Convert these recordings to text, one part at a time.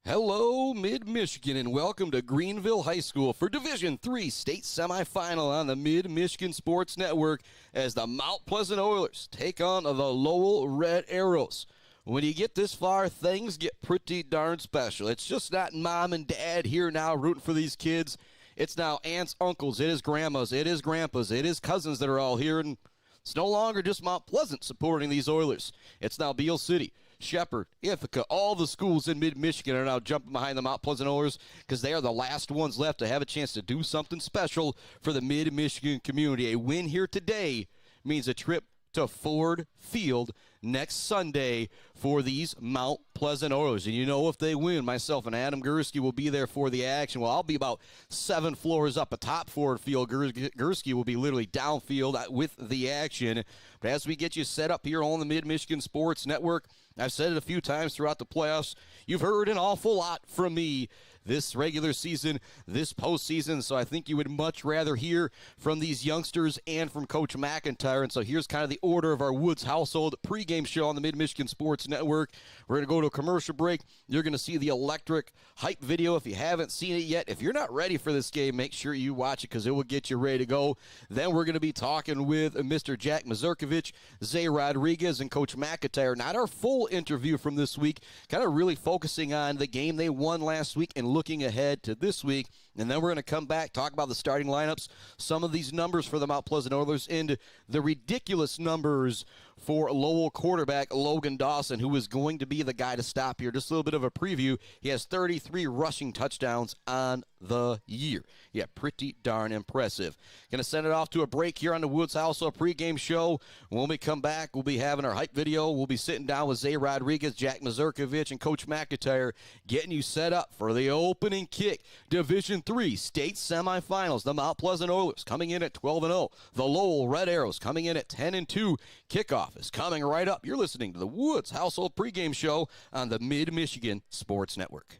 Hello, Mid-Michigan, and welcome to Greenville High School for Division III State Semifinal on the Mid-Michigan Sports Network as the Mount Pleasant Oilers take on the Lowell Red Arrows. When you get this far, things get pretty darn special. It's just not mom and dad here now rooting for these kids. It's now aunts, uncles, it is grandmas, it is grandpas, it is cousins that are all here, and it's no longer just Mount Pleasant supporting these Oilers. It's now Beale City, Shepherd, Ithaca, all the schools in mid-Michigan are now jumping behind the Mount Pleasant Oilers because they are the last ones left to have a chance to do something special for the mid-Michigan community. A win here today means a trip to Ford Field next Sunday for these Mount Pleasant Oilers. And you know, if they win, myself and Adam Gursky will be there for the action. Well, I'll be about 7 floors up atop Ford Field. Gursky will be literally downfield with the action. But as we get you set up here on the Mid-Michigan Sports Network, I've said it a few times throughout the playoffs, you've heard an awful lot from me this regular season, this postseason, so I think you would much rather hear from these youngsters and from Coach McIntyre. And so here's kind of the order of our Woods household pregame show on the Mid-Michigan Sports Network. We're going to go to a commercial break. You're going to see the electric hype video if you haven't seen it yet. If you're not ready for this game, make sure you watch it because it will get you ready to go. Then we're going to be talking with Mr. Jack Mazurkovich, Zay Rodriguez, and Coach McIntyre. Not our full interview from this week, kind of really focusing on the game they won last week and looking ahead to this week. And then we're going to come back, talk about the starting lineups, some of these numbers for the Mount Pleasant Oilers, and the ridiculous numbers for Lowell quarterback Logan Dawson, who is going to be the guy to stop here. Just a little bit of a preview. He has 33 rushing touchdowns on the year. Yeah, pretty darn impressive. Going to send it off to a break here on the Woods House, a pregame show. When we come back, we'll be having our hype video. We'll be sitting down with Zay Rodriguez, Jack Mazurkovich, and Coach McIntyre, getting you set up for the opening kick. Division III State Semifinals. The Mount Pleasant Oilers coming in at 12-0. The Lowell Red Arrows coming in at 10-2. Kickoff is coming right up. You're listening to the Woods Household pregame show on the Mid-Michigan Sports Network.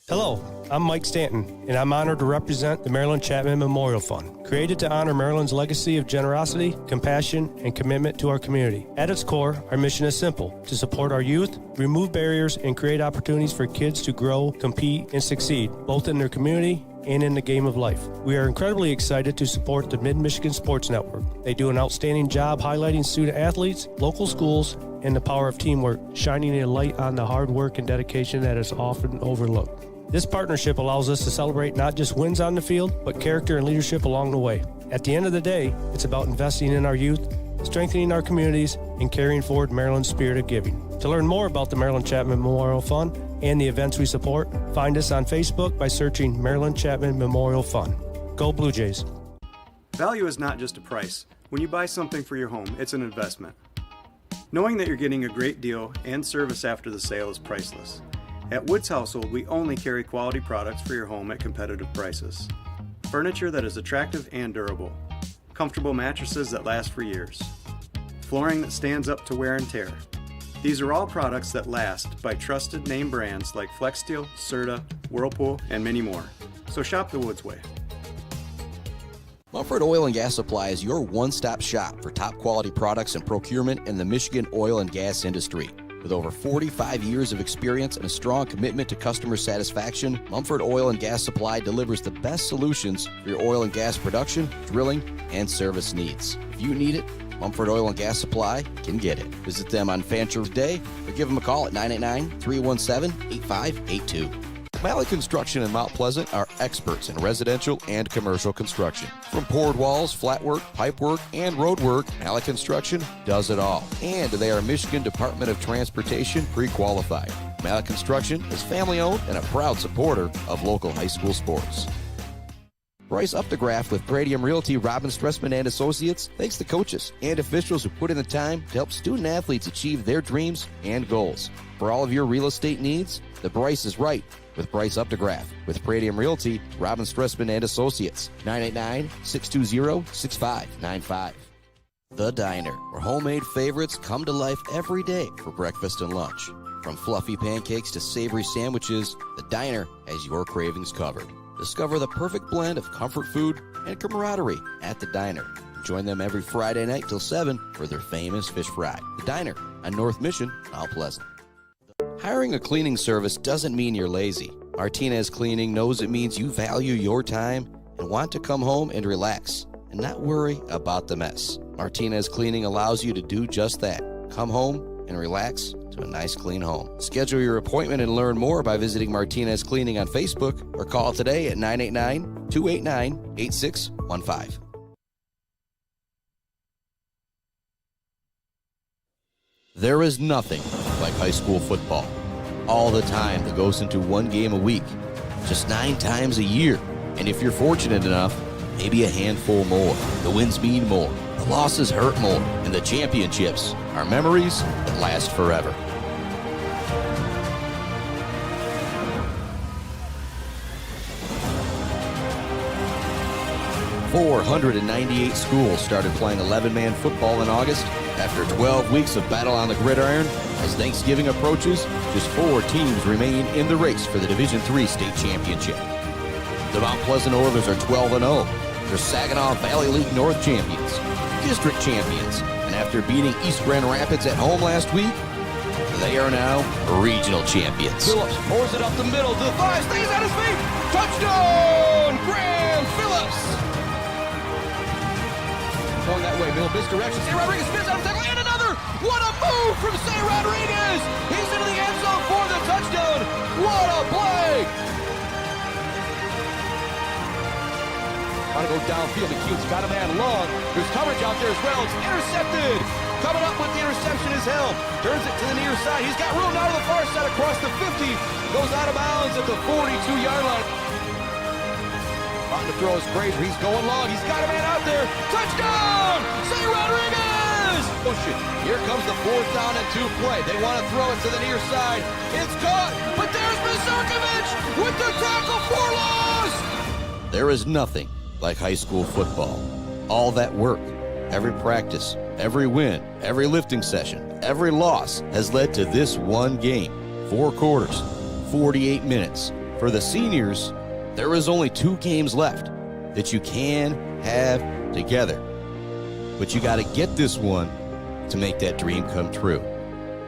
Hello, I'm Mike Stanton, and I'm honored to represent the Maryland Chapman Memorial Fund, created to honor Maryland's legacy of generosity, compassion, and commitment to our community. At its core, our mission is simple: to support our youth, remove barriers, and create opportunities for kids to grow, compete, and succeed, both in their community and in the game of life. We are incredibly excited to support the Mid-Michigan Sports Network. They do an outstanding job highlighting student athletes, local schools, and the power of teamwork, shining a light on the hard work and dedication that is often overlooked. This partnership allows us to celebrate not just wins on the field, but character and leadership along the way. At the end of the day, it's about investing in our youth, strengthening our communities, and carrying forward Maryland's spirit of giving. To learn more about the Maryland Chapman Memorial Fund and the events we support, find us on Facebook by searching Maryland Chapman Memorial Fund. Go Blue Jays. Value is not just a price. When you buy something for your home, it's an investment. Knowing that you're getting a great deal and service after the sale is priceless. At Woods Household, we only carry quality products for your home at competitive prices. Furniture that is attractive and durable. Comfortable mattresses that last for years. Flooring that stands up to wear and tear. These are all products that last by trusted name brands like FlexSteel, Serta, Whirlpool, and many more. So shop the Woods way. Mumford Oil and Gas Supply is your one-stop shop for top quality products and procurement in the Michigan oil and gas industry. With over 45 years of experience and a strong commitment to customer satisfaction, Mumford Oil and Gas Supply delivers the best solutions for your oil and gas production, drilling, and service needs. If you need it, Mumford Oil and Gas Supply can get it. Visit them on Fancher Day or give them a call at 989-317-8582. Malley Construction in Mount Pleasant are experts in residential and commercial construction. From poured walls, flat work, pipe work, and road work, Malley Construction does it all. And they are Michigan Department of Transportation pre-qualified. Malley Construction is family-owned and a proud supporter of local high school sports. Bryce Updegraff with Pradium Realty, Robin Stressman and Associates thanks the coaches and officials who put in the time to help student athletes achieve their dreams and goals. For all of your real estate needs, the Bryce is right with Bryce Updegraff. With Pradium Realty, Robin Stressman and Associates, 989-620-6595. The Diner, where homemade favorites come to life every day for breakfast and lunch. From fluffy pancakes to savory sandwiches, The Diner has your cravings covered. Discover the perfect blend of comfort food and camaraderie at The Diner. Join them every Friday night till 7 for their famous fish fry. The Diner on North Mission, Mount Pleasant. Hiring a cleaning service doesn't mean you're lazy. Martinez Cleaning knows it means you value your time and want to come home and relax and not worry about the mess. Martinez Cleaning allows you to do just that. Come home and relax to a nice clean home. Schedule your appointment and learn more by visiting Martinez Cleaning on Facebook or call today at 989-289-8615. There is nothing like high school football. All the time that goes into one game a week, just 9 times a year. And if you're fortunate enough, maybe a handful more. The wins mean more, the losses hurt more, and the championships are memories that last forever. .498 schools started playing 11-man football in August. After 12 weeks of battle on the gridiron, as Thanksgiving approaches, just 4 teams remain in the race for the Division III state championship. The Mount Pleasant Oilers are 12-0. They're Saginaw Valley League North champions, district champions, and after beating East Grand Rapids at home last week, they are now regional champions. Phillips pours it up the middle to the 5, stays on his feet. Touchdown, Graham Phillips! Going that way, middle misdirection. Say Rodriguez spins out of tackle, and another! What a move from Say Rodriguez! He's into the end zone for the touchdown! What a play! Trying to go downfield, McCune's got a man long. There's coverage out there as well. It's intercepted! Coming up with the interception is Helm. Turns it to the near side. He's got room now to the far side across the 50. Goes out of bounds at the 42-yard line. On to throw is Frazier. He's going long. He's got a man out there. Touchdown! Say Rodriguez! Here comes the 4th down and 2 play. They want to throw it to the near side. It's caught, but there's Mazurkovic with the tackle for loss! There is nothing like high school football. All that work, every practice, every win, every lifting session, every loss has led to this one game. 4 quarters, 48 minutes. For the seniors, there is only 2 games left that you can have together. But you got to get this one to make that dream come true.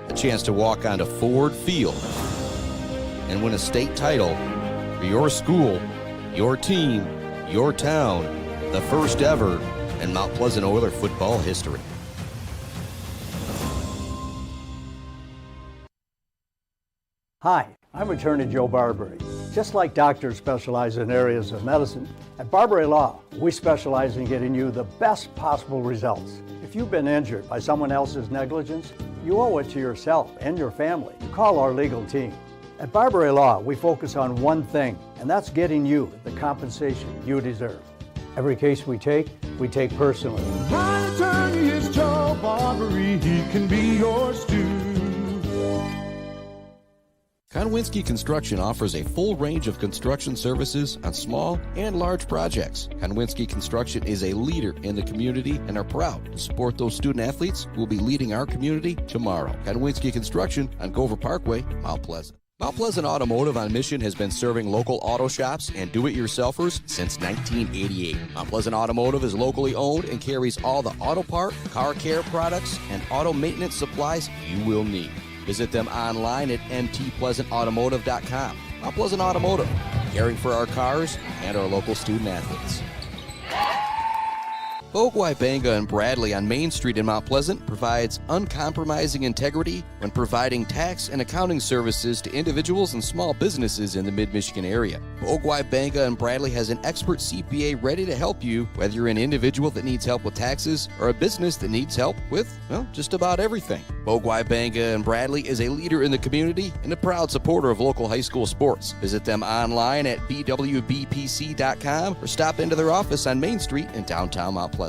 A chance to walk onto Ford Field and win a state title for your school, your team, your town, the first ever in Mount Pleasant Oiler football history. Hi, I'm attorney Joe Barbary. Just like doctors specialize in areas of medicine, at Barbary Law, we specialize in getting you the best possible results. If you've been injured by someone else's negligence, you owe it to yourself and your family to call our legal team. At Barbary Law, we focus on one thing, and that's getting you the compensation you deserve. Every case we take personally. My attorney is Joe Barbary, he can be yours too. Konwinski Construction offers a full range of construction services on small and large projects. Konwinski Construction is a leader in the community and are proud to support those student athletes who will be leading our community tomorrow. Konwinski Construction on Gover Parkway, Mount Pleasant. Mount Pleasant Automotive on Mission has been serving local auto shops and do-it-yourselfers since 1988. Mount Pleasant Automotive is locally owned and carries all the auto part, car care products, and auto maintenance supplies you will need. Visit them online at mtpleasantautomotive.com. Mount Pleasant Automotive, caring for our cars and our local student athletes. Bogwai Banga and Bradley on Main Street in Mount Pleasant provides uncompromising integrity when providing tax and accounting services to individuals and small businesses in the Mid-Michigan area. Bogwai Banga and Bradley has an expert CPA ready to help you, whether you're an individual that needs help with taxes or a business that needs help with, well, just about everything. Bogwai Banga and Bradley is a leader in the community and a proud supporter of local high school sports. Visit them online at bwbpc.com or stop into their office on Main Street in downtown Mount Pleasant.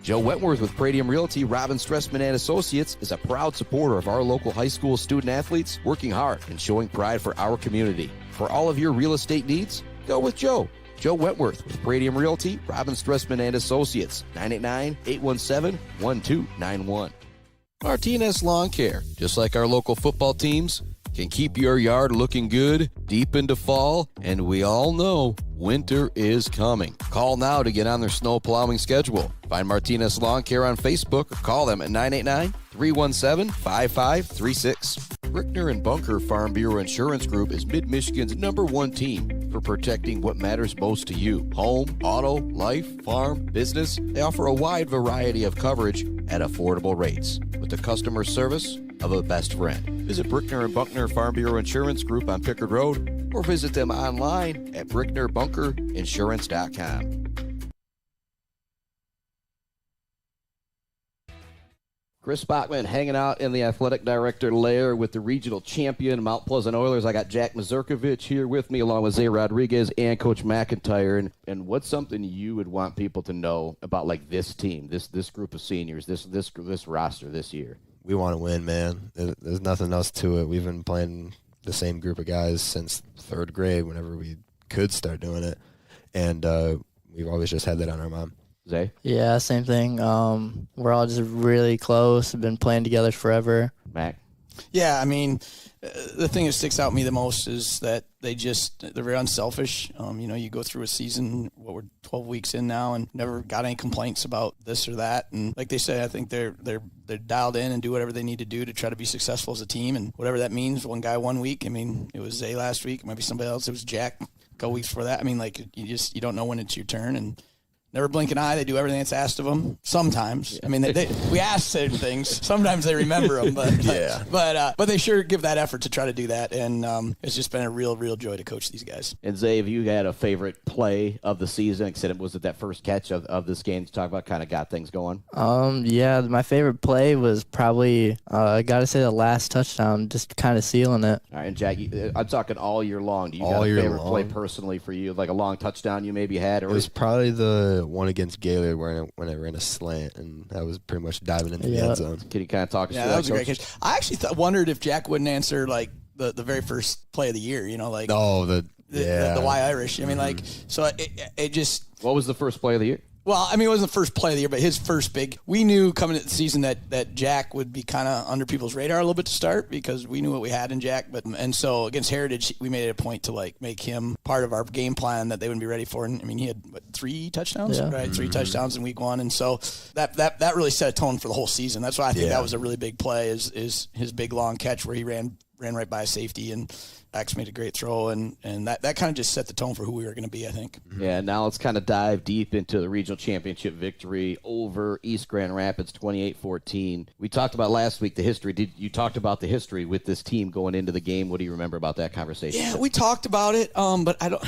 Joe Wentworth with Pradium Realty, Robin Stressman and Associates is a proud supporter of our local high school student athletes, working hard and showing pride for our community. For all of your real estate needs, go with Joe. Joe Wentworth with Pradium Realty, Robin Stressman and Associates, 989-817-1291. Martinez Lawn Care, just like our local football teams, can keep your yard looking good deep into fall, and we all know winter is coming. Call now to get on their snow plowing schedule. Find Martinez Lawn Care on Facebook or call them at 989-317-5536. Brickner and Bunker Farm Bureau Insurance Group is Mid-Michigan's #1 team for protecting what matters most to you. Home, auto, life, farm, business. They offer a wide variety of coverage at affordable rates with the customer service of a best friend. Visit Brickner and Buckner Farm Bureau Insurance Group on Pickard Road or visit them online at bricknerbunkerinsurance.com. Chris Bachman hanging out in the athletic director lair with the regional champion Mount Pleasant Oilers. I got Jack Mazurkovich here with me, along with Zay Rodriguez and Coach McIntyre. And what's something you would want people to know about, like, this team, this group of seniors, this roster this year? We want to win, man. There's nothing else to it. We've been playing the same group of guys since third grade, whenever we could start doing it, and we've always just had that on our mind. Zay? Yeah, same thing. We're all just really close. We've been playing together forever. Mac? Yeah, I mean, the thing that sticks out to me the most is that they're very unselfish. You go through a season, we're 12 weeks in now, and never got any complaints about this or that. And like they say, I think they're dialed in and do whatever they need to do to try to be successful as a team. And whatever that means, one guy 1 week. I mean, it was Zay last week. It might be somebody else. It was Jack a couple weeks before that. I mean, like, you don't know when it's your turn. And never blink an eye. They do everything that's asked of them. Sometimes, I mean, we ask certain things. Sometimes they remember them, but they sure give that effort to try to do that. And it's just been a real joy to coach these guys. And Zay, have you had a favorite play of the season? Except was it that first catch of this game to talk about? Kind of got things going. Yeah, my favorite play was probably I gotta say the last touchdown, just kind of sealing it. All right, and Jack, I'm talking all year long. Do you got a favorite play personally for you, like a long touchdown you maybe had? Or it was probably the one against Gaylord when I ran a slant, and I was pretty much diving into the end zone. Can you kind of talk us through that? Was a Coach? great catch. I actually wondered if Jack wouldn't answer like the very first play of the year. The Y Irish. I mean, like, so it just. What was the first play of the year? Well, I mean, it wasn't the first play of the year, but his first big. We knew coming into the season that Jack would be kind of under people's radar a little bit to start, because we knew what we had in Jack. And so against Heritage, we made it a point to like make him part of our game plan that they wouldn't be ready for. And I mean, he had 3 touchdowns, right? Mm-hmm. 3 touchdowns in week 1, and so that really set a tone for the whole season. That's why I think that was a really big play. Is his big long catch where he ran right by a safety, and Axe made a great throw, and that kind of just set the tone for who we were going to be, I think. Yeah, now let's kind of dive deep into the regional championship victory over East Grand Rapids, 28-14. We talked about last week the history. You talked about the history with this team going into the game. What do you remember about that conversation? Yeah, we talked about it, but I don't.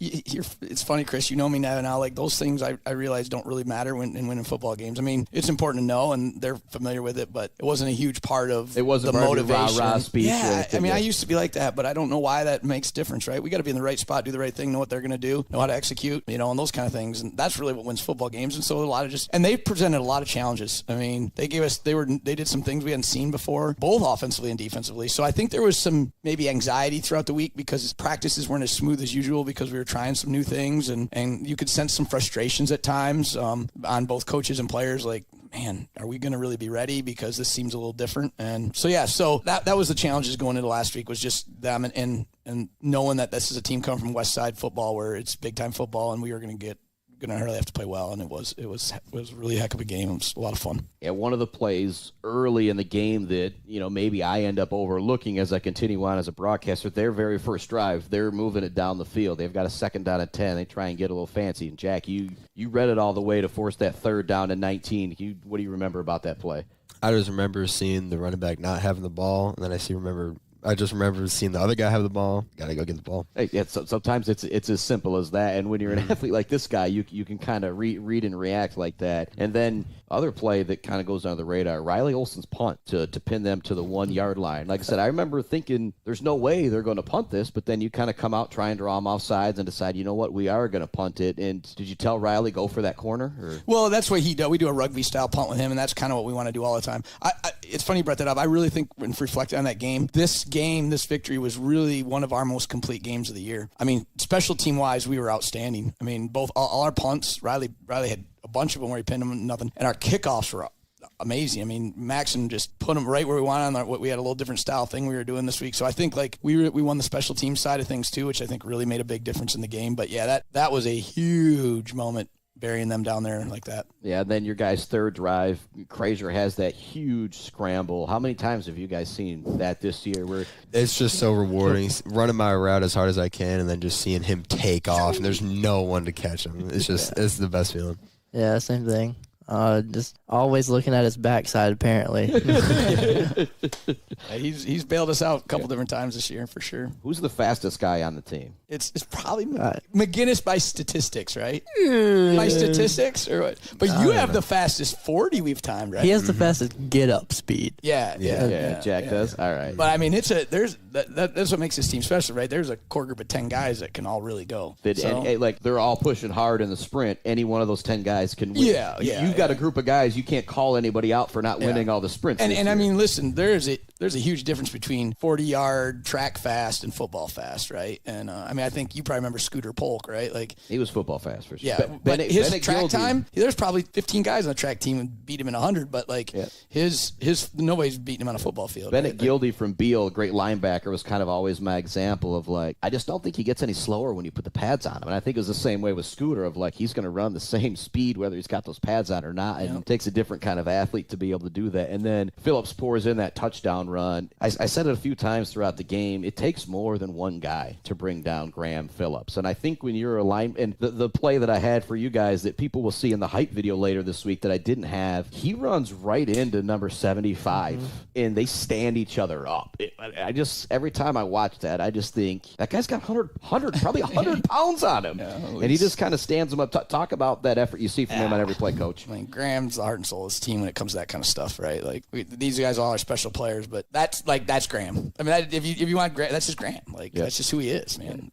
It's funny, Chris. You know me now. Like, those things I realize don't really matter when winning football games. I mean, it's important to know, and they're familiar with it, but it wasn't a huge part of the motivation. Rah-rah speech. Yeah, I mean, I used to be like that, but I don't know why that makes a difference, right? We got to be in the right spot, do the right thing, know what they're going to do, know how to execute, and those kind of things. And that's really what wins football games. And so and they presented a lot of challenges. I mean, they did some things we hadn't seen before, both offensively and defensively. So I think there was some maybe anxiety throughout the week because practices weren't as smooth as usual because we were trying some new things, and you could sense some frustrations at times on both coaches and players, like, man, are we going to really be ready? Because this seems a little different. And so, so that was the challenges going into last week, was just them and knowing that this is a team coming from West Side football where it's big time football, and we were going to really have to play well. And it was really a heck of a game. It was a lot of fun. Yeah, one of the plays early in the game that, maybe I end up overlooking as I continue on as a broadcaster, their very first drive, they're moving it down the field. They've got a 2nd down and 10. They try and get a little fancy. And Jack, you read it all the way to force that 3rd down and 19. What do you remember about that play? I just remember seeing the running back not having the ball, and then I just remember seeing the other guy have the ball. Got to go get the ball. Hey, sometimes it's as simple as that. And when you're an athlete like this guy, you can kind of read and react like that. And then other play that kind of goes under the radar, Riley Olson's punt to pin them to the 1-yard line. Like I said, I remember thinking there's no way they're going to punt this, but then you kind of come out, try and draw them off sides and decide, you know what, we are going to punt it. And did you tell Riley go for that corner? Or? Well, that's what he does. We do a rugby-style punt with him, and that's kind of what we want to do all the time. It's funny you brought that up. I really think, when reflecting on that game, this victory was really one of our most complete games of the year. I mean, special team-wise, we were outstanding. I mean, both all our punts, Riley had a bunch of them where he pinned them, nothing. And our kickoffs were amazing. I mean, Maxon just put them right where we wanted. We had a little different style thing we were doing this week. So I think like we won the special team side of things too, which I think really made a big difference in the game. But yeah, that was a huge moment burying them down there like that. Yeah, and then your guys' third drive, Krazier has that huge scramble. How many times have you guys seen that this year? Where it's just so rewarding, running my route as hard as I can, and then just seeing him take off, and there's no one to catch him. It's just it's the best feeling. Yeah, same thing. Just always looking at his backside, apparently. He's bailed us out a couple different times this year, for sure. Who's the fastest guy on the team? It's probably McGinnis by statistics, right? By statistics? Or what? But you have the fastest 40 we've timed, right? He has the fastest get-up speed. Yeah. Jack does? All right. But, I mean, that's what makes this team special, right? There's a core group of 10 guys that can all really go. Like, they're all pushing hard in the sprint. Any one of those 10 guys can win. You've got a group of guys. You can't call anybody out for not winning all the sprints. And I mean, listen, there's a huge difference between 40-yard track fast and football fast, right? And, I mean, I think you probably remember Scooter Polk, right? Like he was football fast for sure. Yeah, but his track time, there's probably 15 guys on the track team and beat him in 100, but like his nobody's beating him on a football field. Bennett right? Gildy from Beale, a great linebacker, was kind of always my example of like, I just don't think he gets any slower when you put the pads on him. And I think it was the same way with Scooter of like, he's going to run the same speed whether he's got those pads on or not. And it takes a different kind of athlete to be able to do that. And then Phillips pours in that touchdown run. I said it a few times throughout the game. It takes more than one guy to bring down Graham Phillips. And I think when you're a line, and the play that I had for you guys that people will see in the hype video later this week that I didn't have, he runs right into number 75 and they stand each other up. Every time I watch that, I just think that guy's got probably 100 pounds on him. And he just kind of stands him up. Talk about that effort you see from him on every play, Coach. I mean, Graham's the heart and soul of his team when it comes to that kind of stuff, right? Like these guys all are special players, but that's Graham. I mean, if you want Graham, that's just Graham. Like that's just who he is, man.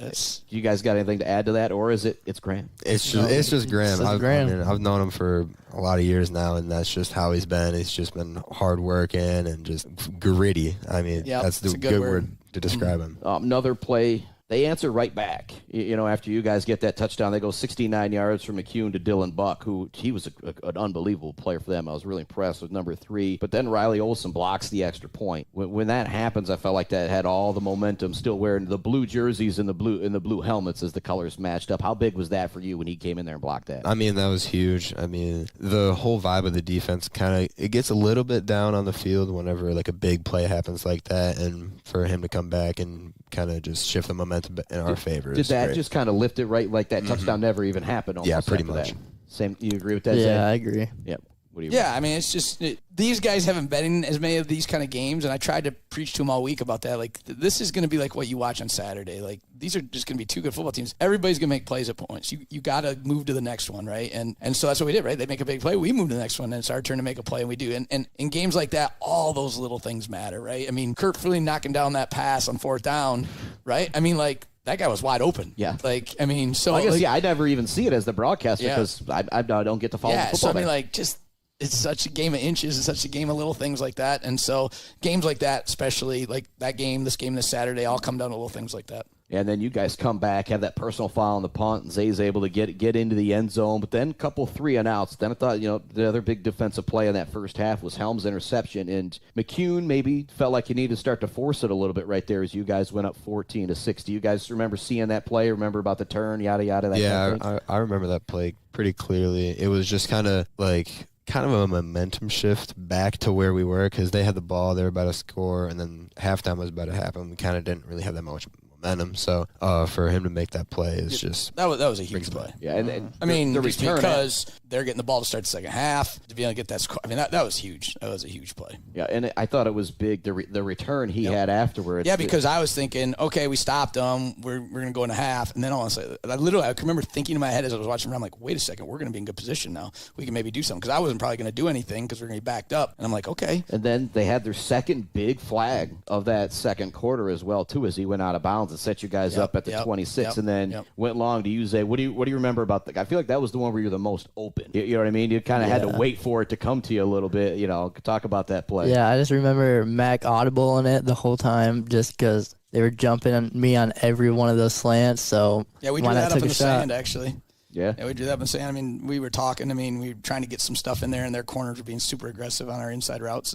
You guys got anything to add to that, or is it's Graham? It's just Graham. I've known him for a lot of years now, and that's just how he's been. He's just been hard working and just gritty. I mean, that's the good word to describe him. Another play. They answer right back. After you guys get that touchdown, they go 69 yards from McCune to Dylan Buck, who he was an unbelievable player for them. I was really impressed with number 3. But then Riley Olsen blocks the extra point. When that happens, I felt like that had all the momentum. Still wearing the blue jerseys and the blue helmets as the colors matched up. How big was that for you when he came in there and blocked that? I mean, that was huge. I mean, the whole vibe of the defense it gets a little bit down on the field whenever like a big play happens like that, and for him to come back and kind of just shift the momentum in our favor. Did that just kind of lift it right? Like that touchdown never even happened? Yeah, pretty much. That. Same. You agree with that? Yeah, Zach? I agree. Yep. I mean, it's just these guys haven't been in as many of these kind of games, and I tried to preach to them all week about that. Like, this is going to be like what you watch on Saturday. Like, these are just going to be two good football teams. Everybody's going to make plays at points. You got to move to the next one, right? And so that's what we did, right? They make a big play, we move to the next one, and it's our turn to make a play, and we do. And in games like that, all those little things matter, right? I mean, Kurt Freeling knocking down that pass on 4th down, right? I mean, like, that guy was wide open. Yeah. Like, I mean, so. I guess, I never even see it as the broadcaster because I don't get to follow the football. So, I mean, like, just. It's such a game of inches. It's such a game of little things like that. And so games like that, especially like that game, this Saturday, all come down to little things like that. And then you guys come back, have that personal foul on the punt, and Zay's able to get into the end zone. But then a couple 3-and-outs. Then I thought, the other big defensive play in that first half was Helm's interception. And McCune maybe felt like you needed to start to force it a little bit right there as you guys went up 14-6. Do you guys remember seeing that play? Remember about the turn, yada, yada? I remember that play pretty clearly. It was just kind of a momentum shift back to where we were because they had the ball, they were about to score, and then halftime was about to happen. We kind of didn't really have that much momentum, so for him to make that play is just that was a huge play. Yeah, and I mean, the just return because they're getting the ball to start the second half to be able to get that score. I mean, that was huge. That was a huge play. Yeah, and I thought it was big the return he had afterwards. Yeah, because I was thinking, okay, we stopped them. We're going to go in a half, and then all of a sudden, I can remember thinking in my head as I was watching, I'm like, wait a second, we're going to be in good position now. We can maybe do something because I wasn't probably going to do anything because we're going to be backed up, and I'm like, okay. And then they had their second big flag of that second quarter as well too, as he went out of bounds and set you guys up at the 26, and then went long to use what do you remember about I feel like that was the one where you're the most open. You know what I mean? You kind of had to wait for it to come to you a little bit. Talk about that play. Yeah, I just remember Mac audible in it the whole time, just because they were jumping on me on every one of those slants. So yeah, we drew that up in the sand actually. Yeah, we drew that up in the sand. I mean, we were talking. I mean, we were trying to get some stuff in there, and their corners were being super aggressive on our inside routes,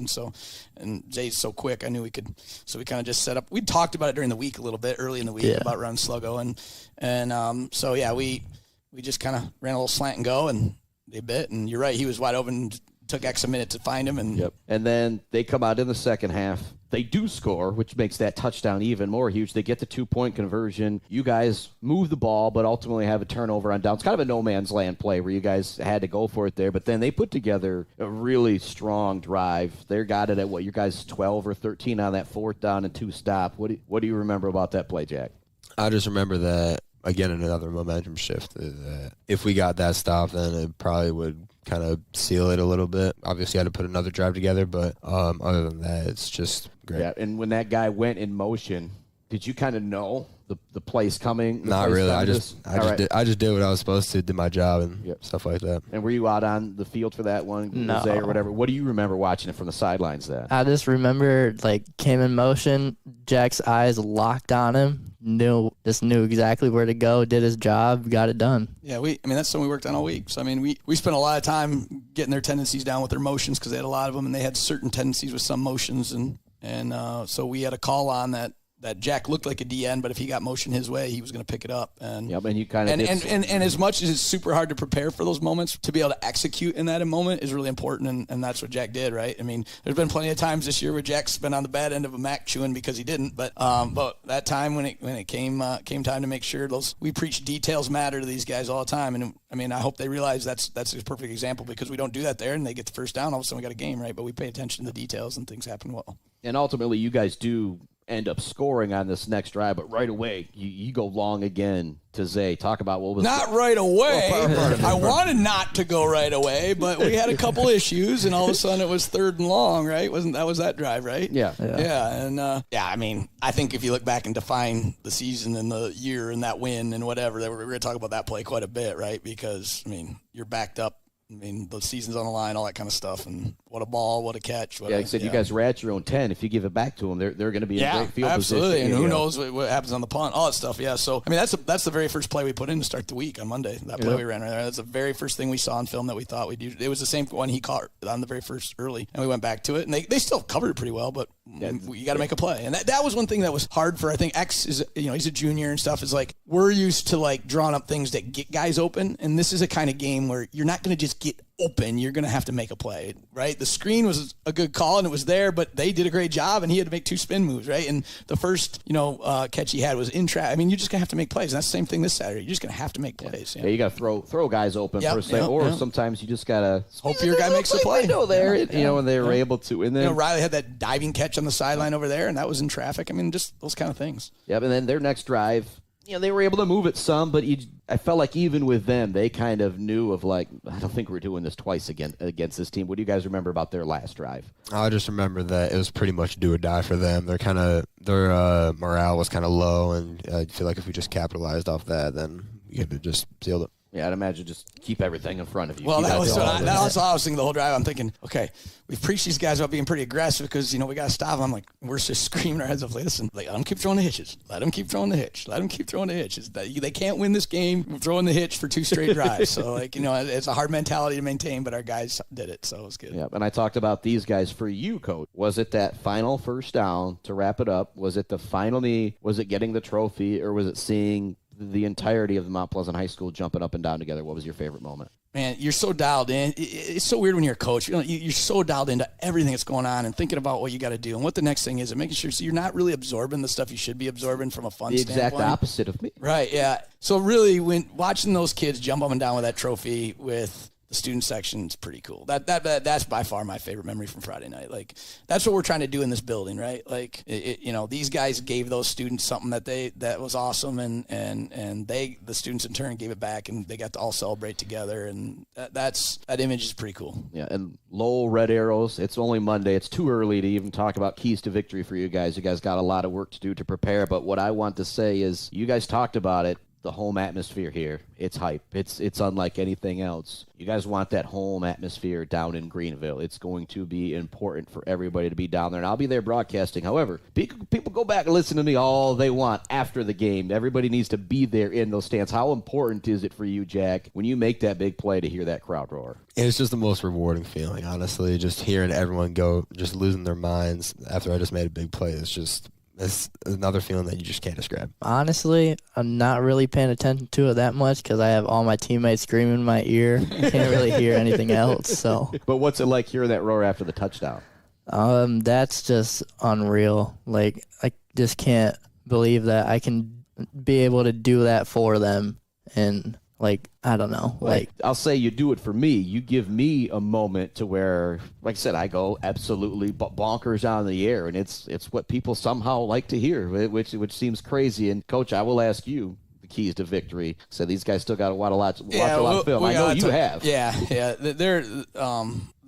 and Jay's so quick. I knew we could, so we kind of just set up. We talked about it during the week a little bit early in the week about run sluggo, and so yeah, we we just kind of ran a little slant and go, and they bit. And you're right, he was wide open. Took X a minute to find him. And then they come out in the second half. They do score, which makes that touchdown even more huge. They get the 2-point conversion. You guys move the ball, but ultimately have a turnover on downs. Kind of a no-man's land play where you guys had to go for it there. But then they put together a really strong drive. They got it at, you guys 12 or 13 on that 4th down and 2 stop. What do you remember about that play, Jack? I just remember that, again, another momentum shift. If we got that stop, then it probably would kind of seal it a little bit. Obviously, I had to put another drive together, but other than that, it's just great. Yeah, and when that guy went in motion, did you kind of know the play's coming? Not really. I just did what I was supposed to, did my job and stuff like that. And were you out on the field for that one, No. Jose or whatever? What do you remember watching it from the sidelines then? I just remember, came in motion, Jack's eyes locked on him, knew exactly where to go, did his job, got it done. Yeah, that's something we worked on all week. So, we spent a lot of time getting their tendencies down with their motions because they had a lot of them, and they had certain tendencies with some motions. And so we had a call on that Jack looked like a DN, but if he got motion his way, he was going to pick it up. And and you kind of and as much as it's super hard to prepare for those moments, to be able to execute in that moment is really important, and that's what Jack did, right? There's been plenty of times this year where Jack's been on the bad end of a Mac chewing because he didn't, but that time when it came time to make sure we preach details matter to these guys all the time, and I hope they realize that's a perfect example because we don't do that there, and they get the first down, all of a sudden we got a game, right? But we pay attention to the details and things happen well. And ultimately, you guys do end up scoring on this next drive, but right away you go long again to Zay. Talk about what was not right away. I wanted not to go right away, but we had a couple issues, and all of a sudden it was 3rd and long, right? Was that drive, right? Yeah. And I think if you look back and define the season and the year and that win and whatever, we're going to talk about that play quite a bit, right? Because you're backed up. The season's on the line, all that kind of stuff, and what a ball, what a catch. Like I said, you guys were at your own 10. If you give it back to them, they're going to be in great field absolutely. position. And who knows what happens on the punt, all that stuff. Yeah, so, that's the very first play we put in to start the week on Monday, that play we ran right there. That's the very first thing we saw on film that we thought we'd do. It was the same one he caught on the very first early, and we went back to it, and they still covered it pretty well, but you got to make a play. And that was one thing that was hard for, I think, X is, he's a junior and stuff, is we're used to, drawing up things that get guys open, and this is a kind of game where you're not going to just get open, you're going to have to make a play, right? The screen was a good call and it was there, but they did a great job and he had to make 2 spin moves, right? And the first, catch he had was in trap. You're just going to have to make plays. And that's the same thing this Saturday. You're just going to have to make plays. Yeah, you got to throw guys open per se, or sometimes you just got to hope your guy makes a play. There, and they were able to. And then Riley had that diving catch on the sideline over there, and that was in traffic. just those kind of things. Yep, and then their next drive, they were able to move it some, but I felt like even with them, they kind of knew of I don't think we're doing this twice again against this team. What do you guys remember about their last drive? I just remember that it was pretty much do or die for them. Their morale was kind of low, and I feel like if we just capitalized off that, then we could have just sealed it. Yeah, I'd imagine just keep everything in front of you. Well, that was what I was thinking the whole drive. I'm thinking, okay, we've preached these guys about being pretty aggressive because, we got to stop them. We're just screaming our heads off. Listen, let them keep throwing the hitches. Let them keep throwing the hitch. Let them keep throwing the hitches. They can't win this game throwing the hitch for 2 straight drives. So, it's a hard mentality to maintain, but our guys did it, so it was good. Yeah, and I talked about these guys for you, Coach. Was it that final first down to wrap it up? Was it the final knee? Was it getting the trophy? Or was it seeing the entirety of the Mount Pleasant High School jumping up and down together? What was your favorite moment? Man, you're so dialed in. It's so weird when you're a coach. You're so dialed into everything that's going on and thinking about what you got to do and what the next thing is and making sure so you're not really absorbing the stuff you should be absorbing from a fun standpoint. The exact opposite of me. Right, yeah. So really, when watching those kids jump up and down with that trophy with the student section is pretty cool. That's by far my favorite memory from Friday night. That's what we're trying to do in this building, right? These guys gave those students something that was awesome, and the students in turn gave it back, and they got to all celebrate together, and that image is pretty cool. Yeah, and Lowell Red Arrows. It's only Monday. It's too early to even talk about keys to victory for you guys. You guys got a lot of work to do to prepare. But what I want to say is, you guys talked about it. The home atmosphere here, it's hype. It's unlike anything else. You guys want that home atmosphere down in Greenville. It's going to be important for everybody to be down there, and I'll be there broadcasting. However, people go back and listen to me all they want after the game. Everybody needs to be there in those stands. How important is it for you, Jack, when you make that big play to hear that crowd roar? It's just the most rewarding feeling, honestly. Just hearing everyone go, just losing their minds after I just made a big play. It's another feeling that you just can't describe. Honestly, I'm not really paying attention to it that much because I have all my teammates screaming in my ear. I can't really hear anything else. So, But what's it like hearing that roar after the touchdown? that's just unreal. Like, I just can't believe that I can be able to do that for them. And, like, I don't know. Like, I'll say you do it for me. You give me a moment to where, like I said, I go absolutely bonkers on the air, and it's what people somehow like to hear, which seems crazy. And Coach, I will ask you the keys to victory. So these guys still got to watch a lot of film. I know you have. Yeah.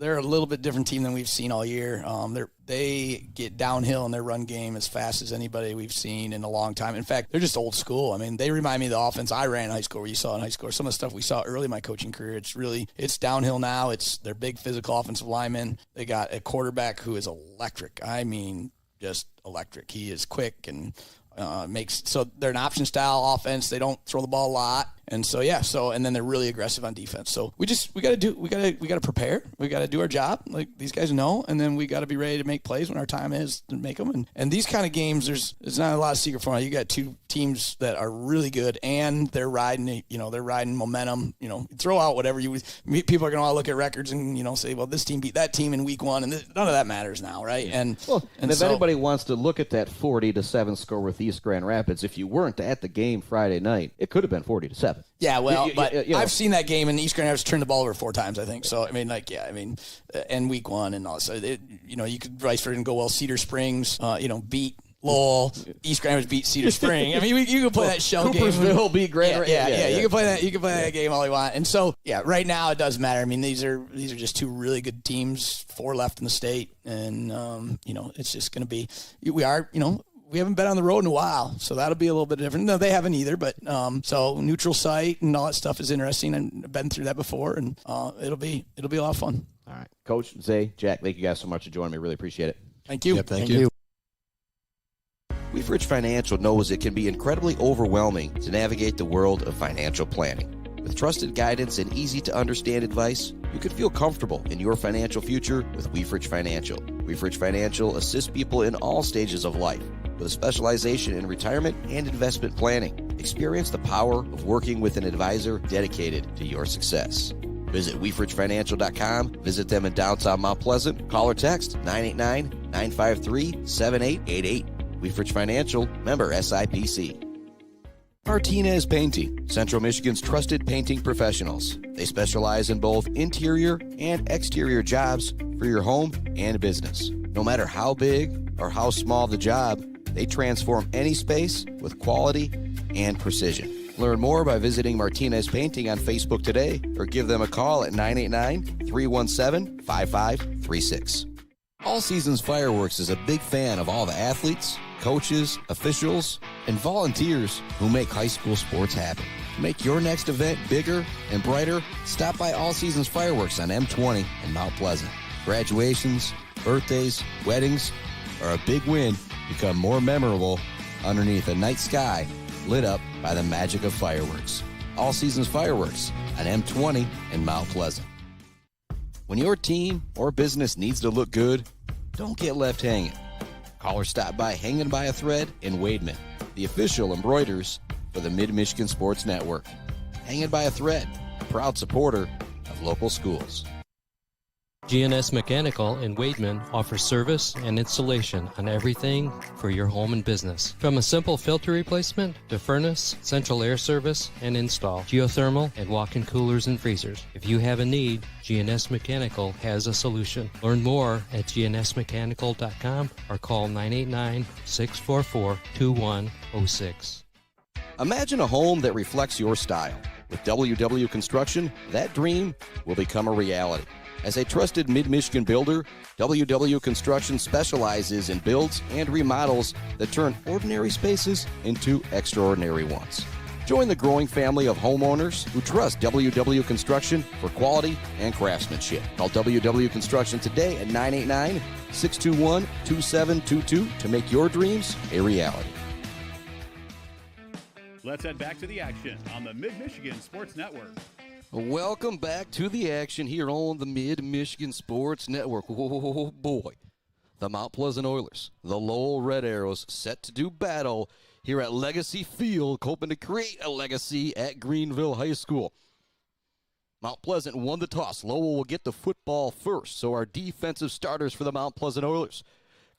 They're a little bit different team than we've seen all year. They get downhill in their run game as fast as anybody we've seen in a long time. In fact, they're just old school. I mean, they remind me of the offense I ran in high school, where you saw in high school. Some of the stuff we saw early in my coaching career, it's downhill now. They're big physical offensive linemen. They got a quarterback who is electric. I mean, just electric. He is quick and so they're an option style offense. They don't throw the ball a lot. And so, and then they're really aggressive on defense. So we got to prepare. We got to do our job, like these guys know, and then we got to be ready to make plays when our time is to make them. And these kind of games, there's not a lot of secret formula. You got two teams that are really good, and they're riding momentum. Throw out whatever people are going to look at records and say, well, this team beat that team in week 1, and none of that matters now, right? And if anybody wants to look at that 40-7 score with East Grand Rapids, if you weren't at the game Friday night, it could have been 40-7. Yeah, well, I've seen that game, and East Grand Rapids turned the ball over 4 times, I think. So, and week 1 and all. So, you could vice versa and go, well, Cedar Springs, beat Lowell. East Grand Rapids beat Cedar Spring. I mean, you can play that shell game. Coopersville beat Grand Rapids. Yeah. You can play that. You can play that game all you want. And so, right now it does matter. I mean, these are just 2 really good teams, 4 left in the state, and it's just going to be. We haven't been on the road in a while, so that'll be a little bit different. No, they haven't either, but so neutral site and all that stuff is interesting, and I've been through that before, and it'll be a lot of fun. All right, Coach, Zay, Jack, thank you guys so much for joining me. Really appreciate it. Thank you. Yep, thank you. Weaveridge Financial knows it can be incredibly overwhelming to navigate the world of financial planning. With trusted guidance and easy-to-understand advice, you can feel comfortable in your financial future with Weaveridge Financial. Weaveridge Financial assists people in all stages of life with a specialization in retirement and investment planning. Experience the power of working with an advisor dedicated to your success. Visit WeaveridgeFinancial.com. Visit them in downtown Mount Pleasant. Call or text 989-953-7888. Weaveridge Financial, member SIPC. Martinez Painting, Central Michigan's trusted painting professionals. They specialize in both interior and exterior jobs for your home and business. No matter how big or how small the job, they transform any space with quality and precision. Learn more by visiting Martinez Painting on Facebook today or give them a call at 989-317-5536. All Seasons Fireworks is a big fan of all the athletes, coaches, officials, and volunteers who make high school sports happen. To make your next event bigger and brighter, stop by All Seasons Fireworks on M20 in Mount Pleasant. Graduations, birthdays, weddings, or a big win become more memorable underneath a night sky lit up by the magic of fireworks. All Seasons Fireworks on M20 in Mount Pleasant. When your team or business needs to look good, don't get left hanging. Call or stop by Hanging by a Thread in Wademan, the official embroiders for the Mid-Michigan Sports Network. Hanging by a Thread, a proud supporter of local schools. GNS Mechanical in Wademan offers service and installation on everything for your home and business. From a simple filter replacement to furnace, central air service, and install, geothermal, and walk-in coolers and freezers. If you have a need, GNS Mechanical has a solution. Learn more at gnsmechanical.com or call 989-644-2106. Imagine a home that reflects your style. With WW Construction, that dream will become a reality. As a trusted Mid-Michigan builder, WW Construction specializes in builds and remodels that turn ordinary spaces into extraordinary ones. Join the growing family of homeowners who trust WW Construction for quality and craftsmanship. Call WW Construction today at 989-621-2722 to make your dreams a reality. Let's head back to the action on the Mid-Michigan Sports Network. Welcome back to the action here on the Mid-Michigan Sports Network. Oh, boy. the Mount Pleasant Oilers, the Lowell Red Arrows, set to do battle here at Legacy Field, hoping to create a legacy at Greenville High School. Mount Pleasant won the toss. Lowell will get the football first. So our defensive starters for the Mount Pleasant Oilers.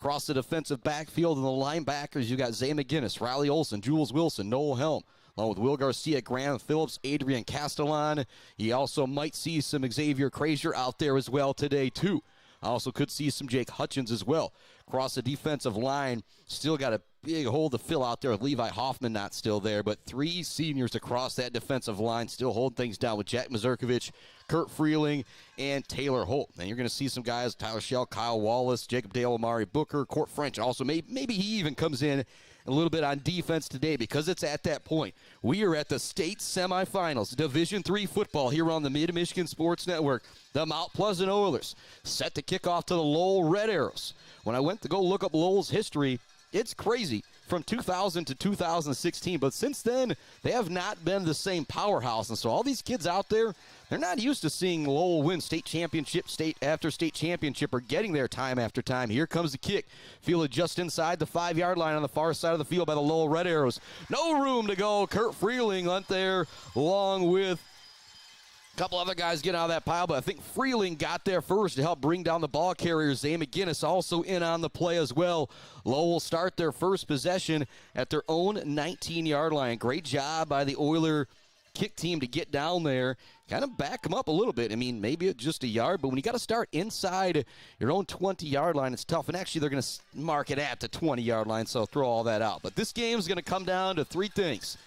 Across the defensive backfield and the linebackers, you got Zay McGinnis, Riley Olson, Jules Wilson, Noel Helm, along with Will Garcia, Graham Phillips, Adrian Castellan. You also might see some Xavier Frazier out there as well today, too. I also could see some Jake Hutchins as well. Across the defensive line, still got a big hole to fill out there with Levi Hoffman not still there, but three seniors across that defensive line still holding things down with Jack Mazurkovich, Kurt Freeling, and Taylor Holt. And you're going to see some guys, Tyler Shell, Kyle Wallace, Jacob Dale, Amari Booker, Court French. Also, maybe he even comes in a little bit on defense today because it's at that point. We are at the state semifinals, Division III football here on the Mid-Michigan Sports Network. The Mount Pleasant Oilers set to kick off to the Lowell Red Arrows. When I went to go look up Lowell's history, it's crazy from 2000 to 2016, but since then, they have not been the same powerhouse. And so all these kids out there, they're not used to seeing Lowell win state championship, state after state championship, or getting there time after time. Here comes the kick. Fielded just inside the 5-yard line on the far side of the field by the Lowell Red Arrows. No room to go. Kurt Freeling went there along with a couple other guys getting out of that pile, but I think Freeling got there first to help bring down the ball carriers. Zay McGinnis also in on the play as well. Lowell will start their first possession at their own 19-yard line. Great job by the Oiler kick team to get down there, kind of back them up a little bit. I mean, maybe it's just a yard, but when you got to start inside your own 20-yard line, it's tough. And actually, they're going to mark it at the 20-yard line, so throw all that out. But this game's going to come down to three things.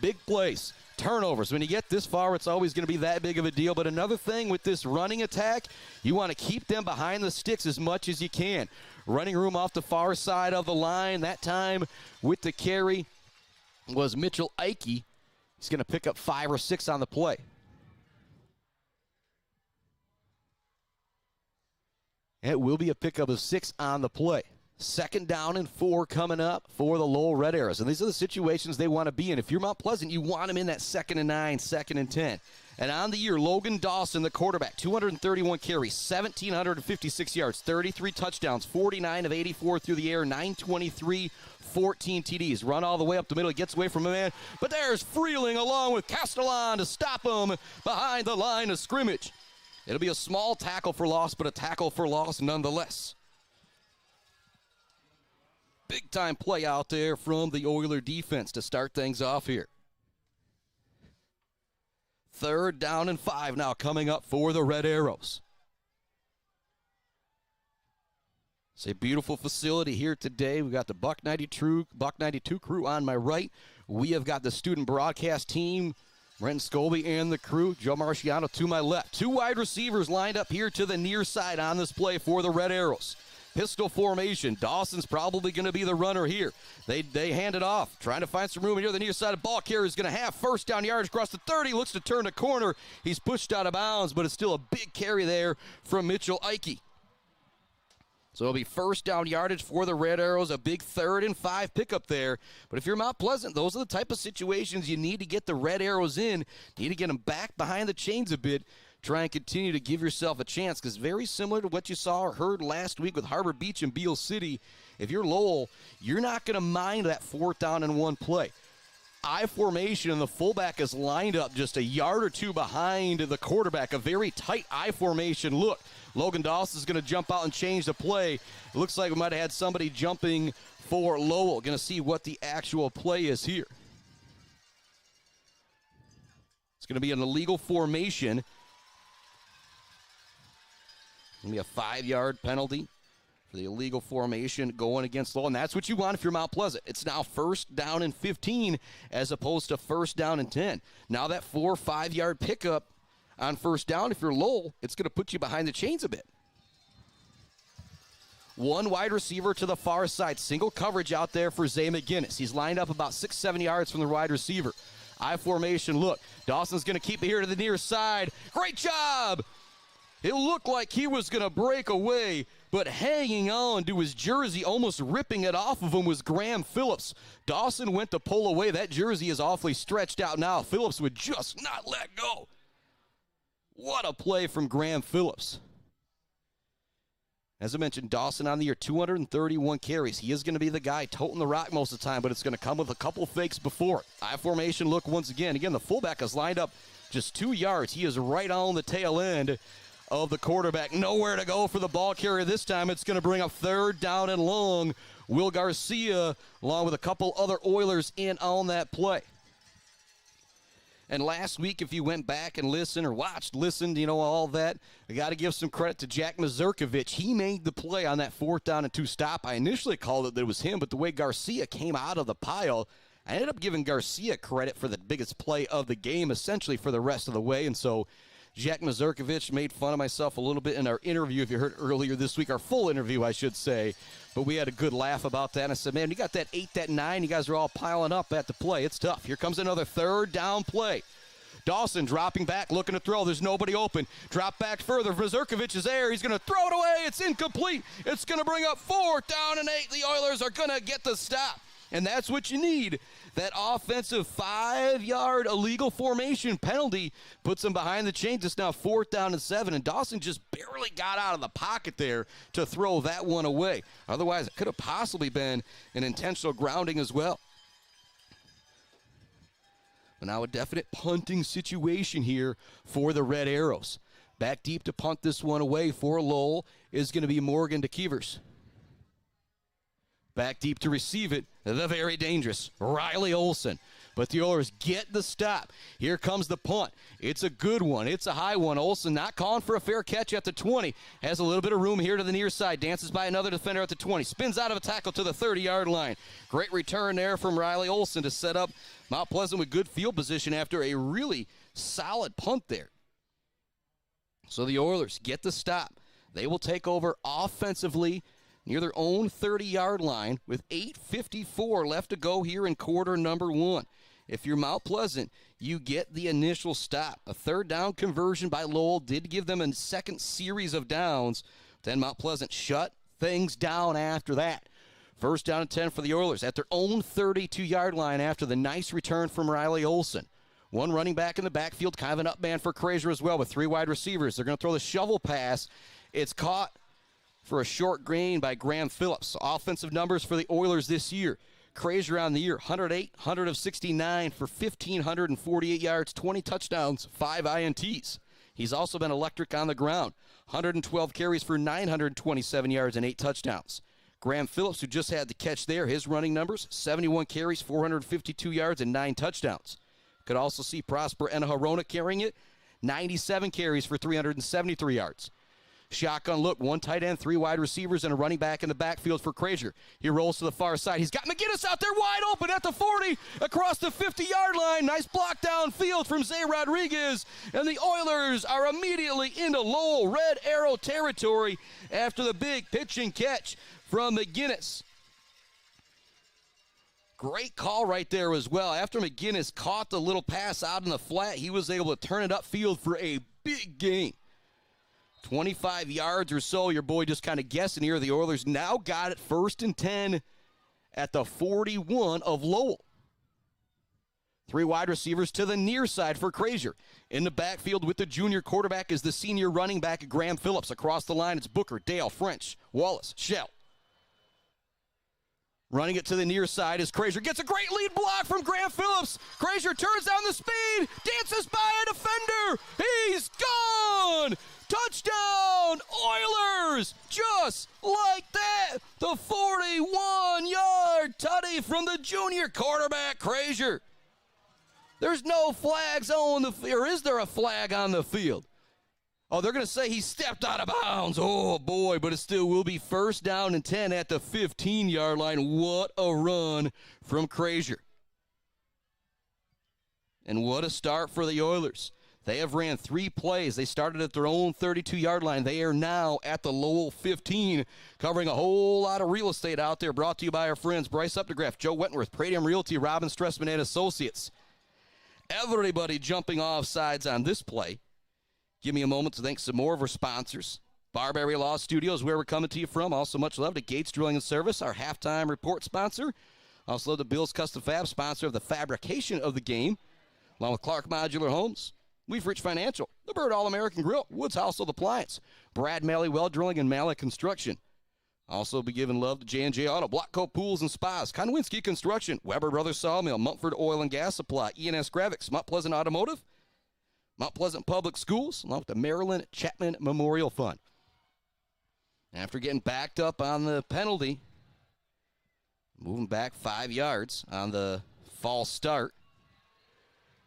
Big plays, turnovers. When you get this far, it's always going to be that big of a deal. But another thing with this running attack, you want to keep them behind the sticks as much as you can. Running room off the far side of the line. That time with the carry was Mitchell Eike. He's going to pick up 5 or 6 on the play. It will be a pickup of 6 on the play. 2nd down and 4 coming up for the Lowell Red Arrows. And these are the situations they want to be in. If you're Mount Pleasant, you want them in that 2nd and 9, 2nd and 10. And on the year, Logan Dawson, the quarterback, 231 carries, 1,756 yards, 33 touchdowns, 49 of 84 through the air, 923, 14 TDs. Run all the way up the middle. He gets away from a man. But there's Freeling along with Castellan to stop him behind the line of scrimmage. It'll be a small tackle for loss, but a tackle for loss nonetheless. Big-time play out there from the Oiler defense to start things off here. 3rd down and 5 now coming up for the Red Arrows. It's a beautiful facility here today. We've got the Buck 92 crew on my right. We have got the student broadcast team, Brenton Scobie and the crew, Joe Marciano to my left. 2 wide receivers lined up here to the near side on this play for the Red Arrows. Pistol formation. Dawson's probably going to be the runner here. They hand it off, trying to find some room here. The near side of ball carrier is going to have 1st down yards across the 30. Looks to turn the corner. He's pushed out of bounds, but it's still a big carry there from Mitchell Eike. So it'll be 1st down yardage for the Red Arrows, a big 3rd and 5 pickup there. But if you're Mount Pleasant, those are the type of situations you need to get the Red Arrows in. You need to get them back behind the chains a bit. Try and continue to give yourself a chance, because very similar to what you saw or heard last week with Harbor Beach and Beale City, if you're Lowell, you're not going to mind that 4th down and 1 play. I formation, and the fullback is lined up just a yard or 2 behind the quarterback, a very tight I formation look. Logan Dawson is going to jump out and change the play. It looks like we might have had somebody jumping for Lowell. Going to see what the actual play is here. It's going to be an illegal formation. Going to be a 5-yard penalty for the illegal formation going against Lowell. And that's what you want if you're Mount Pleasant. It's now 1st down and 15 as opposed to 1st down and 10. Now that 4 or 5-yard pickup on 1st down, if you're Lowell, it's going to put you behind the chains a bit. 1 wide receiver to the far side. Single coverage out there for Zay McGinnis. He's lined up about 6-7 yards from the wide receiver. I formation look. Dawson's going to keep it here to the near side. Great job! It looked like he was going to break away, but hanging on to his jersey, almost ripping it off of him, was Graham Phillips. Dawson went to pull away. That jersey is awfully stretched out now. Phillips would just not let go. What a play from Graham Phillips. As I mentioned, Dawson on the year, 231 carries. He is going to be the guy toting the rock most of the time, but it's going to come with a couple fakes before it. I formation look once again. Again, the fullback is lined up just 2 yards. He is right on the tail end of the quarterback. Nowhere to go for the ball carrier this time. It's going to bring up 3rd down and long. Will Garcia, along with a couple other Oilers, in on that play. And last week, if you went back and listened, all that, I got to give some credit to Jack Mazurkovich. He made the play on that 4th down and 2 stop. I initially called it that it was him, but the way Garcia came out of the pile, I ended up giving Garcia credit for the biggest play of the game, essentially for the rest of the way. And so Jack Mazurkovich made fun of myself a little bit in our interview, if you heard earlier this week, our full interview, I should say. But we had a good laugh about that. And I said, man, you got that 8, that 9. You guys are all piling up at the play. It's tough. Here comes another 3rd down play. Dawson dropping back, looking to throw. There's nobody open. Drop back further. Mazurkovich is there. He's going to throw it away. It's incomplete. It's going to bring up 4th down and 8. The Oilers are going to get the stop. And that's what you need. That offensive 5-yard illegal formation penalty puts them behind the chains. It's now 4th down and 7, and Dawson just barely got out of the pocket there to throw that one away. Otherwise, it could have possibly been an intentional grounding as well. But now a definite punting situation here for the Red Arrows. Back deep to punt this one away for Lowell is going to be Morgan DeKeevers. Back deep to receive it, the very dangerous Riley Olson. But the Oilers get the stop. Here comes the punt. It's a good one. It's a high one. Olson not calling for a fair catch at the 20. Has a little bit of room here to the near side. Dances by another defender at the 20. Spins out of a tackle to the 30-yard line. Great return there from Riley Olson to set up Mount Pleasant with good field position after a really solid punt there. So the Oilers get the stop. They will take over offensively near their own 30-yard line with 8:54 left to go here in quarter number 1. If you're Mount Pleasant, you get the initial stop. A 3rd down conversion by Lowell did give them a second series of downs. Then Mount Pleasant shut things down after that. 1st down and 10 for the Oilers at their own 32-yard line after the nice return from Riley Olson. One running back in the backfield, kind of an up man for Krazier as well with 3 wide receivers. They're going to throw the shovel pass. It's caught for a short gain by Graham Phillips. Offensive numbers for the Oilers this year. Krazier on the year, 108, 100 of 69 for 1,548 yards, 20 touchdowns, 5 INTs. He's also been electric on the ground. 112 carries for 927 yards and 8 touchdowns. Graham Phillips, who just had the catch there, his running numbers, 71 carries, 452 yards, and 9 touchdowns. Could also see Prosper Enaharona carrying it, 97 carries for 373 yards. Shotgun look, 1 tight end, 3 wide receivers, and a running back in the backfield for Krazier. He rolls to the far side. He's got McGinnis out there wide open at the 40, across the 50-yard line. Nice block downfield from Zay Rodriguez, and the Oilers are immediately into Lowell Red Arrow territory after the big pitch and catch from McGinnis. Great call right there as well. After McGinnis caught the little pass out in the flat, he was able to turn it upfield for a big gain. 25 yards or so. Your boy just kind of guessing here. The Oilers now got it 1st and 10 at the 41 of Lowell. 3 wide receivers to the near side for Krazier. In the backfield with the junior quarterback is the senior running back, Graham Phillips. Across the line, it's Booker, Dale, French, Wallace, Shell. Running it to the near side as Krazier gets a great lead block from Graham Phillips. Krazier turns down the speed, dances by a defender. He's gone! Touchdown, Oilers! Just like that, the 41-yard tutty from the junior quarterback, Krazier. There's no flags on the field, or is there a flag on the field? Oh, they're going to say he stepped out of bounds. Oh, boy, but it still will be 1st down and 10 at the 15-yard line. What a run from Krazier. And what a start for the Oilers. They have ran 3 plays. They started at their own 32-yard line. They are now at the Lowell 15, covering a whole lot of real estate out there. Brought to you by our friends Bryce Updegraff, Joe Wentworth, Pradium Realty, Robin Stressman and Associates. Everybody jumping off sides on this play. Give me a moment to thank some more of our sponsors. Barbary Law Studios, where we're coming to you from. Also, much love to Gates Drilling and Service, our halftime report sponsor. Also, love to Bill's Custom Fab, sponsor of the fabrication of the game. Along with Clark Modular Homes, We've Rich Financial, The Bird All-American Grill, Woods Household Appliance, Brad Malley Well Drilling and Malley Construction. Also be giving love to J&J Auto, Blockco Pools and Spas, Konwinski Construction, Weber Brothers Sawmill, Mumford Oil and Gas Supply, ENS Graphics, Mount Pleasant Automotive, Mount Pleasant Public Schools, along with the Maryland Chapman Memorial Fund. After getting backed up on the penalty, moving back 5 yards on the false start,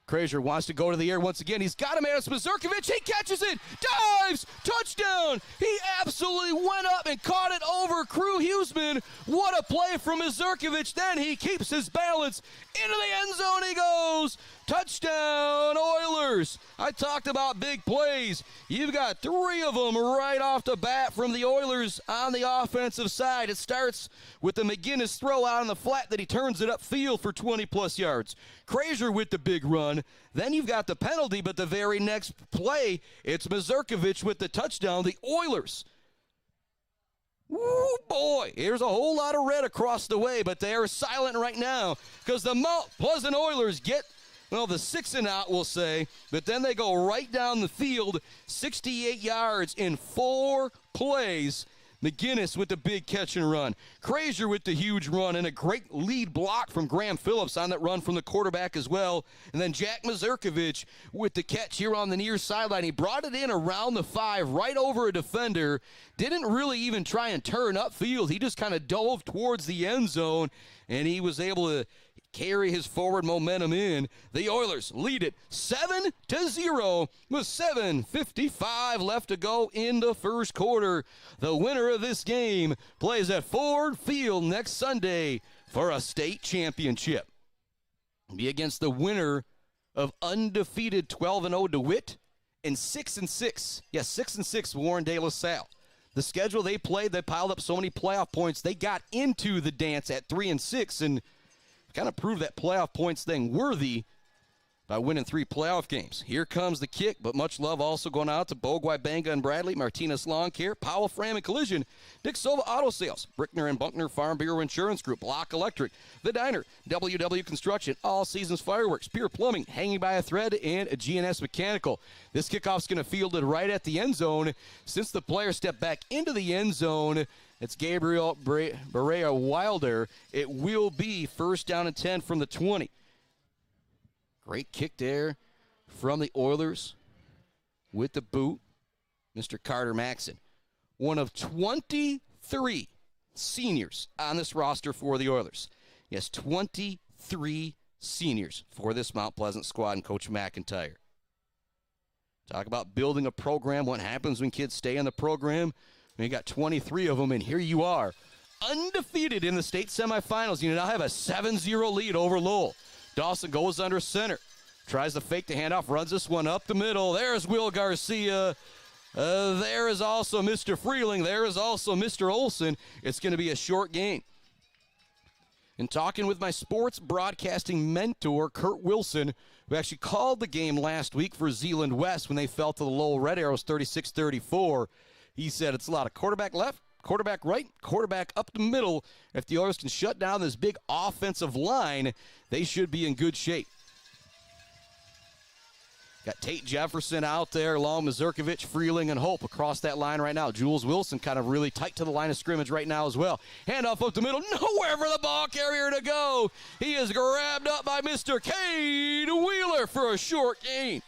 Krazier wants to go to the air once again. He's got him at Mazurkovic. He catches it, dives, touchdown. He absolutely went up and caught it over Crew Huseman. What a play from Mazurkovic. Then he keeps his balance. Into the end zone he goes. Touchdown, Oilers. I talked about big plays. You've got 3 of them right off the bat from the Oilers on the offensive side. It starts with the McGinnis throw out on the flat that he turns it upfield for 20-plus yards. Krazier with the big run. Then you've got the penalty, but the very next play, it's Mazurkovic with the touchdown. The Oilers. Woo, boy, here's a whole lot of red across the way, but they are silent right now because the Mount Pleasant Oilers get, well, the 6 and out, we'll say, but then they go right down the field, 68 yards in 4 plays. McGinnis with the big catch and run. Krazier with the huge run and a great lead block from Graham Phillips on that run from the quarterback as well. And then Jack Mazurkovic with the catch here on the near sideline. He brought it in around the 5, right over a defender. Didn't really even try and turn upfield. He just kind of dove towards the end zone, and he was able to carry his forward momentum in. The Oilers lead it 7-0 with 7:55 left to go in the first quarter. The winner of this game plays at Ford Field next Sunday for a state championship. Be against the winner of undefeated 12-0 DeWitt and 6-6. Yes, 6-6 Warren De La Salle. The schedule they played, they piled up so many playoff points, they got into the dance at 3-6 and kind of proved that playoff points thing worthy by winning 3 playoff games. Here comes the kick, but much love also going out to Bogwai, Banga, and Bradley, Martinez Lawn Care, Powell Frame and Collision, Dick Sova Auto Sales, Brickner and Bunkner Farm Bureau Insurance Group, Block Electric, The Diner, WW Construction, All Seasons Fireworks, Pure Plumbing, Hanging by a Thread, and GNS Mechanical. This kickoff's going to field it right at the end zone. Since the player stepped back into the end zone, it's Gabriel Berea Wilder. It will be 1st down and 10 from the 20. Great kick there from the Oilers with the boot, Mr. Carter Maxson. One of 23 seniors on this roster for the Oilers. Yes, 23 seniors for this Mount Pleasant squad and Coach McIntyre. Talk about building a program, what happens when kids stay in the program. You got 23 of them, and here you are, undefeated in the state semifinals. You now have a 7-0 lead over Lowell. Dawson goes under center, tries to fake the handoff, runs this one up the middle. There's Will Garcia. There is also Mr. Freeling. There is also Mr. Olson. It's going to be a short game. And talking with my sports broadcasting mentor, Kurt Wilson, who actually called the game last week for Zeeland West when they fell to the Lowell Red Arrows 36-34. He said it's a lot of quarterback left, quarterback right, quarterback up the middle. If the Oilers can shut down this big offensive line, they should be in good shape. Got Tate Jefferson out there, along with Mazurkovic, Freeling, and Hope across that line right now. Jules Wilson kind of really tight to the line of scrimmage right now as well. Handoff up the middle, nowhere for the ball carrier to go. He is grabbed up by Mr. Cade Wheeler for a short gain.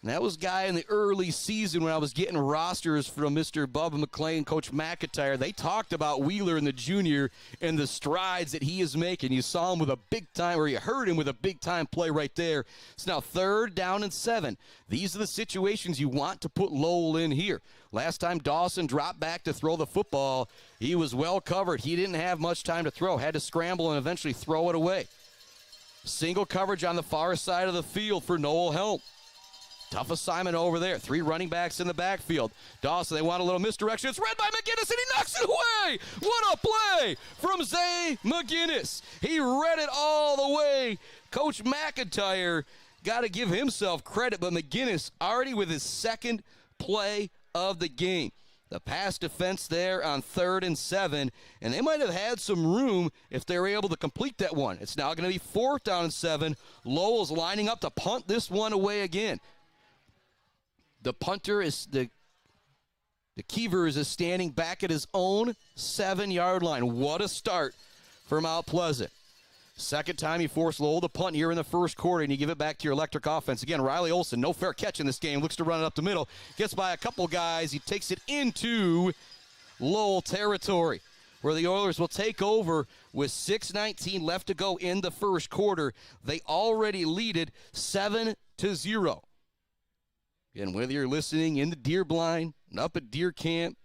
And that was a guy in the early season when I was getting rosters from Mr. Bubba McLean, Coach McIntyre. They talked about Wheeler in the junior and the strides that he is making. You saw him with a big-time, or you heard him with a big-time play right there. It's now 3rd down and 7. These are the situations you want to put Lowell in here. Last time Dawson dropped back to throw the football, he was well covered. He didn't have much time to throw, had to scramble and eventually throw it away. Single coverage on the far side of the field for Noel Helm. Tough assignment over there. 3 running backs in the backfield. Dawson, they want a little misdirection. It's read by McGinnis, and he knocks it away. What a play from Zay McGinnis. He read it all the way. Coach McIntyre got to give himself credit, but McGinnis already with his 2nd play of the game. The pass defense there on 3rd and 7, and they might have had some room if they were able to complete that one. It's now going to be 4th down and 7. Lowell's lining up to punt this one away again. The punter is the Keevers is standing back at his own 7-yard line. What a start for Mount Pleasant. Second time you force Lowell to punt here in the first quarter, and you give it back to your electric offense. Again, Riley Olson, no fair catch in this game. Looks to run it up the middle. Gets by a couple guys. He takes it into Lowell territory, where the Oilers will take over with 6:19 left to go in the first quarter. They already lead it 7-0. And whether you're listening in the deer blind, up at deer camp,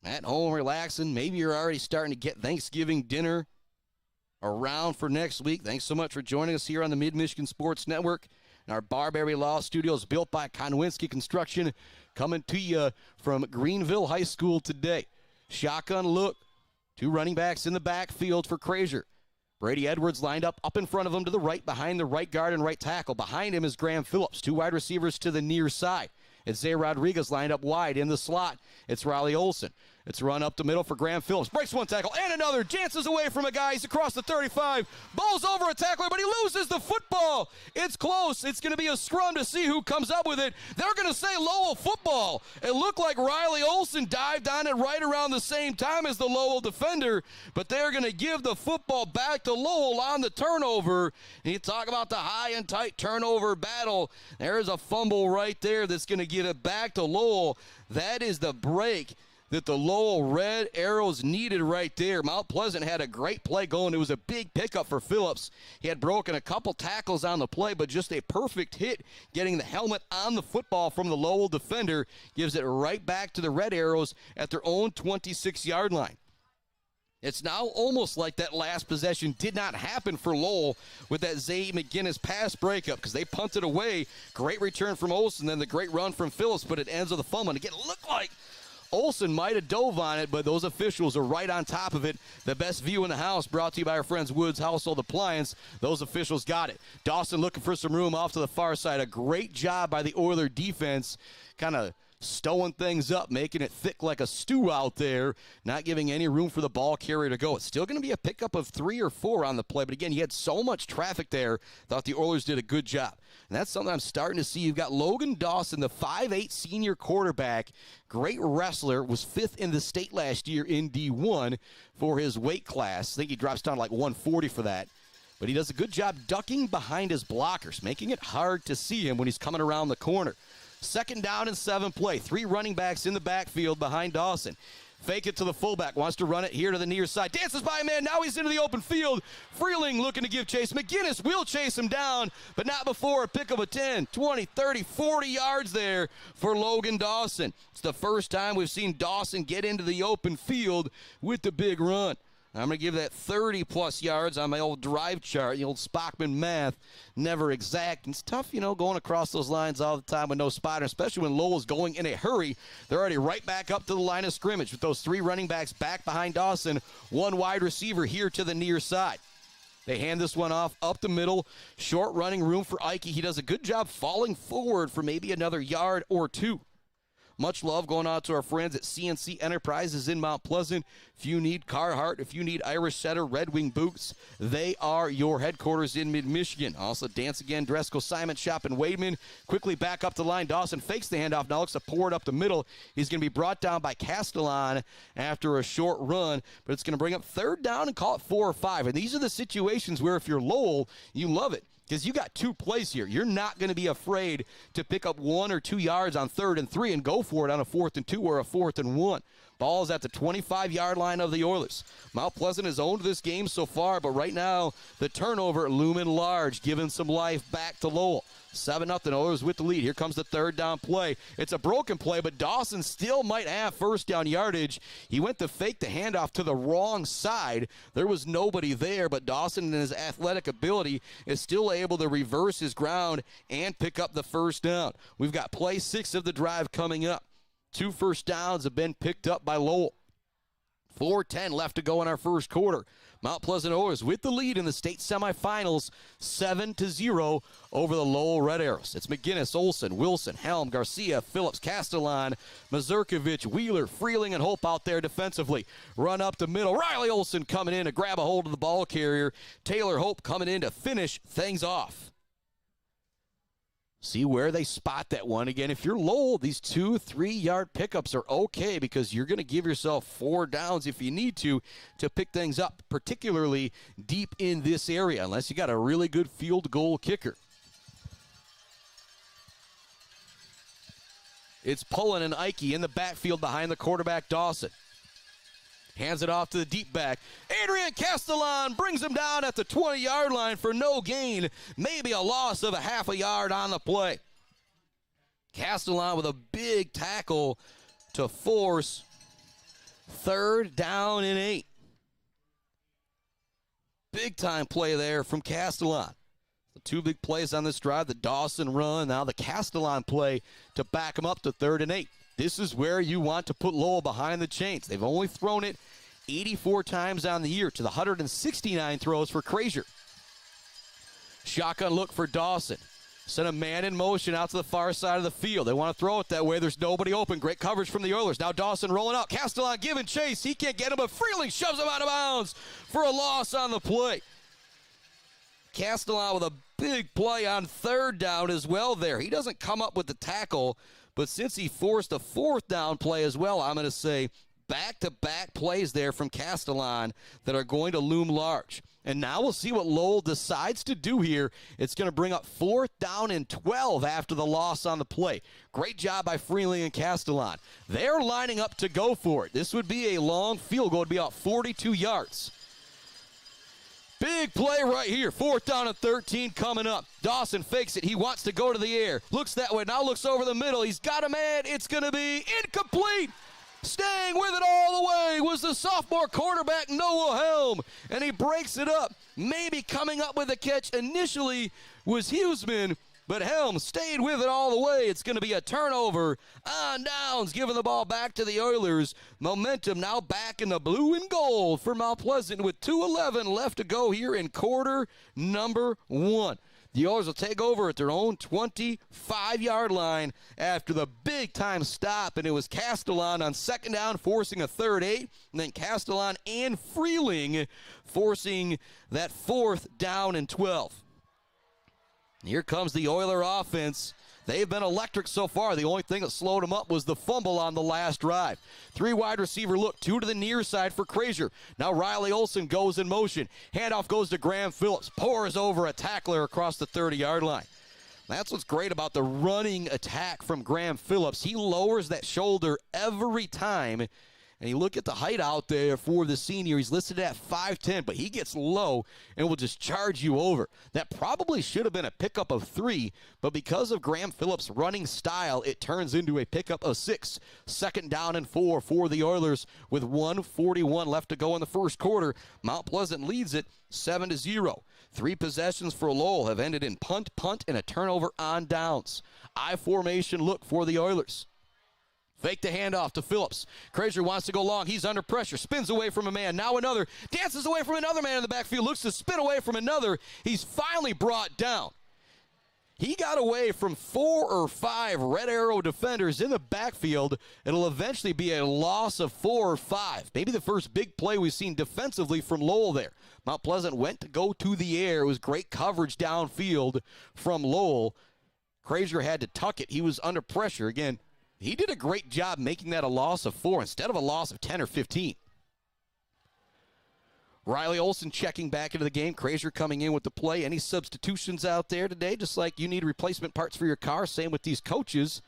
at home relaxing, maybe you're already starting to get Thanksgiving dinner around for next week. Thanks so much for joining us here on the Mid-Michigan Sports Network in our Barbary Law Studios, built by Konwinski Construction, coming to you from Greenville High School today. Shotgun look, 2 running backs in the backfield for Frazier. Brady Edwards lined up in front of him to the right, behind the right guard and right tackle. Behind him is Graham Phillips. 2 wide receivers to the near side. It's Zay Rodriguez lined up wide in the slot. It's Riley Olson. It's run up the middle for Graham Phillips. Breaks one tackle and another. Dances away from a guy. He's across the 35. Bowls over a tackler, but he loses the football. It's close. It's going to be a scrum to see who comes up with it. They're going to say Lowell football. It looked like Riley Olson dived on it right around the same time as the Lowell defender, but they're going to give the football back to Lowell on the turnover. And you talk about the high and tight turnover battle. There's a fumble right there that's going to give it back to Lowell. That is the break that the Lowell Red Arrows needed right there. Mount Pleasant had a great play going. It was a big pickup for Phillips. He had broken a couple tackles on the play, but just a perfect hit getting the helmet on the football from the Lowell defender gives it right back to the Red Arrows at their own 26-yard line. It's now almost like that last possession did not happen for Lowell with that Zay McGinnis pass breakup, because they punted away. Great return from Olsen, then the great run from Phillips, but it ends with a fumble. And again, it looked like Olsen might have dove on it, but those officials are right on top of it. The best view in the house brought to you by our friends Woods Household Appliance. Those officials got it. Dawson looking for some room off to the far side. A great job by the Oiler defense, kind of stowing things up, making it thick like a stew out there, not giving any room for the ball carrier to go. It's still going to be a pickup of 3 or 4 on the play, but again, you had so much traffic there. Thought the Oilers did a good job. And that's something I'm starting to see. You've got Logan Dawson, the 5'8 senior quarterback, great wrestler, was 5th in the state last year in D1 for his weight class. I think he drops down to like 140 for that. But he does a good job ducking behind his blockers, making it hard to see him when he's coming around the corner. 2nd down and 7 play. 3 running backs in the backfield behind Dawson. Fake it to the fullback. Wants to run it here to the near side. Dances by a man. Now he's into the open field. Freeling looking to give chase. McGinnis will chase him down, but not before a pick of a 10, 20, 30, 40 yards there for Logan Dawson. It's the first time we've seen Dawson get into the open field with the big run. I'm going to give that 30-plus yards on my old drive chart, the old Spockman math, never exact. It's tough, going across those lines all the time with no spotter, especially when Lowell's going in a hurry. They're already right back up to the line of scrimmage with those 3 running backs back behind Dawson, 1 wide receiver here to the near side. They hand this one off up the middle, short running room for Ike. He does a good job falling forward for maybe another yard or 2. Much love going out to our friends at CNC Enterprises in Mount Pleasant. If you need Carhartt, if you need Irish Setter, Red Wing boots, they are your headquarters in mid-Michigan. Also, Dance Again, Dress Consignment Shop in Wademan. Quickly back up the line. Dawson fakes the handoff. Now looks to pour it up the middle. He's going to be brought down by Castellan after a short run, but it's going to bring up 3rd down and call it 4 or 5. And these are the situations where if you're Lowell, you love it, because you got 2 plays here. You're not going to be afraid to pick up 1 or 2 yards on 3rd and 3 and go for it on a 4th and 2 or a 4th and 1. Ball's at the 25-yard line of the Oilers. Mount Pleasant has owned this game so far, but right now the turnover looming large, giving some life back to Lowell. 7-0 Oilers with the lead. Here comes the 3rd down play. It's a broken play, but Dawson still might have 1st down yardage. He went to fake the handoff to the wrong side. There was nobody there, but Dawson, in his athletic ability, is still able to reverse his ground and pick up the 1st down. We've got play 6 of the drive coming up. 2 first downs have been picked up by Lowell. 4:10 left to go in our first quarter. Mount Pleasant Oilers with the lead in the state semifinals, 7-0 over the Lowell Red Arrows. It's McGinnis, Olson, Wilson, Helm, Garcia, Phillips, Castellan, Mazurkovic, Wheeler, Freeling, and Hope out there defensively. Run up the middle. Riley Olson coming in to grab a hold of the ball carrier. Taylor Hope coming in to finish things off. See where they spot that one. Again, if you're Lowell, these 2-3 yard pickups are okay because you're going to give yourself 4 downs if you need to pick things up, particularly deep in this area, unless you got a really good field goal kicker. It's Pullen and Ike in the backfield behind the quarterback, Dawson. Hands it off to the deep back. Adrian Castellan brings him down at the 20-yard line for no gain. Maybe a loss of a half a yard on the play. Castellan with a big tackle to force 3rd down and 8. Big time play there from Castellan. The 2 big plays on this drive, the Dawson run, now the Castellan play to back him up to 3rd and 8. This is where you want to put Lowell behind the chains. They've only thrown it 84 times on the year to the 169 throws for Krazier. Shotgun look for Dawson. Send a man in motion out to the far side of the field. They want to throw it that way. There's nobody open. Great coverage from the Oilers. Now Dawson rolling out. Castellan giving chase. He can't get him, but Freeling shoves him out of bounds for a loss on the play. Castellan with a big play on 3rd down as well there. He doesn't come up with the tackle, but since he forced a 4th down play as well, I'm going to say back-to-back plays there from Castellan that are going to loom large. And now we'll see what Lowell decides to do here. It's going to bring up 4th down and 12 after the loss on the play. Great job by Freeling and Castellan. They're lining up to go for it. This would be a long field goal. It would be about 42 yards. Big play right here. 4th down and 13 coming up. Dawson fakes it. He wants to go to the air. Looks that way. Now looks over the middle. He's got a man. It's going to be incomplete. Staying with it all the way was the sophomore quarterback, Noah Helm. And he breaks it up. Maybe coming up with a catch initially was Huseman, but Helm stayed with it all the way. It's going to be a turnover on downs, giving the ball back to the Oilers. Momentum now back in the blue and gold for Mount Pleasant with 2:11 left to go here in quarter number 1. The Oilers will take over at their own 25-yard line after the big-time stop, and it was Castellan on 2nd down forcing a 3rd 8, and then Castellan and Freeling forcing that 4th down and 12. Here comes the Oiler offense. They've been electric so far. The only thing that slowed them up was the fumble on the last drive. 3 wide receiver look, 2 to the near side for Krazier. Now Riley Olson goes in motion. Handoff goes to Graham Phillips. Pours over a tackler across the 30-yard line. That's what's great about the running attack from Graham Phillips. He lowers that shoulder every time. And you look at the height out there for the senior. He's listed at 5'10", but he gets low and will just charge you over. That probably should have been a pickup of 3, but because of Graham Phillips' running style, it turns into a pickup of 6. 2nd down and 4 for the Oilers with 1:41 left to go in the first quarter. Mount Pleasant leads it 7-0. 3 possessions for Lowell have ended in punt, and a turnover on downs. I formation look for the Oilers. Fake the handoff to Phillips. Krazier wants to go long. He's under pressure. Spins away from a man. Now another. Dances away from another man in the backfield. Looks to spin away from another. He's finally brought down. He got away from 4 or 5 Red Arrow defenders in the backfield. It'll eventually be a loss of 4 or 5. Maybe the first big play we've seen defensively from Lowell there. Mount Pleasant went to go to the air. It was great coverage downfield from Lowell. Krazier had to tuck it. He was under pressure. Again, he did a great job making that a loss of 4 instead of a loss of 10 or 15. Riley Olson checking back into the game. Krazier coming in with the play. Any substitutions out there today? Just like you need replacement parts for your car, same with these coaches.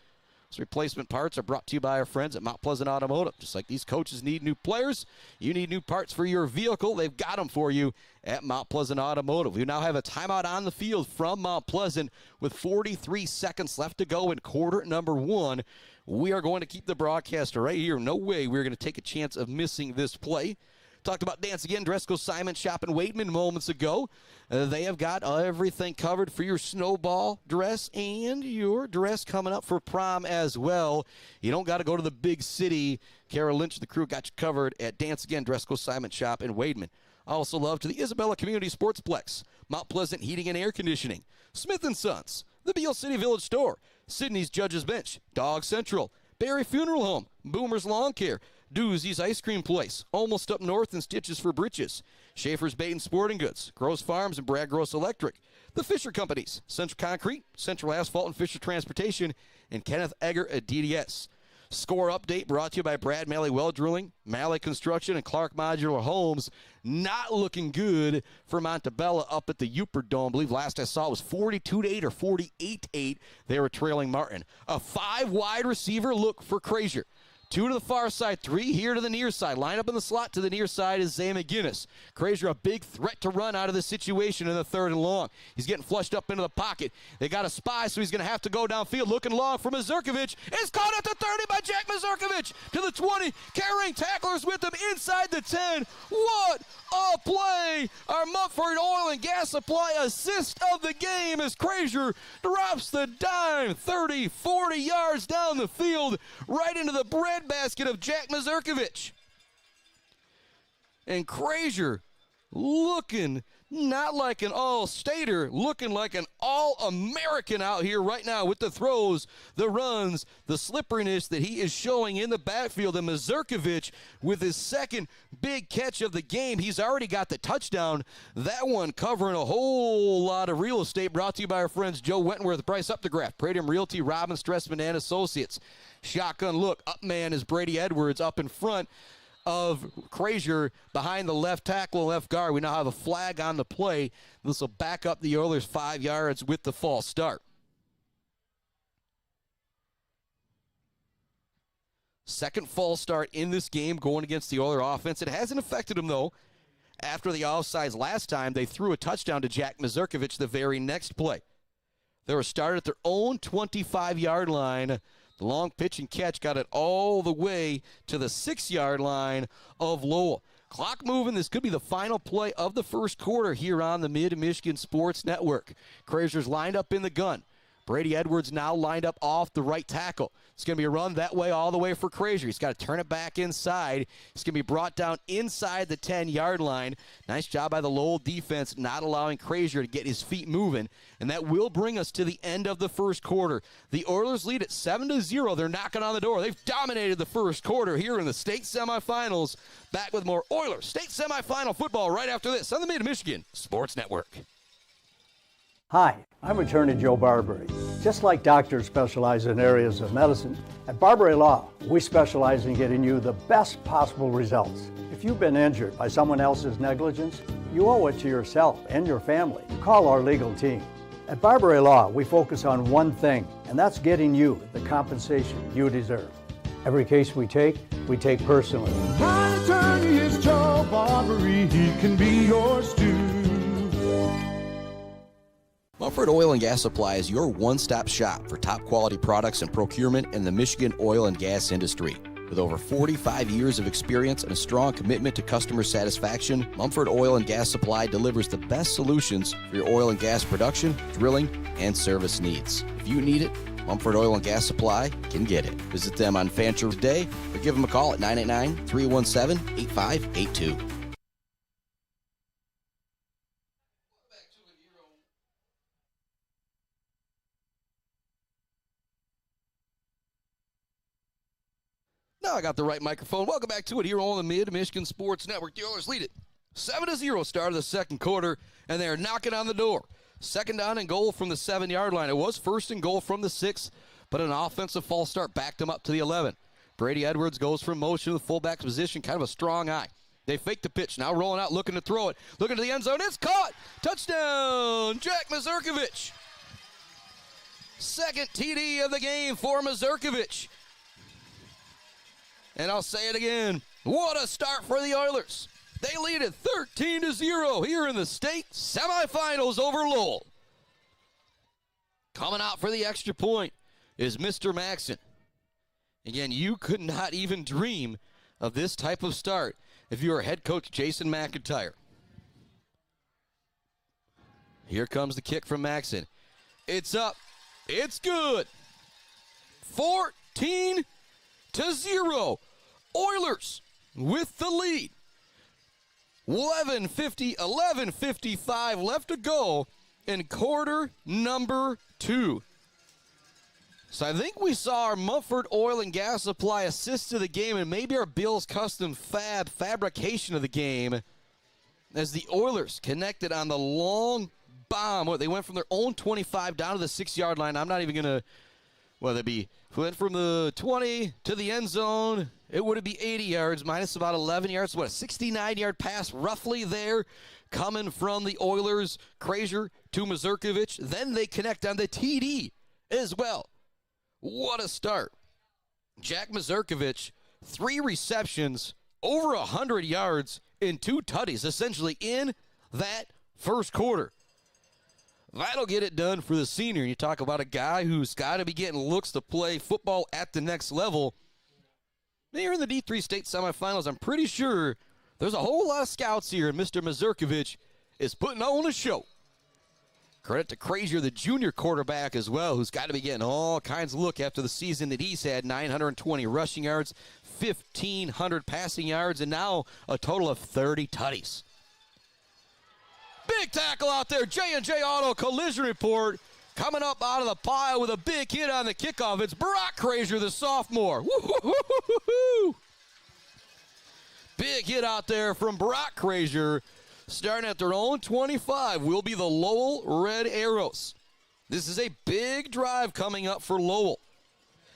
Those replacement parts are brought to you by our friends at Mount Pleasant Automotive. Just like these coaches need new players, you need new parts for your vehicle. They've got them for you at Mount Pleasant Automotive. We now have a timeout on the field from Mount Pleasant with 43 seconds left to go in quarter number 1. We are going to keep the broadcaster right here. No way we're going to take a chance of missing this play. Talked about Dance Again, Dresco Simon Shop in Waitman moments ago. They have got everything covered for your snowball dress and your dress coming up for prom as well. You don't got to go to the big city. Kara Lynch, the crew, got you covered at Dance Again, Dresco Simon Shop in Waitman. Also love to the Isabella Community Sportsplex, Mount Pleasant Heating and Air Conditioning, Smith & Sons, the Beale City Village Store, Sydney's Judges Bench, Dog Central, Barry Funeral Home, Boomer's Lawn Care, Doozy's Ice Cream Place, Almost Up North and Stitches for Britches, Schaefer's Bait and Sporting Goods, Gross Farms and Brad Gross Electric, the Fisher Companies, Central Concrete, Central Asphalt and Fisher Transportation, and Kenneth Egger at DDS. Score update brought to you by Brad Malley Well Drilling, Malley Construction, and Clark Modular Homes. Not looking good for Montebello up at the Uper Dome. I believe last I saw it was 42-8 or 48-8. They were trailing Martin. A 5-wide receiver look for Krazier. 2 to the far side, 3 here to the near side. Line up in the slot to the near side is Zay McGinnis. Krazier, a big threat to run out of the situation in the 3rd and long. He's getting flushed up into the pocket. They got a spy, so he's going to have to go downfield. Looking long for Mazurkovic. It's caught at the 30 by Jack Mazurkovic to the 20. Carrying tacklers with him inside the 10. What a play! Our Mumford Oil and Gas Supply assist of the game as Krazier drops the dime 30, 40 yards down the field right into the breadbasket of Jack Mazurkovic. And Krazier looking not like an all-stater, looking like an all-American out here right now with the throws, the runs, the slipperiness that he is showing in the backfield. And Mazurkovic with his second big catch of the game. He's already got the touchdown. That one covering a whole lot of real estate, brought to you by our friends Joe Wentworth, Bryce Updegraff, Pradium Realty, Robin Stressman and Associates. Shotgun look, up man is Brady Edwards up in front of Krazier behind the left tackle and left guard. We now have a flag on the play. This will back up the Oilers 5 yards with the false start. Second false start in this game going against the Oiler offense. It hasn't affected them, though. After the offsides last time, they threw a touchdown to Jack Mazurkovic the very next play. They were started at their own 25-yard line. The long pitch and catch got it all the way to the 6-yard line of Lowell. Clock moving. This could be the final play of the first quarter here on the Mid-Michigan Sports Network. Krazier's lined up in the gun. Brady Edwards now lined up off the right tackle. It's going to be a run that way all the way for Krazier. He's got to turn it back inside. He's going to be brought down inside the 10-yard line. Nice job by the Lowell defense not allowing Krazier to get his feet moving. And that will bring us to the end of the first quarter. The Oilers lead at 7-0. They're knocking on the door. They've dominated the first quarter here in the state semifinals. Back with more Oilers state semifinal football right after this on the Mid-Michigan Sports Network. Hi, I'm Attorney Joe Barbary. Just like doctors specialize in areas of medicine, at Barbary Law, we specialize in getting you the best possible results. If you've been injured by someone else's negligence, you owe it to yourself and your family. Call our legal team. At Barbary Law, we focus on one thing, and that's getting you the compensation you deserve. Every case we take personally. My attorney is Joe Barbary. He can be yours too. Mumford Oil and Gas Supply is your one-stop shop for top-quality products and procurement in the Michigan oil and gas industry. With over 45 years of experience and a strong commitment to customer satisfaction, Mumford Oil and Gas Supply delivers the best solutions for your oil and gas production, drilling, and service needs. If you need it, Mumford Oil and Gas Supply can get it. Visit them on Fancher today or give them a call at 989-317-8582. Now I got the right microphone. Welcome back to it here on the Mid-Michigan Sports Network. The Oilers lead it 7-0 start of the second quarter, and they're knocking on the door. Second down and goal from the 7-yard line. It was first and goal from the 6, but an offensive false start backed them up to the 11. Brady Edwards goes from motion to the fullback's position, kind of a strong eye. They fake the pitch, now rolling out, looking to throw it. Looking to the end zone, it's caught! Touchdown, Jack Mazurkovic. Second TD of the game for Mazurkovic. And I'll say it again, what a start for the Oilers. They lead at 13-0 here in the state semifinals over Lowell. Coming out for the extra point is Mr. Maxson. Again, you could not even dream of this type of start if you were head coach Jason McIntyre. Here comes the kick from Maxson. It's up. It's good. 14-0. Oilers with the lead. 11:55 left to go in quarter number 2. So I think we saw our Mumford Oil and Gas Supply assist to the game and maybe our Bill's Custom fabrication of the game as the Oilers connected on the long bomb. They went from their own 25 down to the 6-yard line. I'm not even going to, whether it be, went from the 20 to the end zone. It would be 80 yards minus about 11 yards. What, a 69-yard pass roughly there coming from the Oilers. Krazier to Mazurkovic. Then they connect on the TD as well. What a start. Jack Mazurkovic, 3 receptions, over 100 yards, and 2 tutties, essentially in that first quarter. That'll get it done for the senior. You talk about a guy who's got to be getting looks to play football at the next level. Here in the D3 state semifinals, I'm pretty sure there's a whole lot of scouts here, and Mr. Mazurkovic is putting on a show. Credit to Krazier, the junior quarterback as well, who's got to be getting all kinds of look after the season that he's had. 920 rushing yards, 1,500 passing yards, and now a total of 30 tutties. Big tackle out there. J&J Auto Collision Report coming up out of the pile with a big hit on the kickoff. It's Brock Krazier, the sophomore. Woo-hoo-hoo-hoo-hoo. Big hit out there from Brock Krazier. Starting at their own 25 will be the Lowell Red Arrows. This is a big drive coming up for Lowell.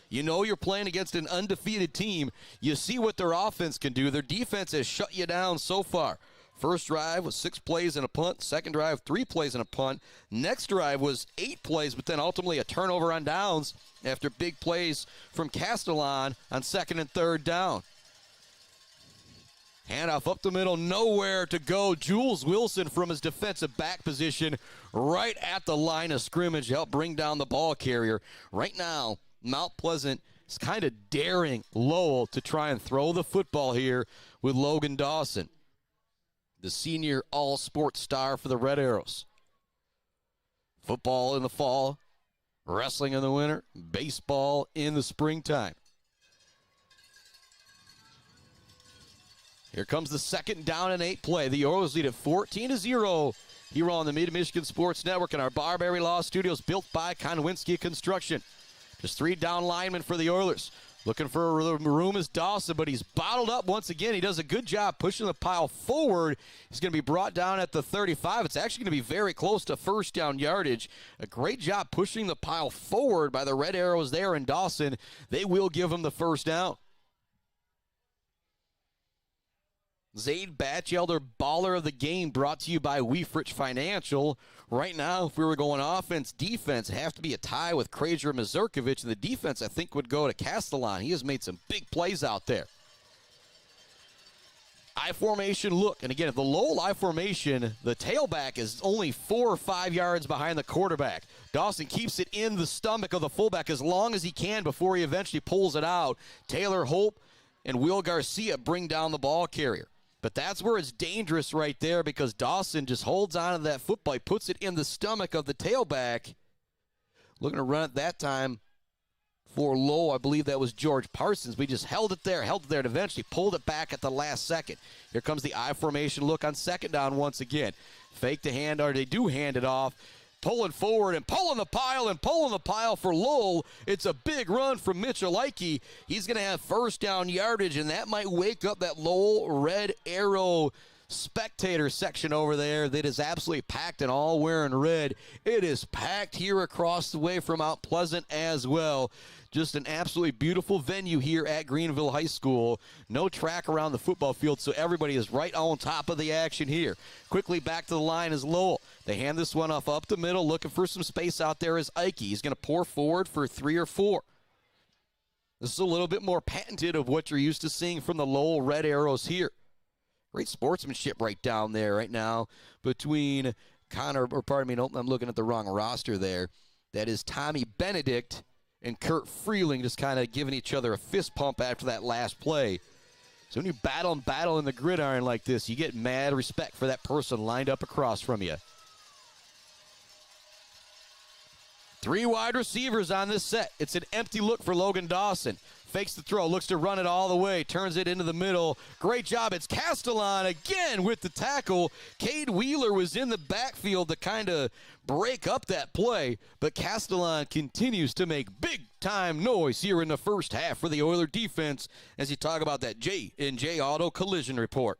You know you're playing against an undefeated team. You see what their offense can do. Their defense has shut you down so far. First drive was 6 plays and a punt. Second drive, 3 plays and a punt. Next drive was 8 plays, but then ultimately a turnover on downs after big plays from Castellan on second and third down. Handoff up the middle, nowhere to go. Jules Wilson from his defensive back position right at the line of scrimmage to help bring down the ball carrier. Right now, Mount Pleasant is kind of daring Lowell to try and throw the football here with Logan Dawson, the senior all-sports star for the Red Arrows. Football in the fall, wrestling in the winter, baseball in the springtime. Here comes the 2nd down and 8 play. The Oilers lead at 14-0 here on the Mid-Michigan Sports Network in our Barbary Law Studios, built by Konwinski Construction. Just 3 down linemen for the Oilers. Looking for room is Dawson, but he's bottled up once again. He does a good job pushing the pile forward. He's going to be brought down at the 35. It's actually going to be very close to first down yardage. A great job pushing the pile forward by the Red Arrows there in Dawson. They will give him the first down. Zaid Batchelder, baller of the game, brought to you by Weefrich Financial. Right now, if we were going offense, defense, have to be a tie with Krazier and Mazurkovic, and the defense, I think, would go to Castellan. He has made some big plays out there. I formation look, and again, if the Lowell I formation, the tailback is only 4 or 5 yards behind the quarterback. Dawson keeps it in the stomach of the fullback as long as he can before he eventually pulls it out. Taylor Hope and Will Garcia bring down the ball carrier. But that's where it's dangerous right there because Dawson just holds on to that football. He puts it in the stomach of the tailback. Looking to run it that time for Lowell. I believe that was George Parsons. We just held it there, and eventually pulled it back at the last second. Here comes the I formation look on 2nd down once again. Fake the hand, or they do hand it off. Pulling forward and pulling the pile for Lowell. It's a big run from Mitchell Leike. He's going to have first down yardage, and that might wake up that Lowell Red Arrow spectator section over there that is absolutely packed and all wearing red. It is packed here across the way from Mount Pleasant as well. Just an absolutely beautiful venue here at Greenville High School. No track around the football field, so everybody is right on top of the action here. Quickly back to the line is Lowell. They hand this one off up the middle, looking for some space out there is Ike. He's going to pour forward for 3 or 4. This is a little bit more patented of what you're used to seeing from the Lowell Red Arrows here. Great sportsmanship right down there right now between I'm looking at the wrong roster there. That is Tommy Benedict and Kurt Freeling just kind of giving each other a fist pump after that last play. So when you battle in the gridiron like this, you get mad respect for that person lined up across from you. 3 wide receivers on this set. It's an empty look for Logan Dawson. Fakes the throw, looks to run it all the way, turns it into the middle. Great job. It's Castellan again with the tackle. Cade Wheeler was in the backfield to kind of break up that play, but Castellan continues to make big-time noise here in the first half for the Oiler defense as you talk about that J&J Auto Collision Report.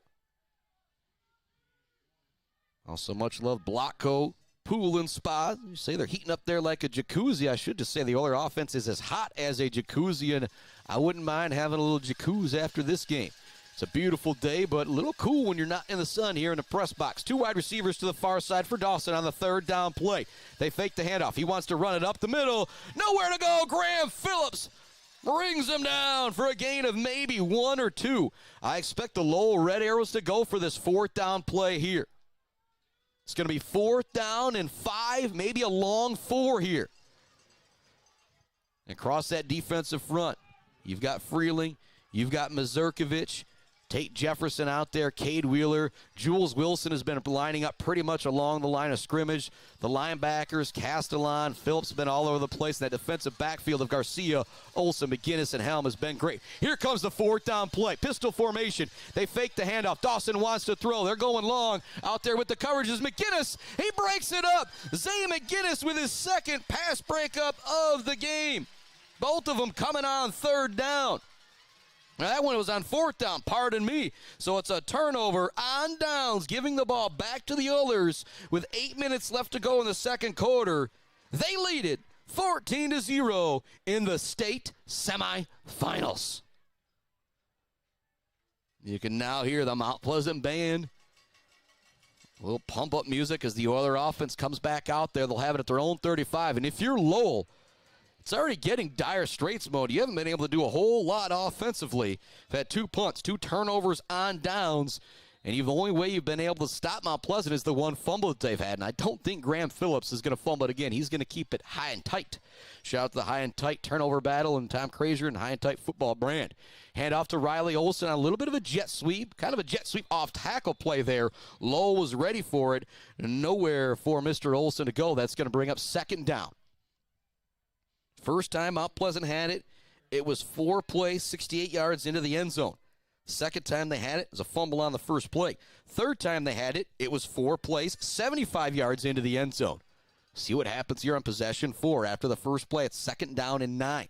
Also much love Blockco Pool and Spa. You say they're heating up there like a jacuzzi. I should just say the Oiler offense is as hot as a jacuzzi, and I wouldn't mind having a little jacuzzi after this game. It's a beautiful day, but a little cool when you're not in the sun here in the press box. 2 wide receivers to the far side for Dawson on the 3rd down play. They fake the handoff. He wants to run it up the middle. Nowhere to go. Graham Phillips brings him down for a gain of maybe 1 or 2. I expect the Lowell Red Arrows to go for this 4th down play here. It's going to be 4th down and 5, maybe a long 4 here. And across that defensive front, you've got Freeling, you've got Mazurkovic, Tate Jefferson out there, Cade Wheeler. Jules Wilson has been lining up pretty much along the line of scrimmage. The linebackers, Castellan, Phillips have been all over the place. That defensive backfield of Garcia, Olsen, McGinnis, and Helm has been great. Here comes the 4th down play. Pistol formation. They fake the handoff. Dawson wants to throw. They're going long. Out there with the coverage is McGinnis. He breaks it up. Zay McGinnis with his 2nd pass breakup of the game. Both of them coming on 3rd down. Now that one was on 4th down, pardon me. So it's a turnover on downs, giving the ball back to the Oilers with 8 minutes left to go in the 2nd quarter. They lead it 14-0 in the state semifinals. You can now hear the Mount Pleasant band. A little pump-up music as the Oiler offense comes back out there. They'll have it at their own 35. And if you're Lowell, it's already getting dire straits mode. You haven't been able to do a whole lot offensively. You've had 2 punts, 2 turnovers on downs, and the only way you've been able to stop Mount Pleasant is the 1 fumble that they've had. And I don't think Graham Phillips is going to fumble it again. He's going to keep it high and tight. Shout out to the high and tight turnover battle and Tom Krazier and high and tight football brand. Hand off to Riley Olsen on a little bit of a jet sweep, kind of a jet sweep off tackle play there. Lowell was ready for it. Nowhere for Mr. Olsen to go. That's going to bring up 2nd down. First time Mount Pleasant had it, it was 4 plays, 68 yards into the end zone. Second time they had it was a fumble on the first play. Third time they had it, it was 4 plays, 75 yards into the end zone. See what happens here on possession 4 after the first play. It's 2nd down and 9.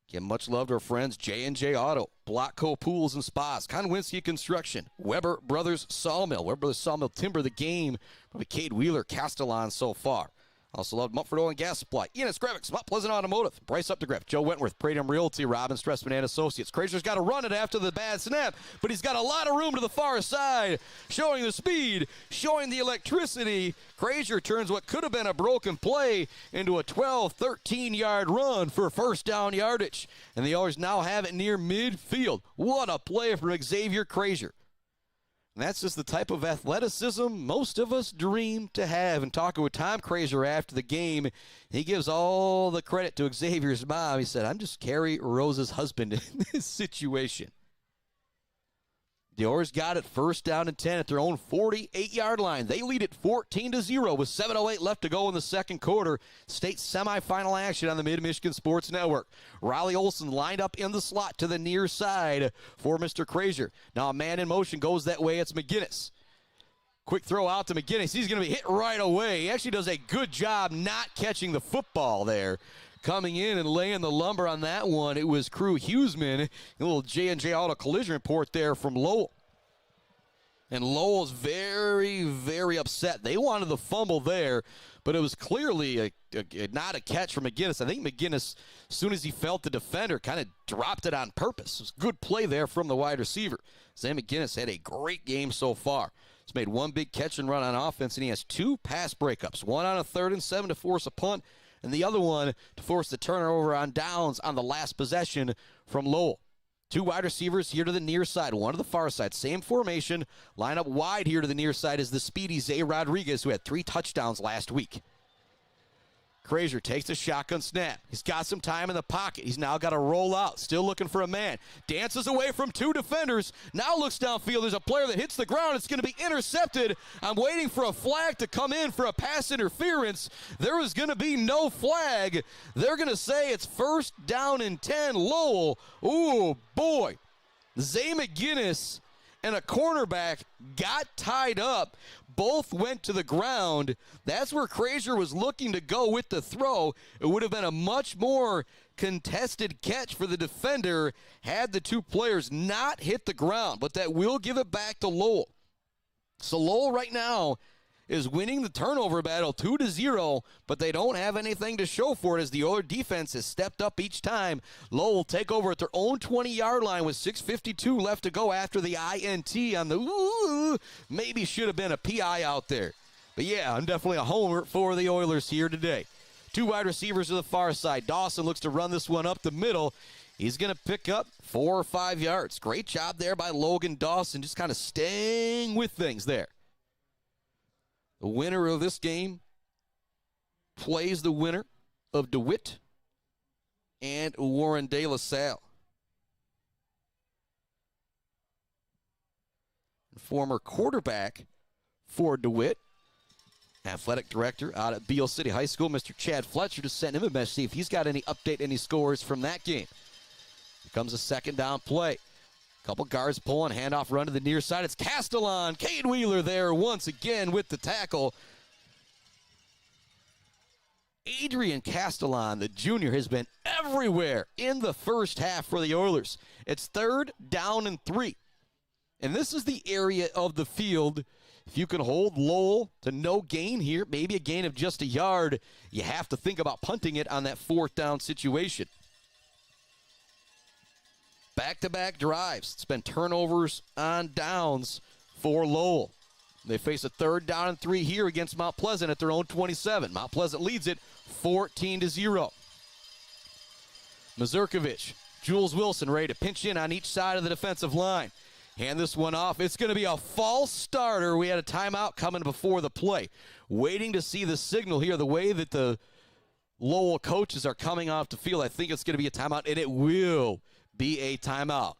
Give much love to our friends J&J Auto, Blockco Pools and Spas, Konwinski Construction, Weber Brothers Sawmill. Weber Brothers Sawmill timber the game with Cade Wheeler, Castellan so far. Also love Mumford Oil and Gas Supply, Enos Graphics, Mount Pleasant Automotive, Bryce Updegraff, Joe Wentworth, Pratum Realty, Robin Stressman and Associates. Krazier's got to run it after the bad snap, but he's got a lot of room to the far side, showing the speed, showing the electricity. Krazier turns what could have been a broken play into a 12, 13-yard run for 1st down yardage. And the Oilers now have it near midfield. What a play from Xavier Krazier. And that's just the type of athleticism most of us dream to have. And talking with Tom Krazier after the game, he gives all the credit to Xavier's mom. He said, I'm just Carrie Rose's husband in this situation. The Oilers got it 1st down and 10 at their own 48-yard line. They lead it 14-0 with 7:08 left to go in the 2nd quarter. State semifinal action on the Mid-Michigan Sports Network. Riley Olsen lined up in the slot to the near side for Mr. Krazier. Now a man in motion goes that way. It's McGinnis. Quick throw out to McGinnis. He's going to be hit right away. He actually does a good job not catching the football there. Coming in and laying the lumber on that one, it was Crew Huseman. A little J&J Auto Collision Report there from Lowell. And Lowell's very, very upset. They wanted the fumble there, but it was clearly not a catch from McGinnis. I think McGinnis, as soon as he felt the defender, kind of dropped it on purpose. It was a good play there from the wide receiver. Sam McGinnis had a great game so far. He's made 1 big catch and run on offense, and he has 2 pass breakups. One on a 3rd and 7 to force a punt, and the other one to force the turnover on downs on the last possession from Lowell. 2 wide receivers here to the near side, 1 to the far side. Same formation. Line up wide here to the near side is the speedy Zay Rodriguez, who had 3 touchdowns last week. Frazier takes a shotgun snap. He's got some time in the pocket. He's now got to roll out. Still looking for a man. Dances away from two defenders. Now looks downfield. There's a player that hits the ground. It's going to be intercepted. I'm waiting for a flag to come in for a pass interference. There is going to be no flag. They're going to say it's 1st down and 10, Lowell. Ooh, boy. Zay McGinnis and a cornerback got tied up. Both went to the ground. That's where Frazier was looking to go with the throw. It would have been a much more contested catch for the defender had the two players not hit the ground, but that will give it back to Lowell. So Lowell right now is winning the turnover battle 2-0, but they don't have anything to show for it as the Oiler defense has stepped up each time. Lowell will take over at their own 20-yard line with 6:52 left to go after the INT on the maybe should have been a PI out there. But yeah, I'm definitely a homer for the Oilers here today. Two wide receivers to the far side. Dawson looks to run this one up the middle. He's going to pick up 4 or 5 yards. Great job there by Logan Dawson, just kind of staying with things there. The winner of this game plays the winner of DeWitt and Warren De La Salle. Former quarterback for DeWitt, athletic director out at Beale City High School, Mr. Chad Fletcher, just sent him a message, see if he's got any update, any scores from that game. Here comes a 2nd down play. Couple guards pulling, handoff run to the near side. It's Castellon. Cade Wheeler there once again with the tackle. Adrian Castellon, the junior, has been everywhere in the first half for the Oilers. It's 3rd down and 3. And this is the area of the field. If you can hold Lowell to no gain here, maybe a gain of just a yard, you have to think about punting it on that 4th down situation. Back-to-back drives. It's been turnovers on downs for Lowell. They face a 3rd down and 3 here against Mount Pleasant at their own 27. Mount Pleasant leads it 14-0. Mazurkovic, Jules Wilson ready to pinch in on each side of the defensive line. Hand this one off. It's going to be a false starter. We had a timeout coming before the play. Waiting to see the signal here. The way that the Lowell coaches are coming off the field, I think it's going to be a timeout, and it will be a timeout.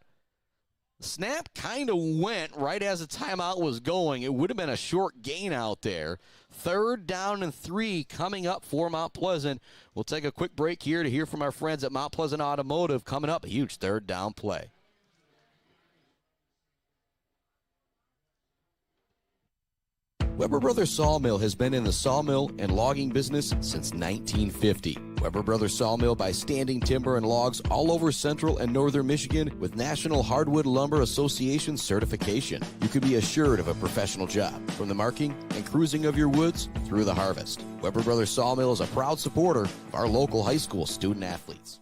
The snap kind of went right as the timeout was going. It would have been a short gain out there. 3rd down and 3 coming up for Mount Pleasant. We'll take a quick break here to hear from our friends at Mount Pleasant Automotive. Coming up, a huge 3rd down play. Weber Brothers Sawmill has been in the sawmill and logging business since 1950. Weber Brothers Sawmill buys standing timber and logs all over central and northern Michigan with National Hardwood Lumber Association certification. You can be assured of a professional job, from the marking and cruising of your woods through the harvest. Weber Brothers Sawmill is a proud supporter of our local high school student athletes.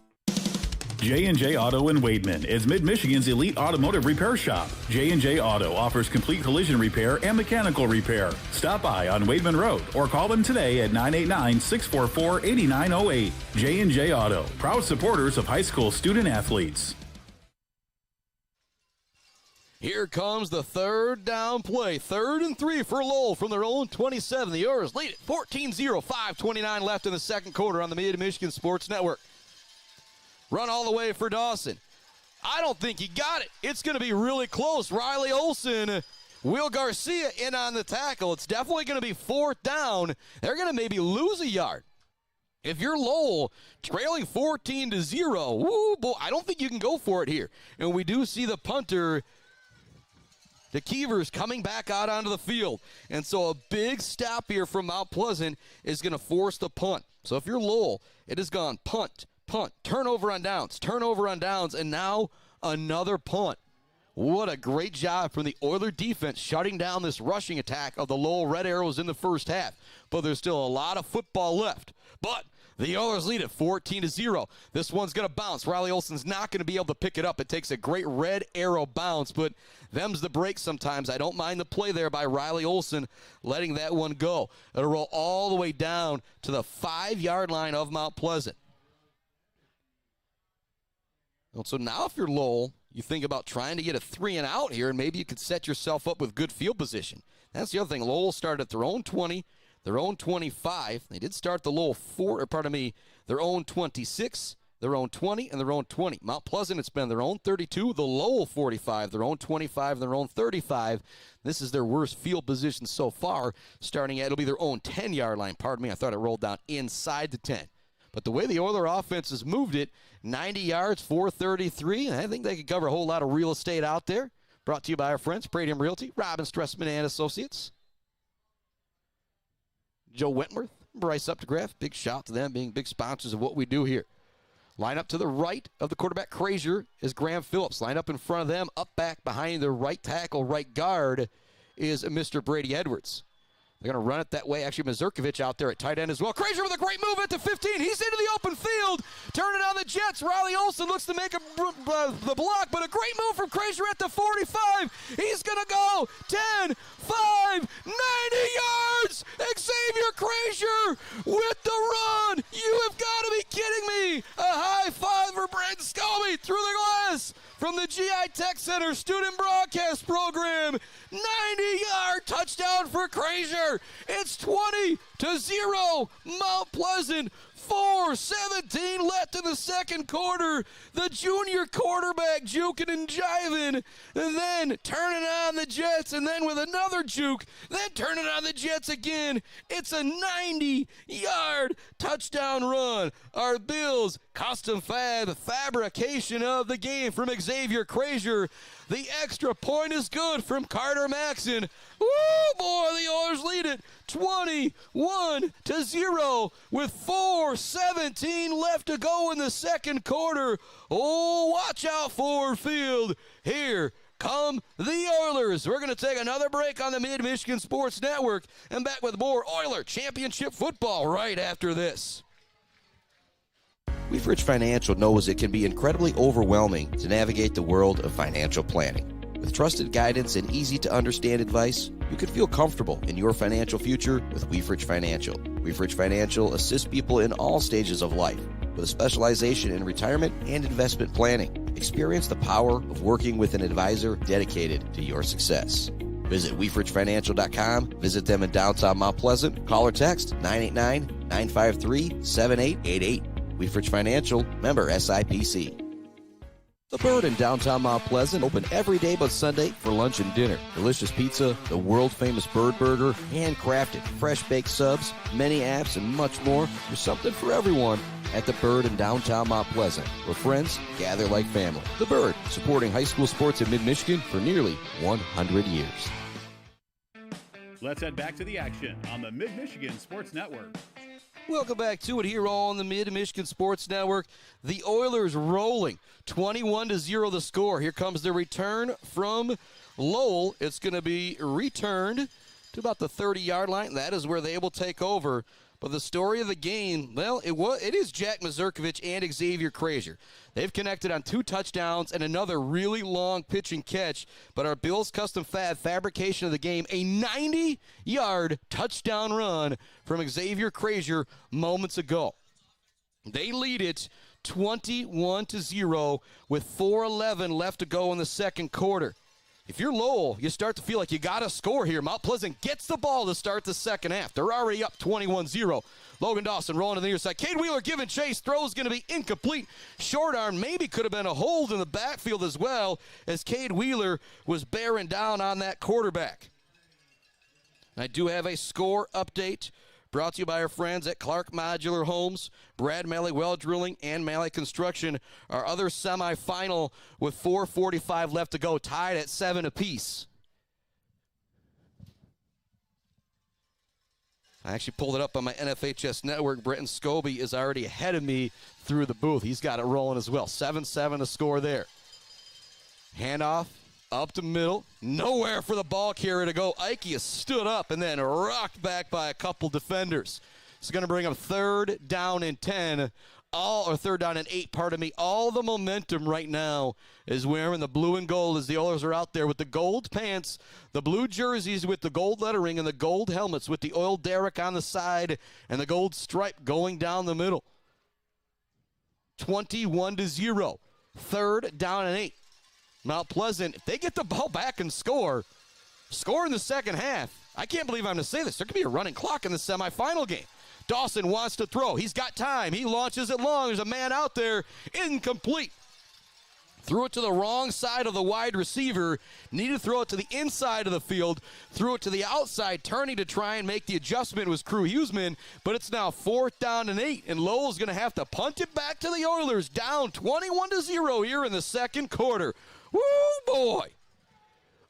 J&J Auto in Wademan is Mid-Michigan's elite automotive repair shop. J&J Auto offers complete collision repair and mechanical repair. Stop by on Wademan Road or call them today at 989-644-8908. J&J Auto, proud supporters of high school student athletes. Here comes the 3rd down play. 3rd and 3 for Lowell from their own 27. The Oilers lead it 14-0, 5:29 left in the 2nd quarter on the Mid-Michigan Sports Network. Run all the way for Dawson. I don't think he got it. It's going to be really close. Riley Olson, Will Garcia in on the tackle. It's definitely going to be 4th down. They're going to maybe lose a yard. If you're Lowell trailing 14-0, woo, boy, I don't think you can go for it here. And we do see the punter, the Keevers, coming back out onto the field. And so a big stop here from Mount Pleasant is going to force the punt. So if you're Lowell, it has gone punt, turnover on downs, and now another punt. What a great job from the Oiler defense shutting down this rushing attack of the Lowell Red Arrows in the first half. But there's still a lot of football left. But the Oilers lead it 14-0. This one's going to bounce. Riley Olson's not going to be able to pick it up. It takes a great Red Arrow bounce, but them's the break sometimes. I don't mind the play there by Riley Olson letting that one go. It'll roll all the way down to the 5-yard line of Mount Pleasant. So now if you're Lowell, you think about trying to get a 3 and out here, and maybe you could set yourself up with good field position. That's the other thing. Lowell started at their own 20. their own 25. They did start the Lowell their own 26, their own 20, and their own 20. Mount Pleasant, it's been their own 32, the Lowell 45, their own 25, their own 35. This is their worst field position so far, starting at, it'll be their own 10-yard line. Pardon me, I thought it rolled down inside the 10. But the way the Oiler offense has moved it, 90 yards, 433, and I think they could cover a whole lot of real estate out there. Brought to you by our friends, Pradium Realty, Robin Stressman and Associates. Joe Wentworth, Bryce Updegraff, big shout to them being big sponsors of what we do here. Line up to the right of the quarterback, Crazier, is Graham Phillips. Line up in front of them, up back behind the right tackle, right guard, is Mr. Brady Edwards. They're going to run it that way. Actually, Mazurkovic out there at tight end as well. Crazier with a great move at the 15. He's into the open field. Turning on the Jets. Riley Olsen looks to make the block, but a great move from Crazier at the 45. He's going to go 10, 5, 90 yards. Xavier Crazier with the run. You have got to be kidding me. A high five for Brent Scobie through the glass from the GI Tech Center Student Broadcast Program. 90-yard touchdown for Crazier. It's 20-0. Mount Pleasant. 4:17 left in the second quarter. The junior quarterback juking and jiving, and then turning on the Jets, and then with another juke, then turning on the Jets again. It's a 90-yard touchdown run. Our Bills custom fabrication of the game from Xavier Crazier. The extra point is good from Carter Maxson. Woo, boy, the Oilers lead it 21-0 with 4:17 left to go in the second quarter. Oh, watch out, Ford Field. Here come the Oilers. We're going to take another break on the Mid-Michigan Sports Network and back with more Oiler Championship football right after this. Weefridge Financial knows it can be incredibly overwhelming to navigate the world of financial planning. With trusted guidance and easy-to-understand advice, you can feel comfortable in your financial future with Weefridge Financial. Weefridge Financial assists people in all stages of life with a specialization in retirement and investment planning. Experience the power of working with an advisor dedicated to your success. Visit WeefridgeFinancial.com, visit them in downtown Mount Pleasant, call or text 989-953-7888. Weefridge Financial, member SIPC. The Bird in downtown Mount Pleasant, open every day but Sunday for lunch and dinner. Delicious pizza, the world-famous Bird Burger, handcrafted, fresh-baked subs, many apps, and much more. There's something for everyone at The Bird in downtown Mount Pleasant, where friends gather like family. The Bird, supporting high school sports in mid-Michigan for nearly 100 years. Let's head back to the action on the Mid-Michigan Sports Network. Welcome back to it here on the Mid-Michigan Sports Network. The Oilers rolling 21-0 the score. Here comes the return from Lowell. It's going to be returned to about the 30-yard line. That is where they will take over. But the story of the game, well, it is Jack Mazurkovic and Xavier Crazier. They've connected on 2 touchdowns and another really long pitch and catch. But our Bills custom fabrication of the game, a 90-yard touchdown run from Xavier Crazier moments ago. They lead it 21-0 with 4:11 left to go in the second quarter. If you're Lowell, you start to feel like you got to score here. Mount Pleasant gets the ball to start the second half. They're already up 21-0. Logan Dawson rolling to the near side. Cade Wheeler giving chase. Throw is going to be incomplete. Short arm maybe could have been a hold in the backfield as well as Cade Wheeler was bearing down on that quarterback. I do have a score update brought to you by our friends at Clark Modular Homes, Brad Malley Well Drilling, and Malley Construction. Our other semifinal with 4:45 left to go, tied at 7 apiece. I actually pulled it up on my NFHS network. Brenton Scobie is already ahead of me through the booth. He's got it rolling as well. 7-7 to score there. Handoff. Up the middle, nowhere for the ball carrier to go. Ike has stood up and then rocked back by a couple defenders. It's going to bring up 3rd down and 10, or 3rd down and 8, pardon me. All the momentum right now is wearing the blue and gold as the Oilers are out there with the gold pants, the blue jerseys with the gold lettering, and the gold helmets with the oil derrick on the side and the gold stripe going down the middle. 21-0, 3rd down and 8. Mount Pleasant, if they get the ball back and score in the second half, I can't believe I'm going to say this. There could be a running clock in the semifinal game. Dawson wants to throw. He's got time. He launches it long. There's a man out there. Incomplete. Threw it to the wrong side of the wide receiver. Needed to throw it to the inside of the field. Threw it to the outside, turning to try and make the adjustment was Crew Huseman. But it's now 4th down and 8, and Lowell's going to have to punt it back to the Oilers. Down 21-0 here in the second quarter. Woo, boy.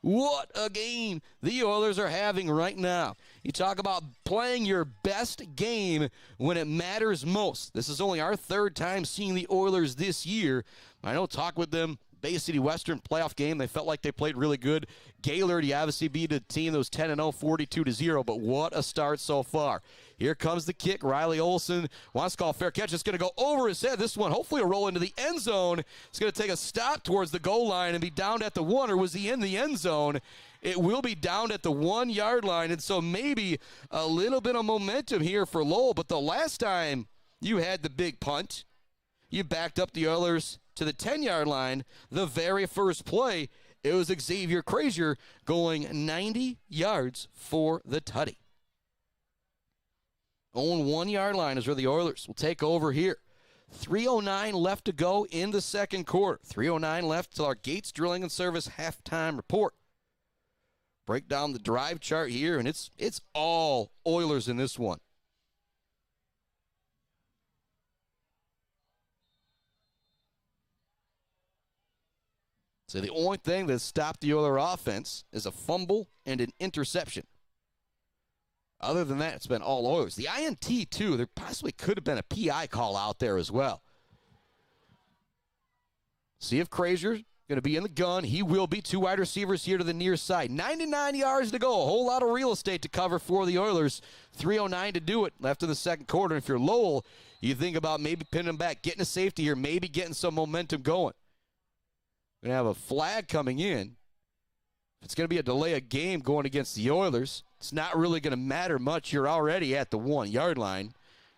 What a game the Oilers are having right now. You talk about playing your best game when it matters most. This is only our 3rd time seeing the Oilers this year. I know, talk with them, Bay City Western playoff game. They felt like they played really good. Gaylord, you obviously beat a team that was 10-0, 42-0, but what a start so far. Here comes the kick. Riley Olsen wants to call a fair catch. It's going to go over his head. This one hopefully will roll into the end zone. It's going to take a stop towards the goal line and be down at the 1, or was he in the end zone? It will be down at the 1-yard line, and so maybe a little bit of momentum here for Lowell. But the last time you had the big punt, you backed up the Oilers to the 10-yard line. The very first play, it was Xavier Crazier going 90 yards for the tutty. Own 1-yard line is where the Oilers will take over here. 3:09 left to go in the second quarter. 3:09 left till our Gates Drilling and Service halftime report. Break down the drive chart here, and it's all Oilers in this one. So the only thing that stopped the Oiler offense is a fumble and an interception. Other than that, it's been all Oilers. The INT, too, there possibly could have been a PI call out there as well. See if Crazier's going to be in the gun. He will be. 2 wide receivers here to the near side. 99 yards to go. A whole lot of real estate to cover for the Oilers. 3:09 to do it left in the second quarter. If you're Lowell, you think about maybe pinning them back, getting a safety here, maybe getting some momentum going. We're going to have a flag coming in. If it's going to be a delay of game going against the Oilers, it's not really going to matter much. You're already at the 1-yard line.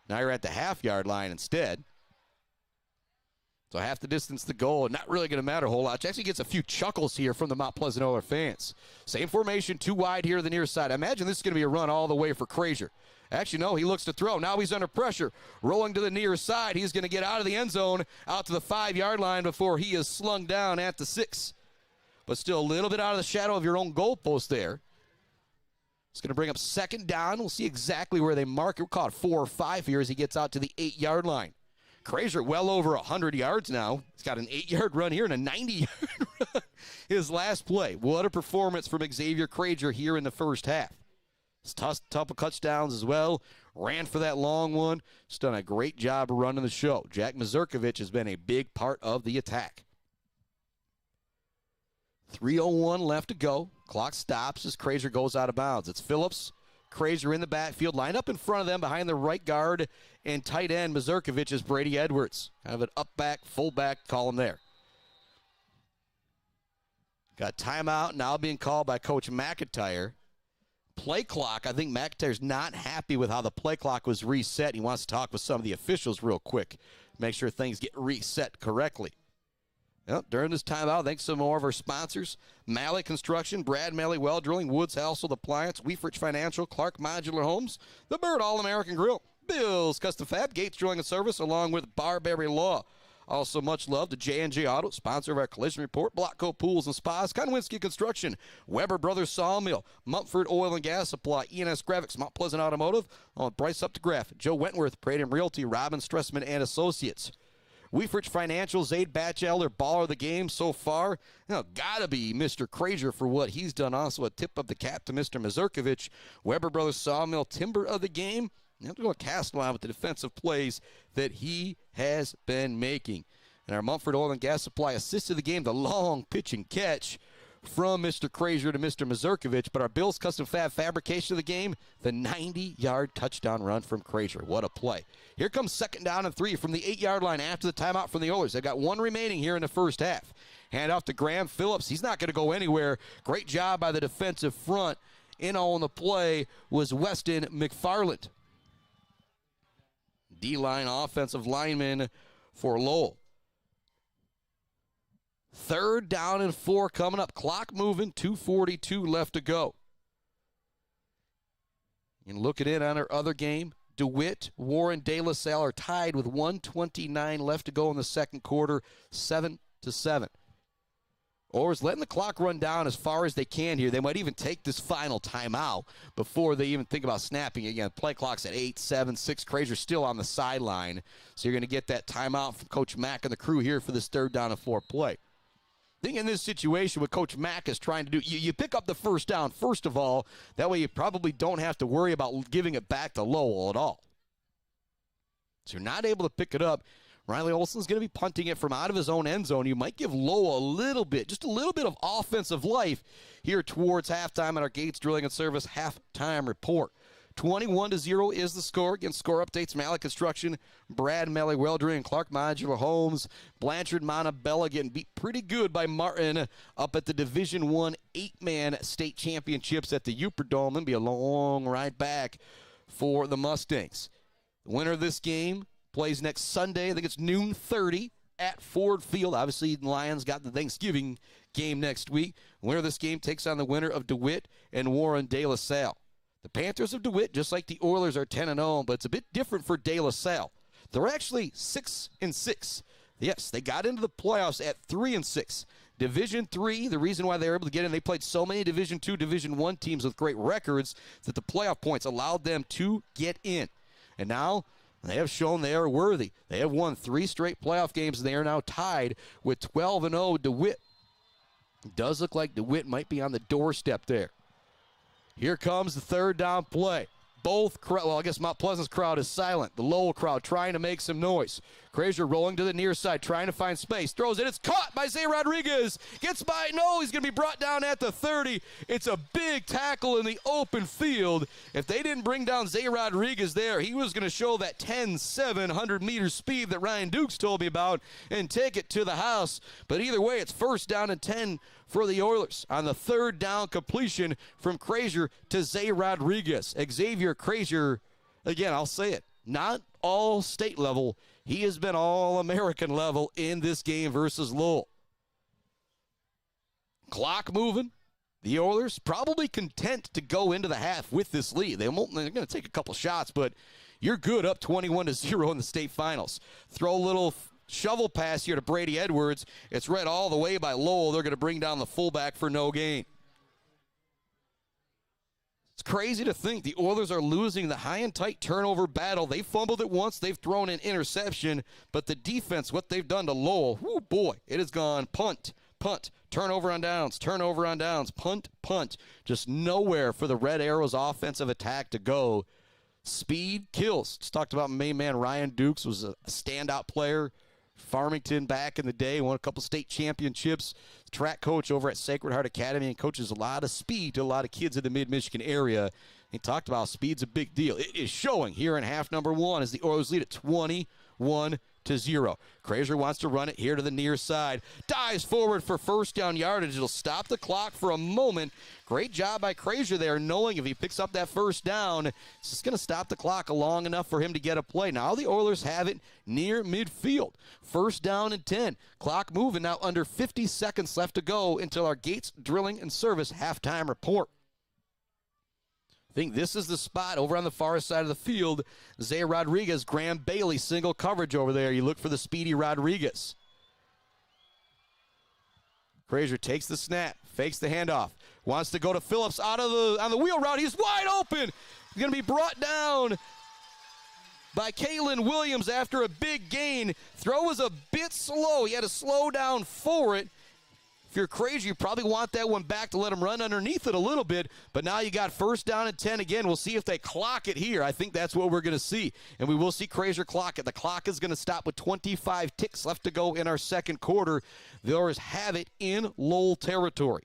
Now you're at the half-yard line instead. So half the distance to goal, not really going to matter a whole lot. Actually gets a few chuckles here from the Mount Pleasant Oilers fans. Same formation, 2 wide here to the near side. I imagine this is going to be a run all the way for Crazier. Actually, no, he looks to throw. Now he's under pressure. Rolling to the near side. He's going to get out of the end zone, out to the 5-yard line before he is slung down at the 6. But still a little bit out of the shadow of your own goalpost there. It's going to bring up 2nd down. We'll see exactly where they mark it. We'll call it 4 or 5 here as he gets out to the 8-yard line. Crazier well over 100 yards now. He's got an 8-yard run here and a 90-yard run. His last play. What a performance from Xavier Crazier here in the first half. He's tossed a couple touchdowns as well. Ran for that long one. He's done a great job running the show. Jack Mazurkovich has been a big part of the attack. 3:01 left to go. Clock stops as Crazier goes out of bounds. It's Phillips. Crazier in the backfield, lined up in front of them behind the right guard and tight end. Mazurkovich is Brady Edwards. Kind of an up-back, full-back column there. Got timeout now being called by Coach McIntyre. Play clock, I think McIntyre's not happy with how the play clock was reset. He wants to talk with some of the officials real quick, make sure things get reset correctly. Well, during this timeout, thanks to more of our sponsors, Malley Construction, Brad Malley Well Drilling, Woods Household Appliance, Weefrich Financial, Clark Modular Homes, The Bird All-American Grill, Bill's Custom Fab, Gates Drilling and Service, along with Barberry Law. Also, much love to J&J Auto, sponsor of our Collision Report, Blockco Pools and Spas, Konwinski Construction, Weber Brothers Sawmill, Mumford Oil and Gas Supply, ENS Graphics, Mount Pleasant Automotive, on Bryce Updegraff, Joe Wentworth, Praedom Realty, Robin Stressman and Associates. Weefrich Financial, Zaid Batchelder, baller of the game so far. Gotta be Mr. Crazier for what he's done. Also a tip of the cap to Mr. Mazurkovich. Weber Brothers Sawmill, timber of the game. You have to go a cast line with the defensive plays that he has been making. And our Mumford Oil and Gas Supply assisted the game, the long pitch and catch from Mr. Crazier to Mr. Mazurkovich. But our Bills Custom Fab fabrication of the game, the 90-yard touchdown run from Crazier. What a play. Here comes 2nd down and 3 from the 8-yard line after the timeout from the Oilers. They've got 1 remaining here in the first half. Hand off to Graham Phillips. He's not going to go anywhere. Great job by the defensive front. In on the play was Weston McFarland. D-line offensive lineman for Lowell. 3rd down and 4 coming up. Clock moving, 2:42 left to go. And looking in on our other game, DeWitt, Warren, De La Salle are tied with 1:29 left to go in the second quarter, 7-7. Oilers letting the clock run down as far as they can here. They might even take this final timeout before they even think about snapping again. Play clock's at 8, 7, 6. Crazier's still on the sideline. So you're going to get that timeout from Coach Mack and the crew here for this 3rd down and 4 play. I think in this situation, what Coach Mack is trying to do, you pick up the first down, first of all. That way you probably don't have to worry about giving it back to Lowell at all. So you're not able to pick it up. Riley Olson's going to be punting it from out of his own end zone. You might give Lowell a little bit, just a little bit of offensive life here towards halftime at our Gates Drilling and Service halftime report. 21-0 is the score. Again, score updates from Alley Construction, Brad Melly Weldry, and Clark Modular Homes. Blanchard Montebello getting beat pretty good by Martin up at the Division I 8-man state championships at the Uperdome. It'll be a long ride back for the Mustangs. The winner of this game plays next Sunday. I think it's noon 30 at Ford Field. Obviously, the Lions got the Thanksgiving game next week. The winner of this game takes on the winner of DeWitt and Warren De La Salle. The Panthers of DeWitt, just like the Oilers, are 10-0, but it's a bit different for De La Salle. They're actually 6-6. Yes, they got into the playoffs at 3-6. Division III, the reason why they were able to get in, they played so many Division II, Division I teams with great records that the playoff points allowed them to get in. And now they have shown they are worthy. They have won 3 straight playoff games, and they are now tied with 12-0 DeWitt. It does look like DeWitt might be on the doorstep there. Here comes the 3rd down play. I guess Mount Pleasant's crowd is silent. The Lowell crowd trying to make some noise. Crazier rolling to the near side, trying to find space. Throws it. It's caught by Zay Rodriguez. Gets by. No, he's going to be brought down at the 30. It's a big tackle in the open field. If they didn't bring down Zay Rodriguez there, he was going to show that 10-7 100-meter speed that Ryan Dukes told me about and take it to the house. But either way, it's 1st down and 10 for the Oilers on the 3rd down completion from Crazier to Zay Rodriguez. Xavier Crazier, again, I'll say it, not all state level. He has been all American level in this game versus Lowell. Clock moving. The Oilers probably content to go into the half with this lead. They're going to take a couple shots, but you're good up 21-0 in the state finals. Throw a little shovel pass here to Brady Edwards. It's read all the way by Lowell. They're going to bring down the fullback for no gain. It's crazy to think the Oilers are losing the high and tight turnover battle. They fumbled it once. They've thrown an interception. But the defense, what they've done to Lowell, whoo boy, it has gone punt, turnover on downs, punt. Just nowhere for the Red Arrows offensive attack to go. Speed kills. Just talked about main man Ryan Dukes was a standout player. Farmington back in the day, won a couple state championships. Track coach over at Sacred Heart Academy and coaches a lot of speed to a lot of kids in the mid-Michigan area. He talked about speed's a big deal. It is showing here in half number 1 as the Oilers lead at 21-0. Crazier wants to run it here to the near side. Dives forward for 1st down yardage. It'll stop the clock for a moment. Great job by Crazier there, knowing if he picks up that 1st down, it's just going to stop the clock long enough for him to get a play. Now the Oilers have it near midfield. 1st down and 10. Clock moving now, under 50 seconds left to go until our Gates Drilling and Service halftime report. I think this is the spot over on the far side of the field. Zay Rodriguez, Graham Bailey, single coverage over there. You look for the speedy Rodriguez. Crazier takes the snap, fakes the handoff, wants to go to Phillips on the wheel route. He's wide open. He's going to be brought down by Kalen Williams after a big gain. Throw was a bit slow. He had to slow down for it. If you're Crazier, you probably want that one back to let him run underneath it a little bit. But now you got 1st down and 10 again. We'll see if they clock it here. I think that's what we're going to see. And we will see Crazier clock it. The clock is going to stop with 25 ticks left to go in our second quarter. The Oilers have it in Lowell territory.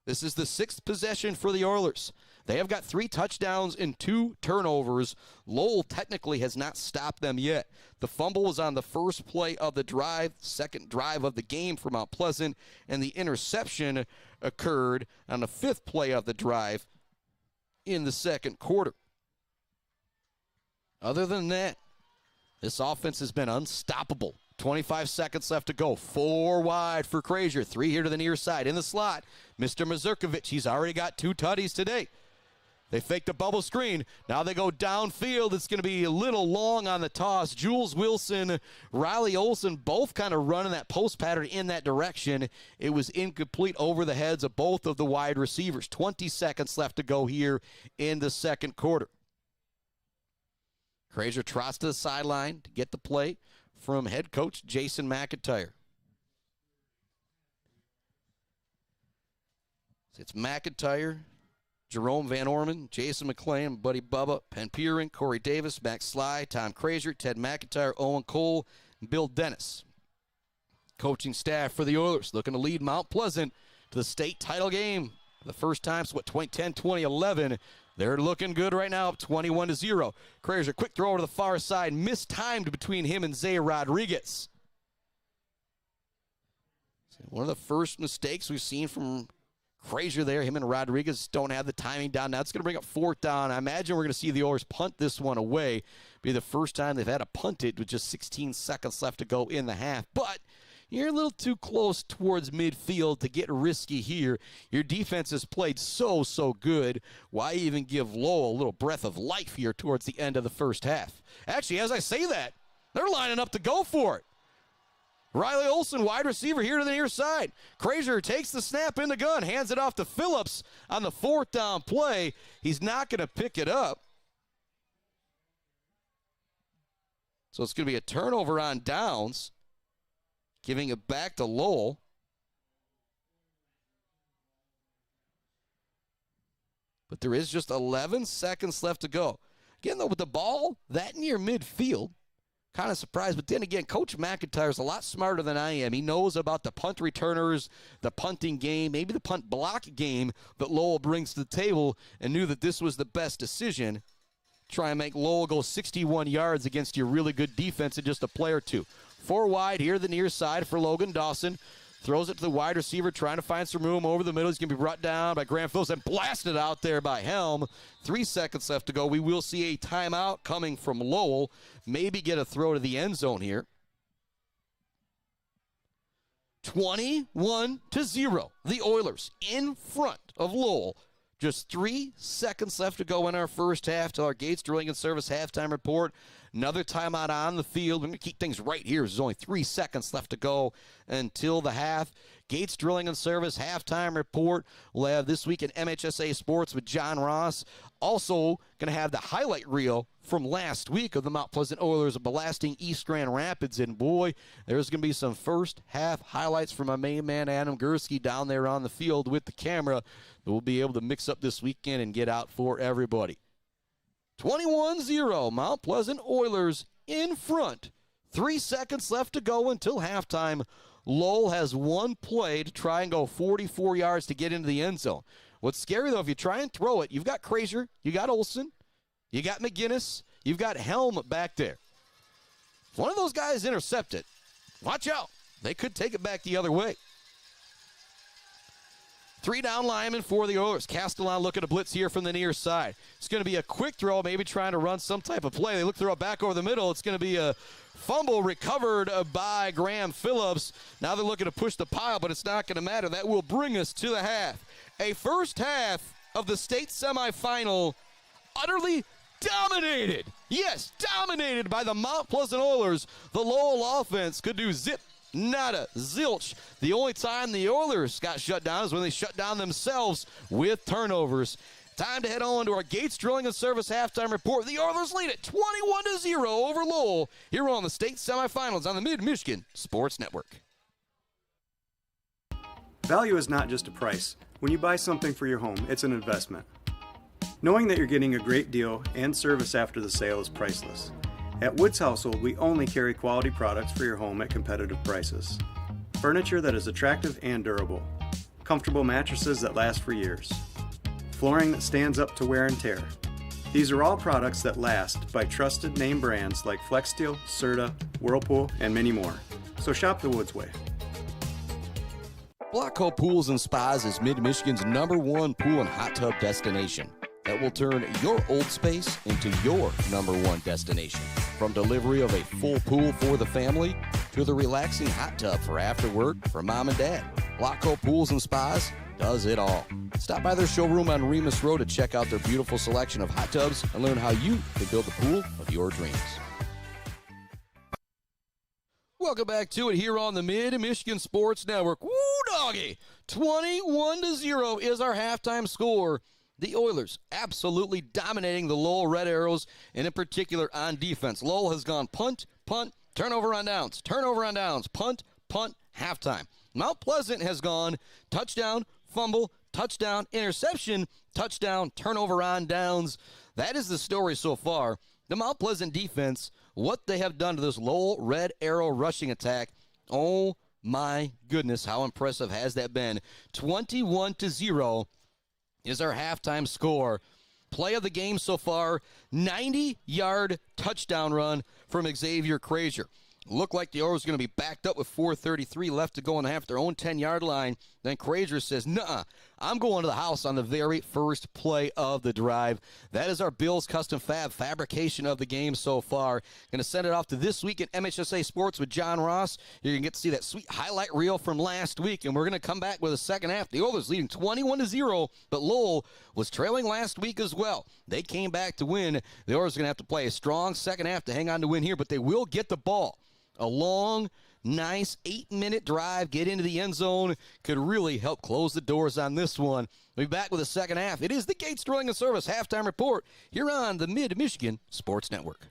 This is the 6th possession for the Oilers. They have got 3 touchdowns and 2 turnovers. Lowell technically has not stopped them yet. The fumble was on the first play of the drive, second drive of the game for Mount Pleasant, and the interception occurred on the 5th play of the drive in the second quarter. Other than that, this offense has been unstoppable 25 seconds left to go. 4 wide for Krazier. 3 here to the near side. In the slot, Mr. Mazurkovic. He's already got 2 tutties today. They fake the bubble screen. Now they go downfield. It's going to be a little long on the toss. Jules Wilson, Riley Olsen, both kind of running that post pattern in that direction. It was incomplete over the heads of both of the wide receivers. 20 seconds left to go here in the second quarter. Krazier trots to the sideline to get the play from head coach Jason McIntyre. It's McIntyre, Jerome Van Orman, Jason McClain, Buddy Bubba, Penn Peering, Corey Davis, Max Sly, Tom Krazier, Ted McIntyre, Owen Cole, and Bill Dennis. Coaching staff for the Oilers looking to lead Mount Pleasant to the state title game. The first time since 2010, 2011. They're looking good right now, up 21-0. Krazier, quick throw over to the far side, mistimed between him and Zay Rodriguez. One of the first mistakes we've seen from Krazier there. Him and Rodriguez don't have the timing down. Now it's going to bring up 4th down. I imagine we're going to see the Oilers punt this one away. Be the first time they've had to punt it with just 16 seconds left to go in the half. But you're a little too close towards midfield to get risky here. Your defense has played so good. Why even give Lowell a little breath of life here towards the end of the first half? Actually, as I say that, they're lining up to go for it. Riley Olsen, wide receiver here to the near side. Krazier takes the snap in the gun, hands it off to Phillips on the 4th down play. He's not going to pick it up. So it's going to be a turnover on downs, giving it back to Lowell. But there is just 11 seconds left to go. Again, though, with the ball that near midfield, kind of surprised, but then again, Coach McIntyre is a lot smarter than I am. He knows about the punt returners, the punting game, maybe the punt block game that Lowell brings to the table, and knew that this was the best decision. Try and make Lowell go 61 yards against your really good defense in just a play or two. 4 wide here, the near side for Logan Dawson. Throws it to the wide receiver, trying to find some room over the middle. He's going to be brought down by Graham Phillips and blasted out there by Helm. 3 seconds left to go. We will see a timeout coming from Lowell. Maybe get a throw to the end zone here. 21-0. The Oilers in front of Lowell. Just 3 seconds left to go in our first half till our Gates Drilling and Service halftime report. Another timeout on the field. We're going to keep things right here. There's only 3 seconds left to go until the half. Gates Drilling and Service halftime report. We'll have This Week in MHSA Sports with John Ross. Also going to have the highlight reel from last week of the Mount Pleasant Oilers blasting East Grand Rapids. And boy, there's going to be some first half highlights from my main man Adam Gursky down there on the field with the camera that we'll be able to mix up this weekend and get out for everybody. 21-0, Mount Pleasant Oilers in front. 3 seconds left to go until halftime. Lowell has 1 play to try and go 44 yards to get into the end zone. What's scary, though, if you try and throw it, you've got Krazier, you got Olsen, you got McGinnis, you've got Helm back there. If one of those guys intercept it, watch out. They could take it back the other way. 3 down linemen for the Oilers. Castellan looking to blitz here from the near side. It's going to be a quick throw, maybe trying to run some type of play. They look to throw it back over the middle. It's going to be a fumble recovered by Graham Phillips. Now they're looking to push the pile, but it's not going to matter. That will bring us to the half. A first half of the state semifinal utterly dominated. Yes, dominated by the Mount Pleasant Oilers. The Lowell offense could do zip, nada, zilch. The only time the Oilers got shut down is when they shut down themselves with turnovers. Time to head on to our Gates Drilling and Service halftime report. The Oilers lead it 21-0 over Lowell here on the state semifinals on the Mid-Michigan Sports Network. Value is not just a price. When you buy something for your home, it's an investment. Knowing that you're getting a great deal and service after the sale is priceless. At Woods Household, we only carry quality products for your home at competitive prices. Furniture that is attractive and durable. Comfortable mattresses that last for years. Flooring that stands up to wear and tear. These are all products that last by trusted name brands like FlexSteel, Serta, Whirlpool, and many more. So shop the Woods way. Blockco Pools and Spas is Mid-Michigan's #1 pool and hot tub destination that will turn your old space into your #1 destination. From delivery of a full pool for the family to the relaxing hot tub for after work for mom and dad. Blocko Pools and Spas does it all. Stop by their showroom on Remus Road to check out their beautiful selection of hot tubs and learn how you can build the pool of your dreams. Welcome back to it here on the Mid-Michigan Sports Network. Woo, doggy! 21-0 is our halftime score. The Oilers absolutely dominating the Lowell Red Arrows, and in particular on defense. Lowell has gone punt, turnover on downs, punt, halftime. Mount Pleasant has gone touchdown, fumble, touchdown, interception, touchdown, turnover on downs. That is the story so far. The Mount Pleasant defense, what they have done to this Lowell Red Arrow rushing attack, oh my goodness, how impressive has that been. 21-0 is our halftime score. Play of the game so far, 90-yard touchdown run from Xavier Frazier. Looked like the Oilers were going to be backed up with 4:33 left to go and have their own 10-yard line. Then Frazier says, nuh-uh, I'm going to the house on the very first play of the drive. That is our Bills Custom Fab fabrication of the game so far. Going to send it off to This Week in MHSA Sports with John Ross. You're going to get to see that sweet highlight reel from last week, and we're going to come back with a second half. The Oilers leading 21-0, but Lowell was trailing last week as well. They came back to win. The Oilers are going to have to play a strong second half to hang on to win here, but they will get the ball. A long, nice 8-minute drive, get into the end zone, could really help close the doors on this one. We'll be back with the second half. It is the Gates Drilling and Service halftime report here on the Mid-Michigan Sports Network.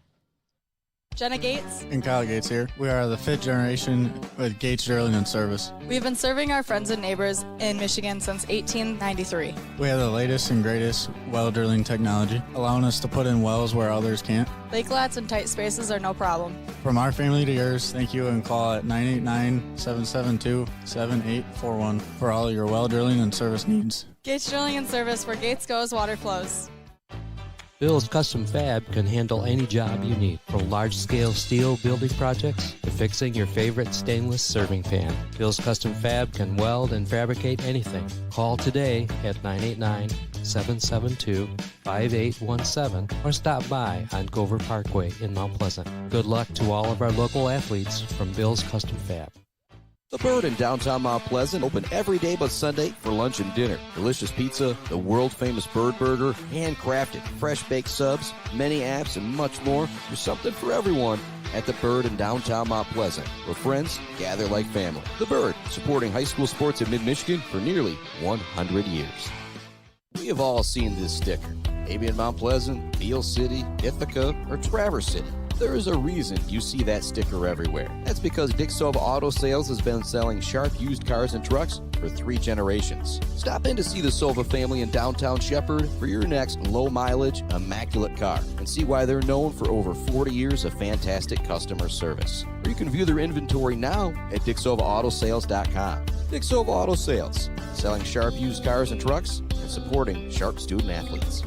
Jenna Gates and Kyle Gates here. We are the 5th generation with Gates Drilling and Service. We've been serving our friends and neighbors in Michigan since 1893. We have the latest and greatest well drilling technology, allowing us to put in wells where others can't. Lake lots and tight spaces are no problem. From our family to yours, thank you, and call at 989-772-7841 for all your well drilling and service needs. Gates Drilling and Service, where Gates goes, water flows. Bill's Custom Fab can handle any job you need, from large-scale steel building projects to fixing your favorite stainless serving pan. Bill's Custom Fab can weld and fabricate anything. Call today at 989-772-5817 or stop by on Gover Parkway in Mount Pleasant. Good luck to all of our local athletes from Bill's Custom Fab. The Bird in downtown Mount Pleasant, open every day but Sunday for lunch and dinner. Delicious pizza, the world-famous Bird Burger, handcrafted, fresh-baked subs, many apps, and much more. There's something for everyone at The Bird in downtown Mount Pleasant, where friends gather like family. The Bird, supporting high school sports in mid-Michigan for nearly 100 years. We have all seen this sticker, maybe in Mount Pleasant, Beale City, Ithaca, or Traverse City. There is a reason you see that sticker everywhere. That's because Dick Sova Auto Sales has been selling sharp used cars and trucks for 3 generations. Stop in to see the Sova family in downtown Shepherd for your next low-mileage, immaculate car and see why they're known for over 40 years of fantastic customer service. Or you can view their inventory now at DickSovaAutoSales.com. Dick Sova Auto Sales, selling sharp used cars and trucks and supporting sharp student athletes.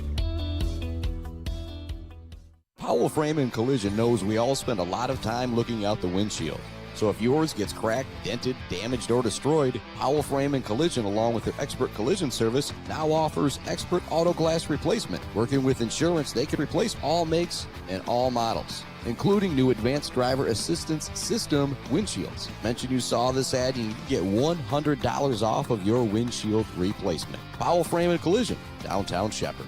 Powell Frame and Collision knows we all spend a lot of time looking out the windshield. So if yours gets cracked, dented, damaged, or destroyed, Powell Frame and Collision, along with their expert collision service, now offers expert auto glass replacement. Working with insurance, they can replace all makes and all models, including new advanced driver assistance system windshields. Mention you saw this ad and you can get $100 off of your windshield replacement. Powell Frame and Collision, downtown Shepherd.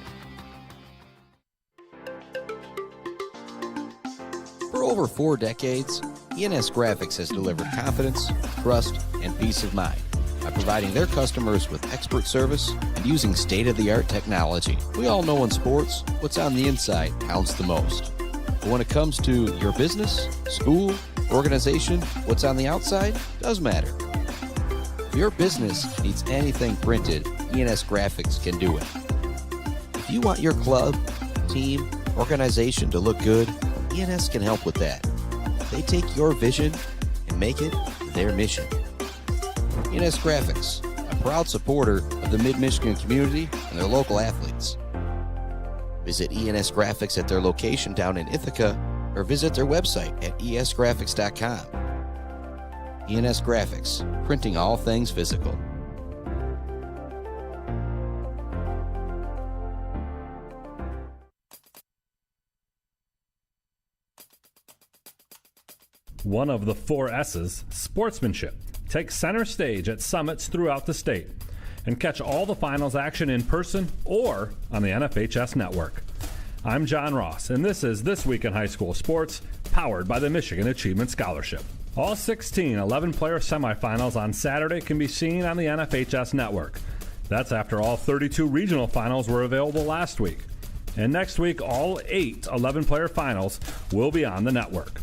For over 4 decades, ENS Graphics has delivered confidence, trust, and peace of mind by providing their customers with expert service and using state-of-the-art technology. We all know in sports, what's on the inside counts the most. But when it comes to your business, school, organization, what's on the outside does matter. If your business needs anything printed, ENS Graphics can do it. If you want your club, team, organization to look good, ENS can help with that. They take your vision and make it their mission. ENS Graphics, a proud supporter of the Mid-Michigan community and their local athletes. Visit ENS Graphics at their location down in Ithaca or visit their website at esgraphics.com. ENS Graphics, printing all things physical. One of the 4 S's, sportsmanship, takes center stage at summits throughout the state. And catch all the finals action in person or on the NFHS network. I'm John Ross, and this is This Week in High School Sports, powered by the Michigan Achievement Scholarship. All 16 11-player semifinals on Saturday can be seen on the NFHS network. That's after all 32 regional finals were available last week. And next week, all 8 11-player finals will be on the network.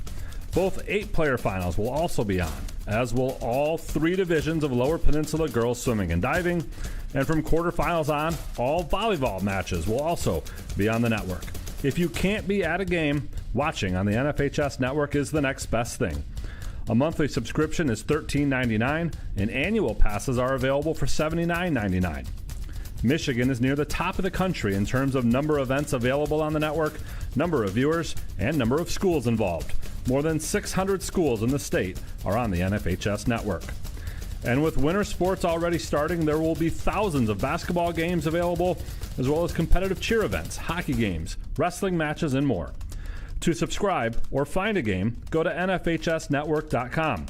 Both 8-player finals will also be on, as will all 3 divisions of Lower Peninsula girls swimming and diving. And from quarterfinals on, all volleyball matches will also be on the network. If you can't be at a game, watching on the NFHS network is the next best thing. A monthly subscription is $13.99, and annual passes are available for $79.99. Michigan is near the top of the country in terms of number of events available on the network, number of viewers, and number of schools involved. More than 600 schools in the state are on the NFHS network. And with winter sports already starting, there will be thousands of basketball games available, as well as competitive cheer events, hockey games, wrestling matches, and more. To subscribe or find a game, go to NFHSnetwork.com.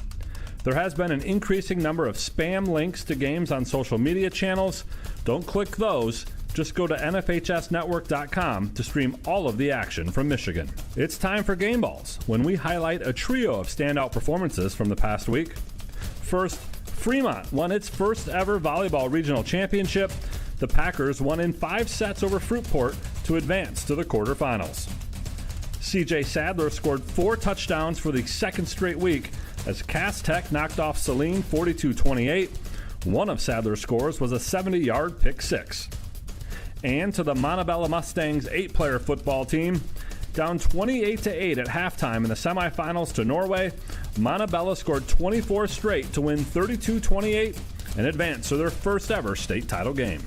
There has been an increasing number of spam links to games on social media channels. Don't click those. Just go to NFHSnetwork.com to stream all of the action from Michigan. It's time for Game Balls, when we highlight a trio of standout performances from the past week. First, Fremont won its first ever volleyball regional championship. The Packers won in 5 sets over Fruitport to advance to the quarterfinals. CJ Sadler scored 4 touchdowns for the second straight week as Cass Tech knocked off Saline 42-28. One of Sadler's scores was a 70-yard pick six. And to the Montebello Mustangs 8-player football team, down 28-8 at halftime in the semifinals to Norway, Montebello scored 24 straight to win 32-28 and advance to their first ever state title game.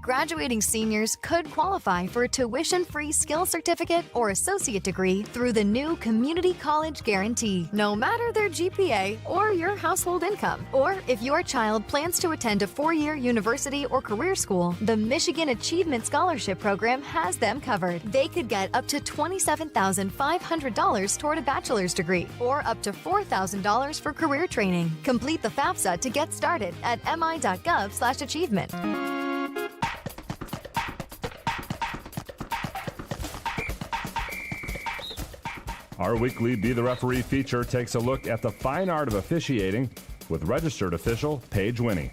Graduating seniors could qualify for a tuition-free skill certificate or associate degree through the new Community College Guarantee, no matter their GPA or your household income. Or if your child plans to attend a 4-year university or career school, the Michigan Achievement Scholarship Program has them covered. They could get up to $27,500 toward a bachelor's degree or up to $4,000 for career training. Complete the FAFSA to get started at mi.gov/achievement. Our weekly Be the Referee feature takes a look at the fine art of officiating with registered official Paige Winnie.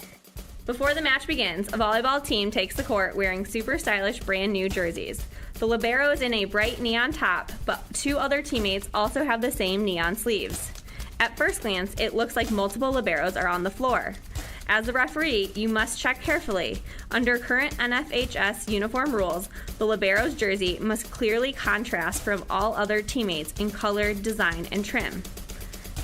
Before the match begins, a volleyball team takes the court wearing super stylish brand new jerseys. The libero is in a bright neon top, but 2 other teammates also have the same neon sleeves. At first glance, it looks like multiple liberos are on the floor. As the referee, you must check carefully. Under current NFHS uniform rules, the libero's jersey must clearly contrast from all other teammates in color, design, and trim.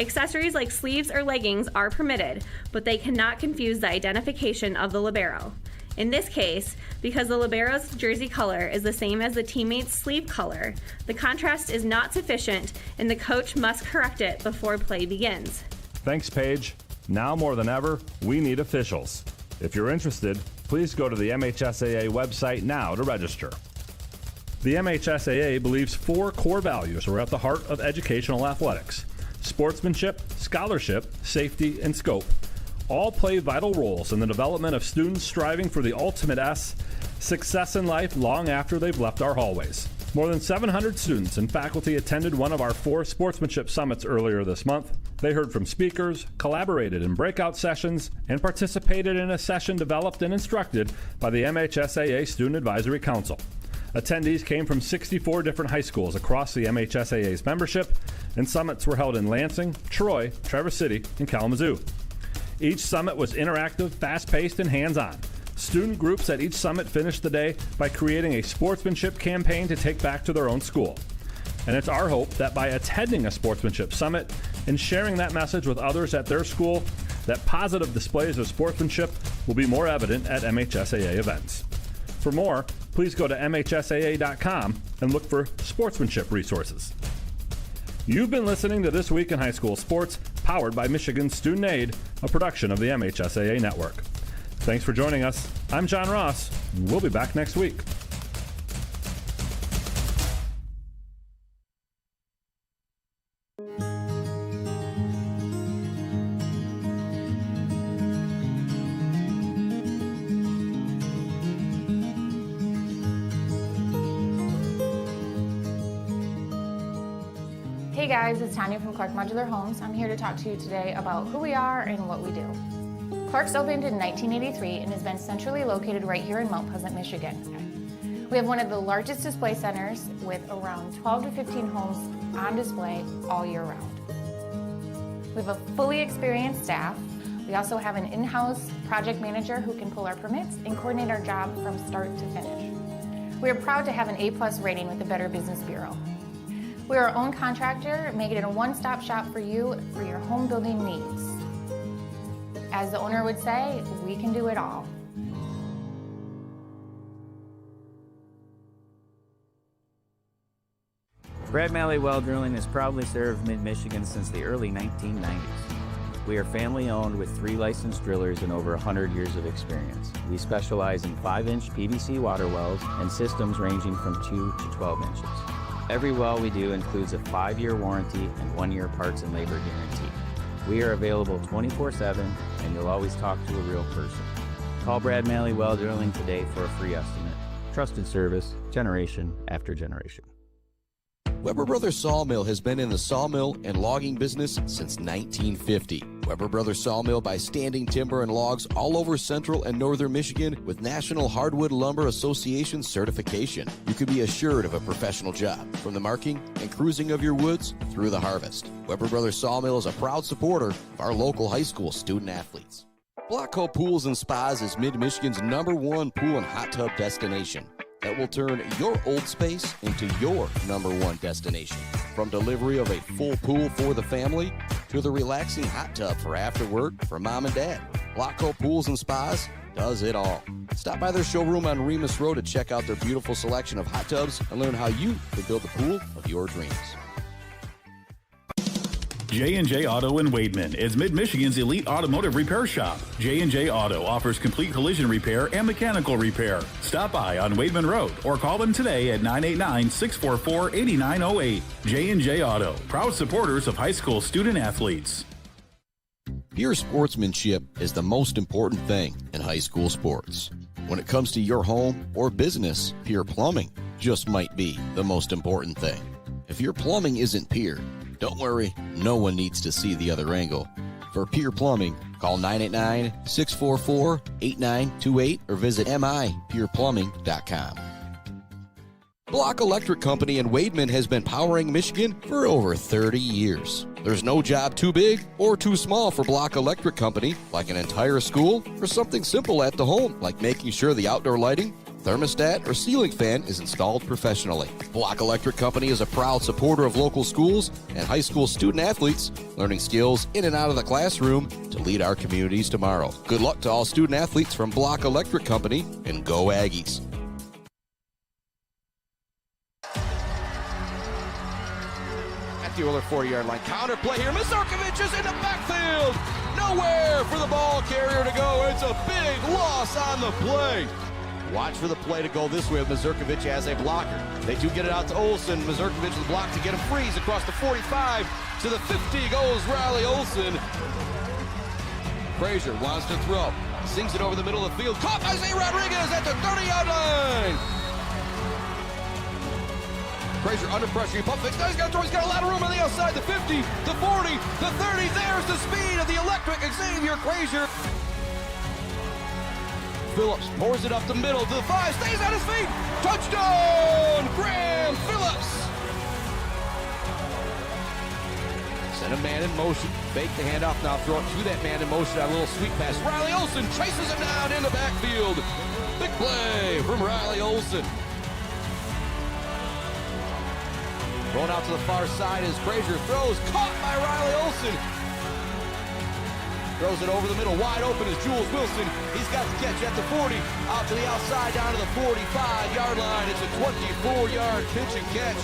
Accessories like sleeves or leggings are permitted, but they cannot confuse the identification of the libero. In this case, because the libero's jersey color is the same as the teammate's sleeve color, the contrast is not sufficient and the coach must correct it before play begins. Thanks, Paige. Now more than ever, we need officials. If you're interested, please go to the MHSAA website now to register. The MHSAA believes 4 core values are at the heart of educational athletics: sportsmanship, scholarship, safety, and scope. All play vital roles in the development of students striving for the ultimate S, success in life long after they've left our hallways. More than 700 students and faculty attended one of our 4 sportsmanship summits earlier this month. They heard from speakers, collaborated in breakout sessions, and participated in a session developed and instructed by the MHSAA Student Advisory Council. Attendees came from 64 different high schools across the MHSAA's membership, and summits were held in Lansing, Troy, Traverse City, and Kalamazoo. Each summit was interactive, fast-paced, and hands-on. Student groups at each summit finished the day by creating a sportsmanship campaign to take back to their own school. And it's our hope that by attending a sportsmanship summit and sharing that message with others at their school, that positive displays of sportsmanship will be more evident at MHSAA events. For more, please go to MHSAA.com and look for sportsmanship resources. You've been listening to This Week in High School Sports, powered by Michigan Student Aid, a production of the MHSAA Network. Thanks for joining us. I'm John Ross. We'll be back next week. Hey guys, it's Tanya from Clark Modular Homes. I'm here to talk to you today about who we are and what we do. Clark's opened in 1983 and has been centrally located right here in Mount Pleasant, Michigan. We have one of the largest display centers with around 12 to 15 homes on display all year round. We have a fully experienced staff. We also have an in-house project manager who can pull our permits and coordinate our job from start to finish. We are proud to have an A+ rating with the Better Business Bureau. We are our own contractor, making it a one-stop shop for you for your home building needs. As the owner would say, we can do it all. Brad Malley Well Drilling has proudly served Mid-Michigan since the early 1990s. We are family-owned with 3 licensed drillers and over 100 years of experience. We specialize in 5-inch PVC water wells and systems ranging from 2 to 12 inches. Every well we do includes a 5-year warranty and 1-year parts and labor guarantee. We are available 24/7, and you'll always talk to a real person. Call Brad Malley Well Drilling today for a free estimate. Trusted service, generation after generation. Weber Brothers Sawmill has been in the sawmill and logging business since 1950. Weber Brothers Sawmill buys standing timber and logs all over central and northern Michigan with National Hardwood Lumber Association certification. You can be assured of a professional job, from the marking and cruising of your woods through the harvest. Weber Brothers Sawmill is a proud supporter of our local high school student athletes. Blockco Pools and Spas is Mid-Michigan's #1 pool and hot tub destination that will turn your old space into your #1 destination. From delivery of a full pool for the family to the relaxing hot tub for after work for mom and dad, Blockco Pools and Spas does it all. Stop by their showroom on Remus Road to check out their beautiful selection of hot tubs and learn how you can build the pool of your dreams. J&J Auto in Wademan is Mid-Michigan's elite automotive repair shop. J&J Auto offers complete collision repair and mechanical repair. Stop by on Wademan Road or call them today at 989-644-8908. J&J Auto, proud supporters of high school student athletes. Pure sportsmanship is the most important thing in high school sports. When it comes to your home or business, Pure Plumbing just might be the most important thing. If your plumbing isn't pure, don't worry, no one needs to see the other angle. For Pure Plumbing, call 989-644-8928 or visit mipureplumbing.com. Block Electric Company in Wademan has been powering Michigan for over 30 years. There's no job too big or too small for Block Electric Company, like an entire school or something simple at the home, like making sure the outdoor lighting, thermostat, or ceiling fan is installed professionally. Block Electric Company is a proud supporter of local schools and high school student athletes, learning skills in and out of the classroom to lead our communities tomorrow. Good luck to all student athletes from Block Electric Company, and go Aggies. At the Oiler 40-yard line, counter play here. Mazurkovic is in the backfield. Nowhere for the ball carrier to go. It's a big loss on the play. Watch for the play to go this way with Mazurkovic as a blocker. They do get it out to Olsen. Mazurkovic the block to get a freeze across the 45 to the 50 goes Riley Olsen. Frazier wants to throw. Sings it over the middle of the field. Caught by Zay Rodriguez at the 30-yard line. Frazier under pressure. He pump fakes. Now he's got to throw. He's got a lot of room on the outside. The 50, the 40, the 30. There's the speed of the electric Xavier Frazier. Phillips pours it up the middle to the 5, stays on his feet. Touchdown, Graham Phillips. Send a man in motion, fake the handoff, now throw it to that man in motion on a little sweet pass. Riley Olsen chases him down in the backfield. Big play from Riley Olsen. Thrown out to the far side as Frazier throws, caught by Riley Olsen. Throws it over the middle, wide open is Jules Wilson. He's got the catch at the 40, out to the outside, down to the 45-yard line. It's a 24-yard pitch and catch.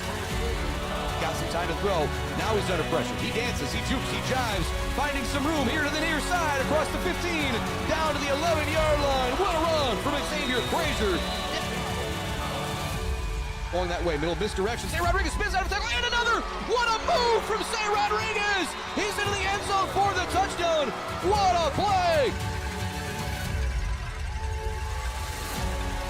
Got some time to throw. Now he's under pressure. He dances, he jukes, he jives, finding some room here to the near side, across the 15, down to the 11-yard line. What a run from Xavier Frazier. Going that way, middle misdirection. Zay Rodriguez spins out of tackle, and another! What a move from Zay Rodriguez! He's into the end zone for the touchdown. What a play!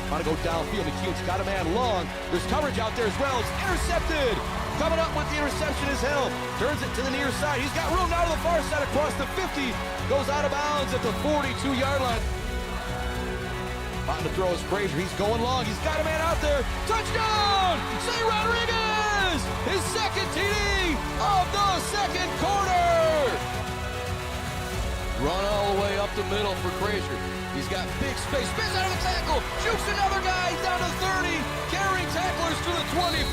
Want to go downfield. McCune's got a man long. There's coverage out there as well. It's intercepted. Coming up with the interception is Helm. Turns it to the near side. He's got room now to the far side across the 50. Goes out of bounds at the 42-yard line. On to throw is Frazier. He's going long. He's got a man out there. Touchdown! Zay Rodriguez! His second TD of the second quarter! Run all the way up the middle for Frazier. He's got big space. Spins out of the tackle. Shoots another guy. He's down to 30. Carrying tacklers to the 25.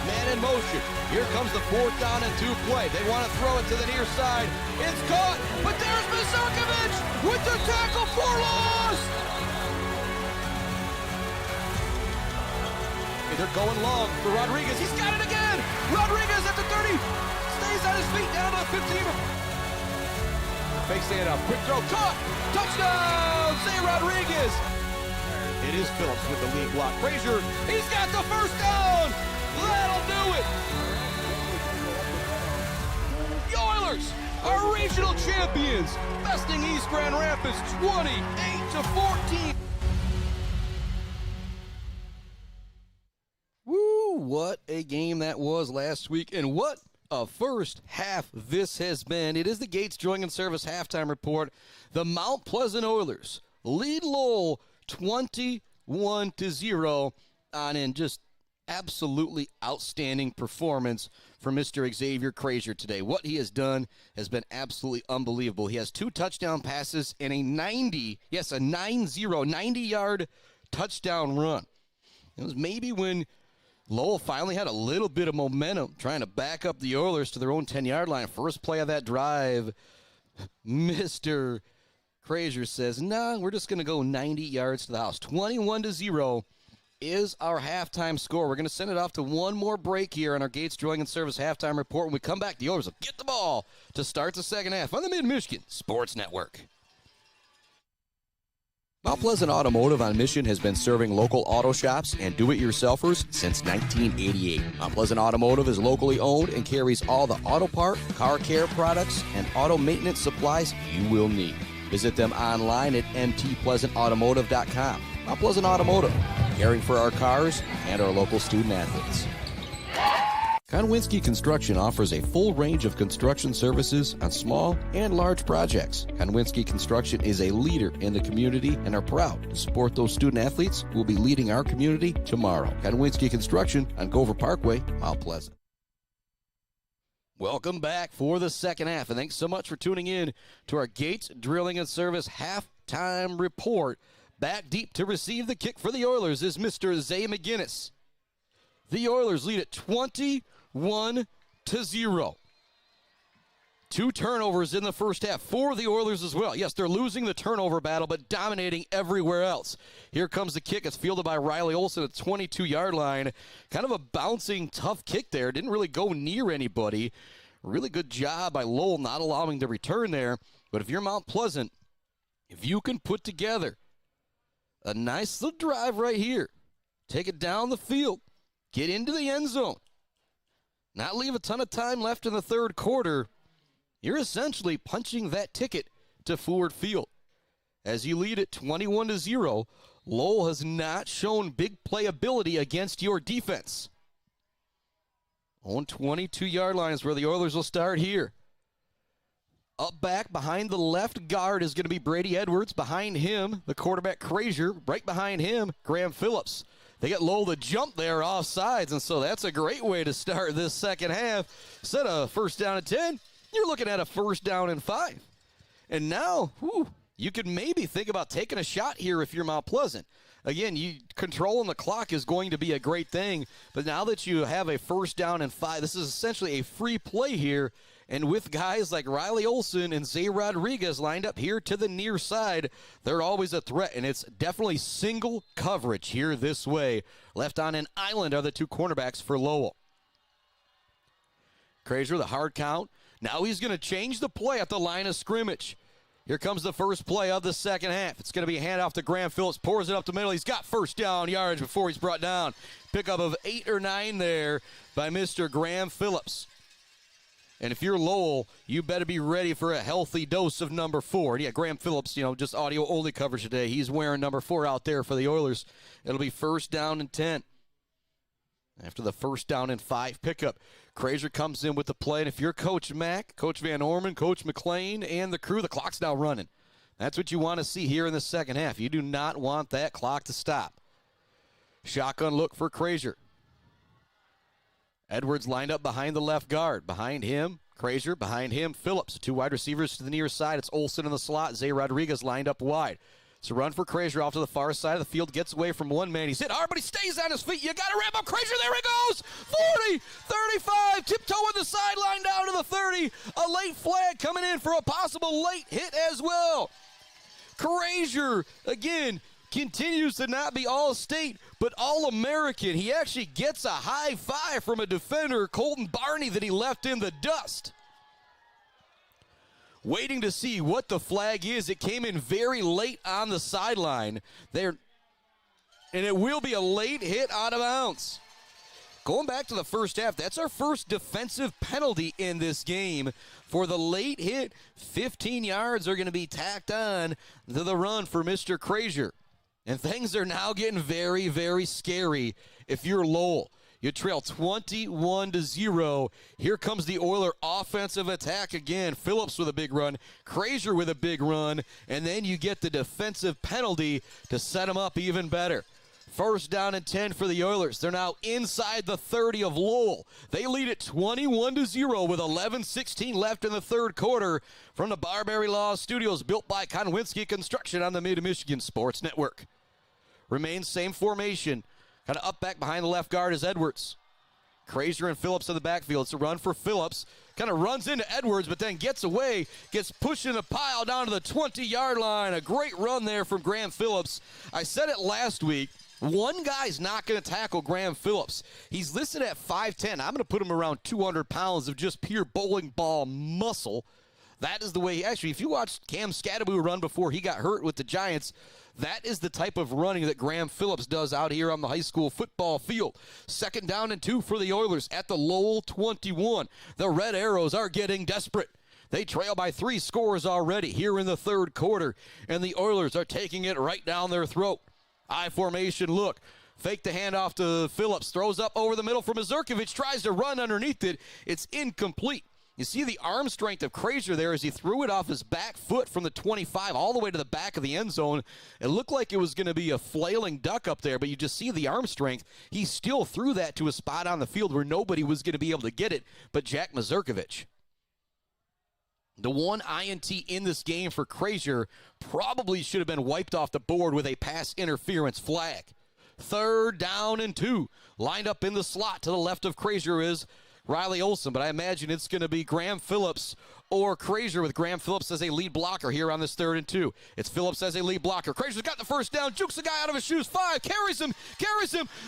Man in motion. Here comes the 4th down and 2 play. They want to throw it to the near side. It's caught. But there's Mizokovic with the tackle for loss. They're going long for Rodriguez. He's got it again. Rodriguez at the 30. Stays on his feet down to the 15. Fake stand up. Quick throw. Caught. Touchdown. Zay Rodriguez. It is Phillips with the lead block. Frazier. He's got the first down. That'll do it. The Oilers are regional champions. Besting East Grand Rapids 28-14. Woo, what a game that was last week, and what a first half this has been. It is the Gates Drilling and Service halftime report. The Mount Pleasant Oilers lead Lowell 21-0 on an just absolutely outstanding performance for Mr. Xavier Frazier today. What he has done has been absolutely unbelievable. He has 2 touchdown passes and a 90-yard touchdown run. It was maybe when Lowell finally had a little bit of momentum trying to back up the Oilers to their own 10-yard line. First play of that drive, Mr. Frazier says, nah, we're just going to go 90 yards to the house. 21-0 is our halftime score. We're going to send it off to one more break here on our Gates Drilling and Service halftime report. When we come back, the Oilers will get the ball to start the second half on the Mid-Michigan Sports Network. Mount Pleasant Automotive on Mission has been serving local auto shops and do-it-yourselfers since 1988. Mount Pleasant Automotive is locally owned and carries all the auto part, car care products, and auto maintenance supplies you will need. Visit them online at mtpleasantautomotive.com. Mount Pleasant Automotive, caring for our cars and our local student athletes. Konwinski Construction offers a full range of construction services on small and large projects. Konwinski Construction is a leader in the community and are proud to support those student athletes who will be leading our community tomorrow. Konwinski Construction on Gover Parkway, Mount Pleasant. Welcome back for the second half, and thanks so much for tuning in to our Gates Drilling and Service halftime report. Back deep to receive the kick for the Oilers is Mr. Zay McGinnis. The Oilers lead at 21-0. 2 turnovers in the first half for the Oilers as well. Yes, they're losing the turnover battle, but dominating everywhere else. Here comes the kick. It's fielded by Riley Olson at the 22-yard line. Kind of a bouncing, tough kick there. Didn't really go near anybody. Really good job by Lowell not allowing the return there. But if you're Mount Pleasant, if you can put together a nice little drive right here, take it down the field, get into the end zone, not leave a ton of time left in the third quarter, you're essentially punching that ticket to Ford Field. As you lead at 21-0, Lowell has not shown big playability against your defense. On 22-yard line is where the Oilers will start here. Up back behind the left guard is going to be Brady Edwards. Behind him, the quarterback Frazier. Right behind him, Graham Phillips. They get Lowell to jump there off sides, and so that's a great way to start this second half. Instead of first down and 10, you're looking at a first down and 5. And now, you could maybe think about taking a shot here if you're Mount Pleasant. Again, controlling the clock is going to be a great thing, but now that you have a first down and 5, this is essentially a free play here. And with guys like Riley Olson and Zay Rodriguez lined up here to the near side, they're always a threat, and it's definitely single coverage here this way. Left on an island are the 2 cornerbacks for Lowell. Frazier, the hard count. Now he's going to change the play at the line of scrimmage. Here comes the first play of the second half. It's going to be a handoff to Graham Phillips. Pours it up the middle. He's got first down yards before he's brought down. Pickup of 8 or 9 there by Mr. Graham Phillips. And if you're Lowell, you better be ready for a healthy dose of number 4. And yeah, Graham Phillips, just audio-only coverage today. He's wearing number 4 out there for the Oilers. It'll be first down and 10. After the 1st down and 5 pickup, Krazier comes in with the play, and if you're Coach Mack, Coach Van Orman, Coach McLean, and the crew, the clock's now running. That's what you want to see here in the second half. You do not want that clock to stop. Shotgun look for Krazier. Edwards lined up behind the left guard. Behind him, Krazier. Behind him, Phillips. 2 wide receivers to the near side. It's Olsen in the slot. Zay Rodriguez lined up wide. It's a run for Krazier off to the far side of the field. Gets away from one man. He's hit hard, but he stays on his feet. You got to ramp up Krazier. There he goes. 40, 35, tiptoeing the sideline down to the 30. A late flag coming in for a possible late hit as well. Krazier, again, continues to not be All-State, but All-American. He actually gets a high five from a defender, Colton Barney, that he left in the dust. Waiting to see what the flag is. It came in very late on the sideline there, and it will be a late hit out of bounds. Going back to the first half, that's our first defensive penalty in this game. For the late hit, 15 yards are going to be tacked on to the run for Mr. Krazier. And things are now getting very, very scary if you're Lowell. You trail 21-0. Here comes the Oiler offensive attack again. Phillips with a big run, Krazier with a big run, and then you get the defensive penalty to set them up even better. 1st down and 10 for the Oilers. They're now inside the 30 of Lowell. They lead it 21-0 with 11:16 left in the 3rd quarter from the Barbary Law Studios, built by Konwinski Construction on the Mid-Michigan Sports Network. Remains same formation. Kind of up back behind the left guard is Edwards. Krazier and Phillips in the backfield. It's a run for Phillips. Kind of runs into Edwards, but then gets away, gets pushed in a pile down to the 20-yard line. A great run there from Graham Phillips. I said it last week. One guy's not going to tackle Graham Phillips. He's listed at 5'10". I'm going to put him around 200 pounds of just pure bowling ball muscle. That is the way, actually, if you watched Cam Scadaboo run before he got hurt with the Giants, that is the type of running that Graham Phillips does out here on the high school football field. 2nd down and 2 for the Oilers at the Lowell 21. The Red Arrows are getting desperate. They trail by 3 scores already here in the 3rd quarter, and the Oilers are taking it right down their throat. I formation look. Fake the handoff to Phillips. Throws up over the middle for Mazurkiewicz. Tries to run underneath it. It's incomplete. You see the arm strength of Krazier there as he threw it off his back foot from the 25 all the way to the back of the end zone. It looked like it was going to be a flailing duck up there, but you just see the arm strength. He still threw that to a spot on the field where nobody was going to be able to get it but Jack Mazurkiewicz. The one INT in this game for Krazier probably should have been wiped off the board with a pass interference flag. 3rd down and 2. Lined up in the slot to the left of Krazier is Riley Olsen, but I imagine it's going to be Graham Phillips or Krazier with Graham Phillips as a lead blocker here on this 3rd and 2. It's Phillips as a lead blocker. Krazier's got the 1st down, jukes the guy out of his shoes. 5, carries him,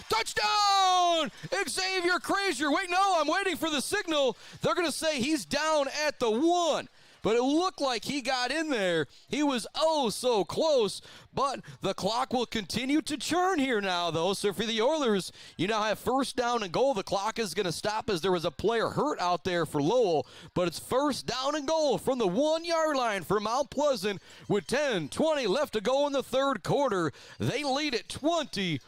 touchdown! Xavier Krazier. Wait, no, I'm waiting for the signal. They're going to say he's down at the 1. But it looked like he got in there. He was oh so close, but the clock will continue to churn here now, though. So for the Oilers, you now have 1st down and goal. The clock is going to stop as there was a player hurt out there for Lowell, but it's 1st down and goal from the 1-yard line for Mount Pleasant with 10:20 left to go in the 3rd quarter. They lead it 21-0.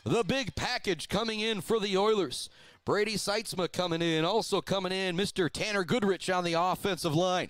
The big package coming in for the Oilers. Brady Seitzma coming in. Also coming in, Mr. Tanner Goodrich on the offensive line.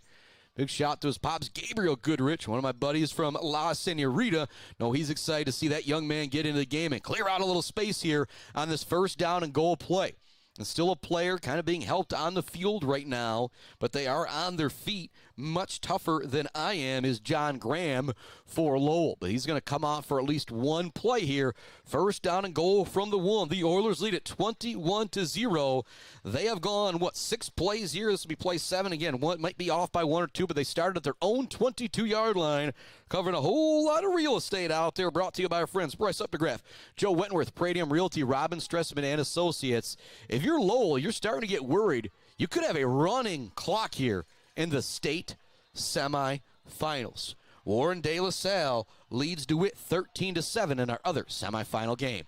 Big shout to his pops, Gabriel Goodrich, one of my buddies from La Senorita. No, he's excited to see that young man get into the game and clear out a little space here on this 1st down and goal play. And still a player kind of being helped on the field right now, but they are on their feet. Much tougher than I am is John Graham for Lowell. But he's going to come off for at least one play here. 1st down and goal from the 1. The Oilers lead at 21-0. They have gone, 6 plays here? This will be play 7 again. One might be off by 1 or 2, but they started at their own 22-yard line, covering a whole lot of real estate out there. Brought to you by our friends Bryce Updegraff, Joe Wentworth, Pradium Realty, Robin Stressman, and Associates. If you're Lowell, you're starting to get worried. You could have a running clock here in the state semifinals. Warren De La Salle leads DeWitt 13-7 in our other semifinal game.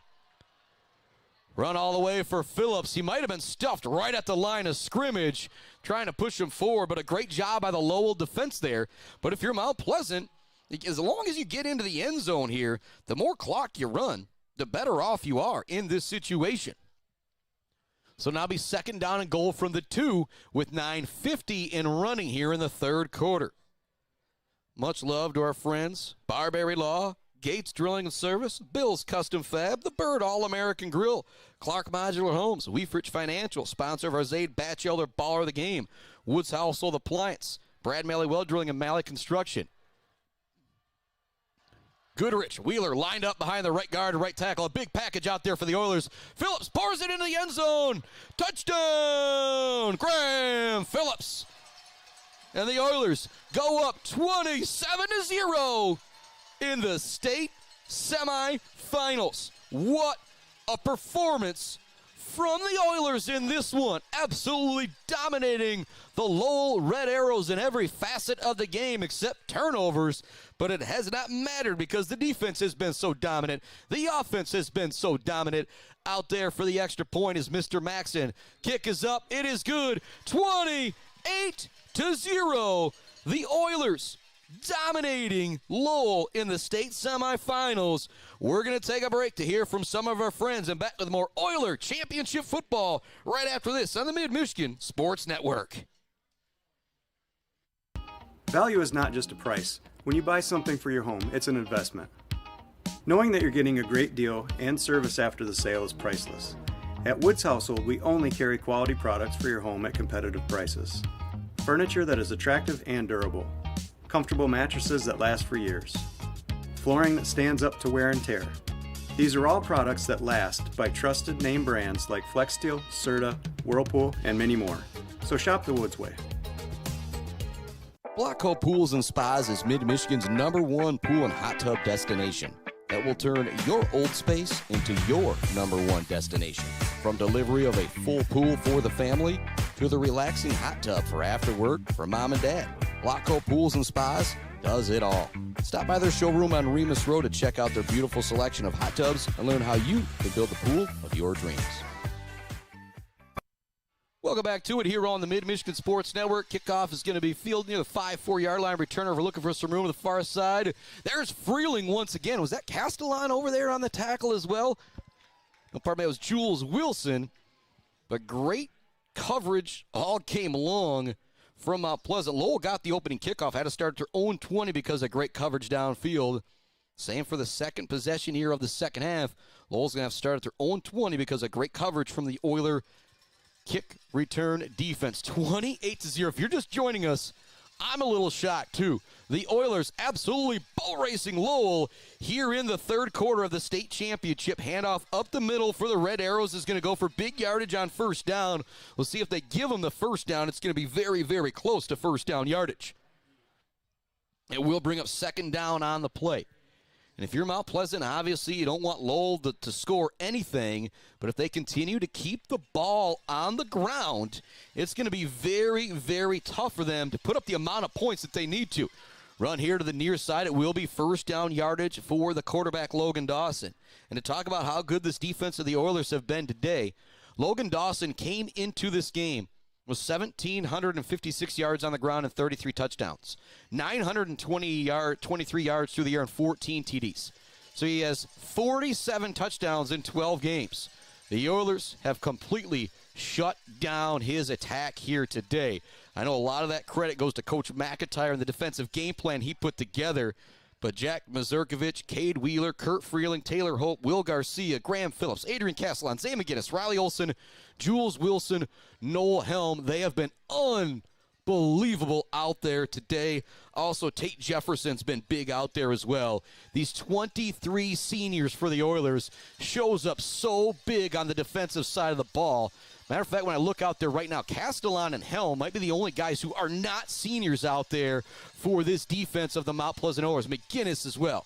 Run all the way for Phillips. He might have been stuffed right at the line of scrimmage, trying to push him forward, but a great job by the Lowell defense there. But if you're Mount Pleasant, as long as you get into the end zone here, the more clock you run, the better off you are in this situation. So now be second down and goal from the 2 with 9:50 in running here in the third quarter. Much love to our friends, Barbary Law, Gates Drilling and Service, Bill's Custom Fab, The Bird All-American Grill, Clark Modular Homes, Weefrich Financial, sponsor of our Zaid Batchelder Baller of the Game, Woods Household Appliance, Brad Malley Well Drilling and Malley Construction. Goodrich, Wheeler lined up behind the right guard and right tackle. A big package out there for the Oilers. Phillips pours it into the end zone. Touchdown! Graham Phillips. And the Oilers go up 27-0 in the state semifinals. What a performance from the Oilers in this one. Absolutely dominating the Lowell Red Arrows in every facet of the game except turnovers. But it has not mattered because the defense has been so dominant. The offense has been so dominant. Out there for the extra point is Mr. Maxon. Kick is up. It is good. 28-0. The Oilers dominating Lowell in the state semifinals. We're going to take a break to hear from some of our friends and back with more Oiler championship football right after this on the Mid-Michigan Sports Network. Value is not just a price. When you buy something for your home, it's an investment. Knowing that you're getting a great deal and service after the sale is priceless. At Woods Household, we only carry quality products for your home at competitive prices. Furniture that is attractive and durable. Comfortable mattresses that last for years. Flooring that stands up to wear and tear. These are all products that last by trusted name brands like FlexSteel, Serta, Whirlpool, and many more. So shop the Woods way. Blocko Pools and Spas is Mid-Michigan's #1 pool and hot tub destination that will turn your old space into your #1 destination. From delivery of a full pool for the family to the relaxing hot tub for after work for mom and dad, Blocko Pools and Spas does it all. Stop by their showroom on Remus Road to check out their beautiful selection of hot tubs and learn how you can build the pool of your dreams. Welcome back to it here on the Mid-Michigan Sports Network. Kickoff is going to be fielded near the 5-4-yard line. Returner, we're looking for some room on the far side. There's Freeling once again. Was that Castellan over there on the tackle as well? No, pardon me, it was Jules Wilson. But great coverage all came along from Mount Pleasant. Lowell got the opening kickoff, had to start at their own 20 because of great coverage downfield. Same for the second possession here of the second half. Lowell's going to have to start at their own 20 because of great coverage from the Oiler kick return defense. 28-0. If you're just joining us, I'm a little shocked too. The Oilers absolutely bull racing Lowell here in the third quarter of the state championship. Handoff up the middle for the Red Arrows is going to go for big yardage on first down. We'll see if they give them the first down. It's going to be very, very close to first down yardage. It will bring up second down on the play. And if you're Mount Pleasant, obviously you don't want Lowell to score anything, but if they continue to keep the ball on the ground, it's going to be very, very tough for them to put up the amount of points that they need to. Run here to the near side. It will be first down yardage for the quarterback, Logan Dawson. And to talk about how good this defense of the Oilers have been today, Logan Dawson came into this game with 1,756 yards on the ground and 33 touchdowns. 23 yards through the air and 14 TDs. So he has 47 touchdowns in 12 games. The Oilers have completely shut down his attack here today. I know a lot of that credit goes to Coach McIntyre and the defensive game plan he put together. But Jack Mazurkovich, Cade Wheeler, Kurt Freeling, Taylor Hope, Will Garcia, Graham Phillips, Adrian Castellan, Zay McGinnis, Riley Olson, Jules Wilson, Noel Helm. They have been unbelievable out there today. Also, Tate Jefferson's been big out there as well. These 23 seniors for the Oilers shows up so big on the defensive side of the ball. Matter of fact, when I look out there right now, Castellan and Helm might be the only guys who are not seniors out there for this defense of the Mount Pleasant Oilers. McGinnis as well.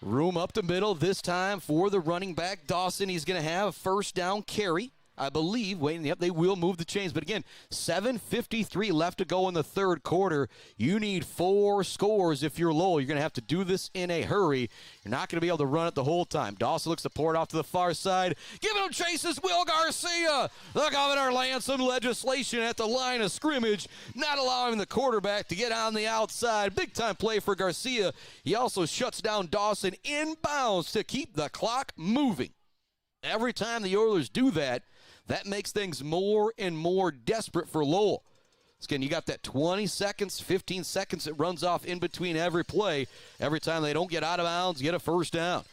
Room up the middle this time for the running back, Dawson. He's going to have a first down carry I believe, they will move the chains. But again, 7:53 left to go in the third quarter. You need 4 scores if you're Lowell. You're going to have to do this in a hurry. You're not going to be able to run it the whole time. Dawson looks to pour it off to the far side. Giving him chase is Will Garcia. The governor lands some legislation at the line of scrimmage, not allowing the quarterback to get on the outside. Big-time play for Garcia. He also shuts down Dawson inbounds to keep the clock moving. Every time the Oilers do that, that makes things more and more desperate for Lowell. Again, you got that 20 seconds, 15 seconds that runs off in between every play. Every time they don't get out of bounds, get a first down.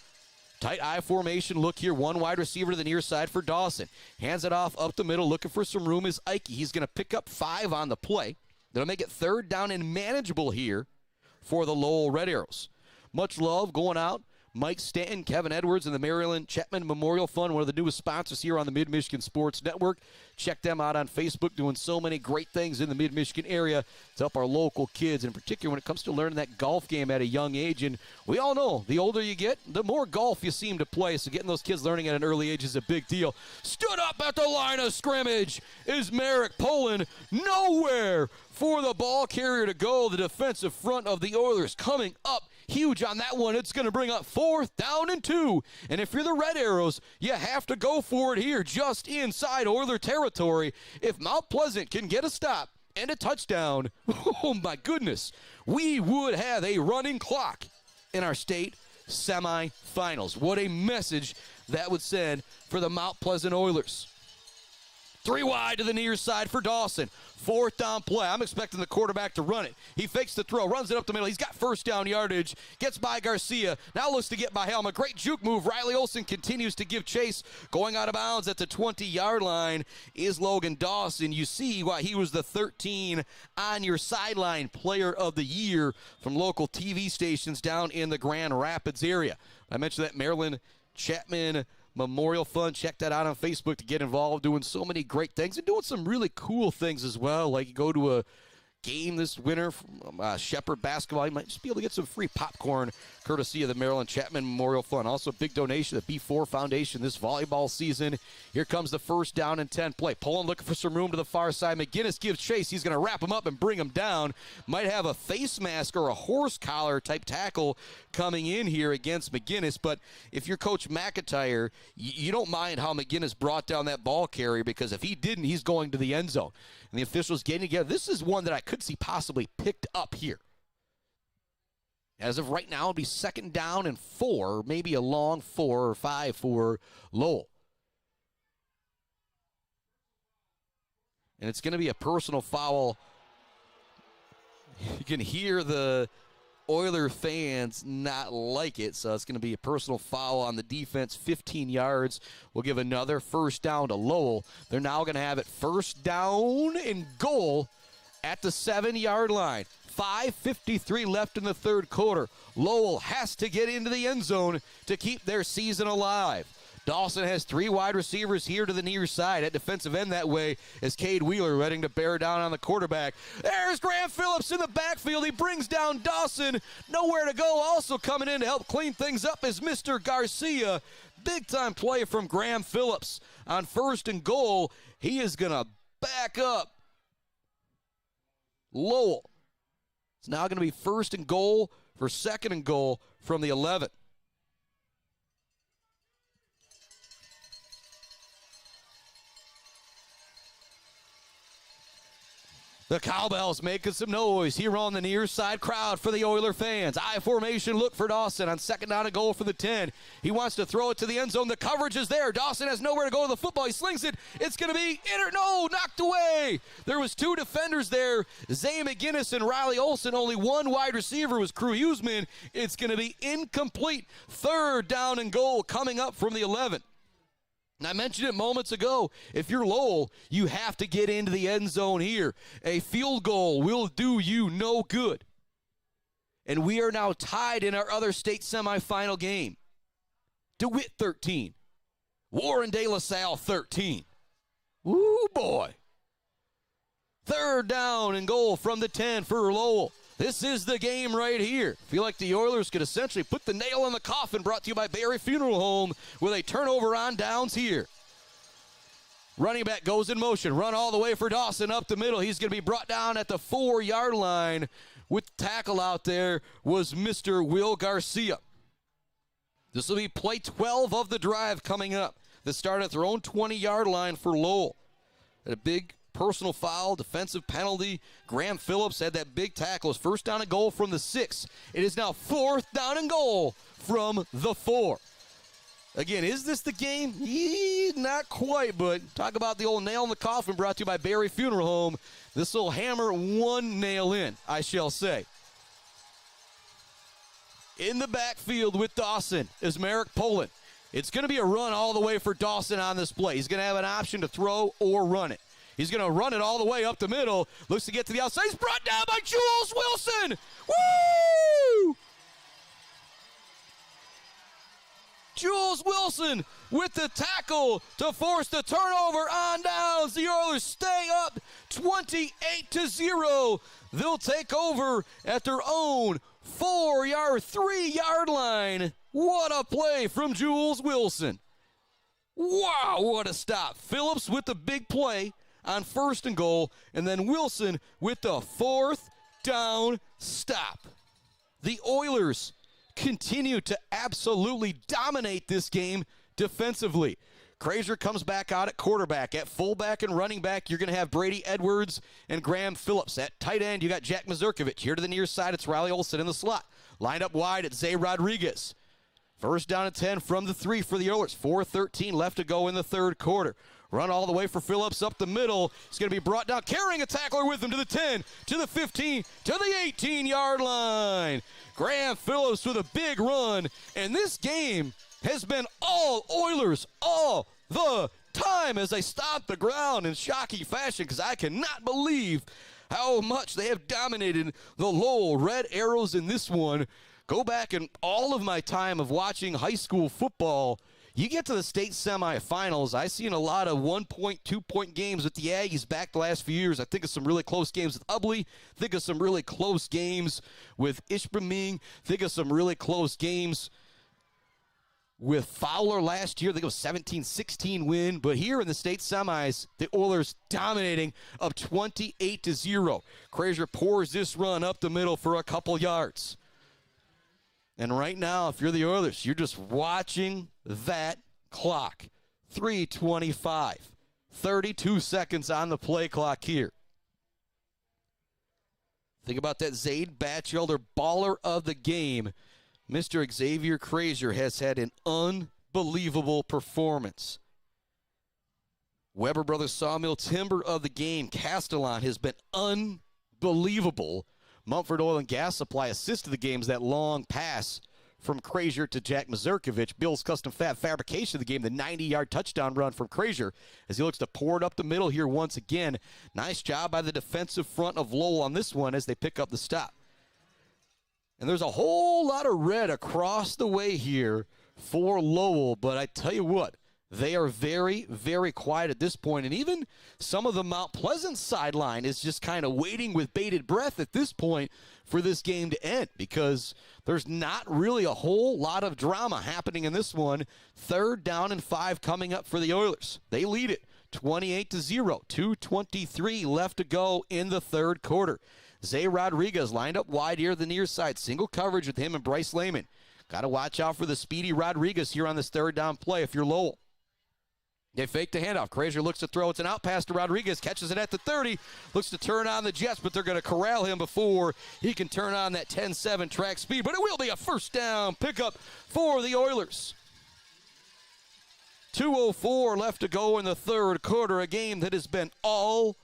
Tight I formation look here. One wide receiver to the near side for Dawson. Hands it off up the middle. Looking for some room is Ike. He's going to pick up 5 on the play. That'll make it third down and manageable here for the Lowell Red Arrows. Much love going out. Mike Stanton, Kevin Edwards, and the Maryland Chapman Memorial Fund, one of the newest sponsors here on the Mid-Michigan Sports Network. Check them out on Facebook, doing so many great things in the Mid-Michigan area to help our local kids, in particular when it comes to learning that golf game at a young age. And we all know the older you get, the more golf you seem to play, so getting those kids learning at an early age is a big deal. Stood up at the line of scrimmage is Merrick Poland. Nowhere for the ball carrier to go. The defensive front of the Oilers coming up huge on that one. It's going to bring up 4th down and 2. And if you're the Red Arrows, you have to go for it here just inside Oiler territory. If Mount Pleasant can get a stop and a touchdown, oh my goodness, we would have a running clock in our state semifinals. What a message that would send for the Mount Pleasant Oilers. 3 wide to the near side for Dawson. 4th down play. I'm expecting the quarterback to run it. He fakes the throw, runs it up the middle. He's got first down yardage. Gets by Garcia. Now looks to get by Helm. A great juke move. Riley Olsen continues to give chase. Going out of bounds at the 20-yard line is Logan Dawson. You see why he was the 13 on your sideline player of the year from local TV stations down in the Grand Rapids area. I mentioned that Maryland Chapman Memorial Fund. Check that out on Facebook to get involved, doing so many great things and doing some really cool things as well. Like you go to a game this winter from Shepherd basketball, you might just be able to get some free popcorn courtesy of the Maryland Chapman Memorial Fund. Also, big donation to the B4 Foundation this volleyball season. Here comes the 1st down and 10 play. Poland looking for some room to the far side. McGinnis gives chase. He's going to wrap him up and bring him down. Might have a face mask or a horse collar type tackle coming in here against McGinnis. But if you're Coach McIntyre, you don't mind how McGinnis brought down that ball carrier, because if he didn't, he's going to the end zone. And the officials getting together. This is one that I could see possibly picked up here. As of right now, it'll be 2nd down and 4, maybe a long 4 or 5 for Lowell. And it's going to be a personal foul. You can hear the Oiler fans not like it, so it's going to be a personal foul on the defense. 15 yards. We'll give another 1st down to Lowell. They're now going to have it 1st down and goal at the 7-yard line. 5:53 left in the third quarter. Lowell has to get into the end zone to keep their season alive. Dawson has 3 wide receivers here to the near side. At defensive end that way is Cade Wheeler ready to bear down on the quarterback. There's Graham Phillips in the backfield. He brings down Dawson. Nowhere to go. Also coming in to help clean things up is Mr. Garcia. Big-time play from Graham Phillips on 1st and goal. He is going to back up Lowell. It's now going to be 1st and goal for 2nd and goal from the 11. The cowbell's making some noise here on the near side crowd for the Oiler fans. I formation look for Dawson on 2nd down and goal for the 10. He wants to throw it to the end zone. The coverage is there. Dawson has nowhere to go to the football. He slings it. It's going to be knocked away. There was 2 defenders there, Zay McGinnis and Riley Olsen. Only 1 wide receiver was Crew Huseman. It's going to be incomplete. 3rd down and goal coming up from the 11. And I mentioned it moments ago. If you're Lowell, you have to get into the end zone here. A field goal will do you no good. And we are now tied in our other state semifinal game. DeWitt 13. Warren De La Salle 13. Woo boy. 3rd down and goal from the 10 for Lowell. This is the game right here. Feel like the Oilers could essentially put the nail in the coffin, brought to you by Barry Funeral Home with a turnover on downs here. Running back goes in motion. Run all the way for Dawson up the middle. He's going to be brought down at the 4-yard line. With tackle out there was Mr. Will Garcia. This will be play 12 of the drive coming up. They start at their own 20-yard line for Lowell. At a big personal foul, defensive penalty. Graham Phillips had that big tackle. His first down and goal from the 6. It is now 4th down and goal from the 4. Again, is this the game? Not quite, but talk about the old nail in the coffin brought to you by Barry Funeral Home. This will hammer one nail in, I shall say. In the backfield with Dawson is Merrick Poland. It's going to be a run all the way for Dawson on this play. He's going to have an option to throw or run it. He's going to run it all the way up the middle. Looks to get to the outside. He's brought down by Jules Wilson. Woo! Jules Wilson with the tackle to force the turnover on downs. The Oilers stay up 28-0. They'll take over at their own 3-yard line. What a play from Jules Wilson. Wow, what a stop. Phillips with the big play on 1st and goal, and then Wilson with the 4th down stop. The Oilers continue to absolutely dominate this game defensively. Krazier comes back out at quarterback. At fullback and running back, you're going to have Brady Edwards and Graham Phillips. At tight end, you got Jack Mazurkovic. Here to the near side, it's Riley Olsen in the slot. Lined up wide, it's Zay Rodriguez. First down and 10 from the 3 for the Oilers. 4:13 left to go in the 3rd quarter. Run all the way for Phillips up the middle. He's going to be brought down, carrying a tackler with him to the 10, to the 15, to the 18-yard line. Graham Phillips with a big run, and this game has been all Oilers all the time as they stomp the ground in shocking fashion, because I cannot believe how much they have dominated the Lowell Red Arrows in this one. Go back in all of my time of watching high school football. You get to the state semifinals, I've seen a lot of 1-point, 2-point games with the Aggies back the last few years. I think of some really close games with Ubley. Think of some really close games with Ishpeming. Think of some really close games with Fowler last year. I think it was 17-16 win. But here in the state semis, the Oilers dominating up 28-0. Krazier pours this run up the middle for a couple yards. And right now, if you're the Oilers, you're just watching that clock. 3:25. 32 seconds on the play clock here. Think about that. Zaid Batchelder, baller of the game. Mr. Xavier Krazier has had an unbelievable performance. Weber Brothers Sawmill Timber of the game. Castellon has been unbelievable. Mumford Oil and Gas Supply assisted the games. That long pass from Krazier to Jack Mazurkovic. Bill's Custom Fab Fabrication of the game, the 90-yard touchdown run from Krazier as he looks to pour it up the middle here once again. Nice job by the defensive front of Lowell on this one as they pick up the stop. And there's a whole lot of red across the way here for Lowell, but I tell you what, they are very, very quiet at this point. And even some of the Mount Pleasant sideline is just kind of waiting with bated breath at this point for this game to end, because there's not really a whole lot of drama happening in this one. 3rd down and 5 coming up for the Oilers. They lead it 28-0. 2:23 left to go in the 3rd quarter. Zay Rodriguez lined up wide here to the near side. Single coverage with him and Bryce Lehman. Got to watch out for the speedy Rodriguez here on this 3rd down play if you're Lowell. They fake the handoff. Krazier looks to throw. It's an out pass to Rodriguez. Catches it at the 30. Looks to turn on the Jets, but they're going to corral him before he can turn on that 10-7 track speed. But it will be a 1st down pickup for the Oilers. 2:04 left to go in the 3rd quarter. A game that has been all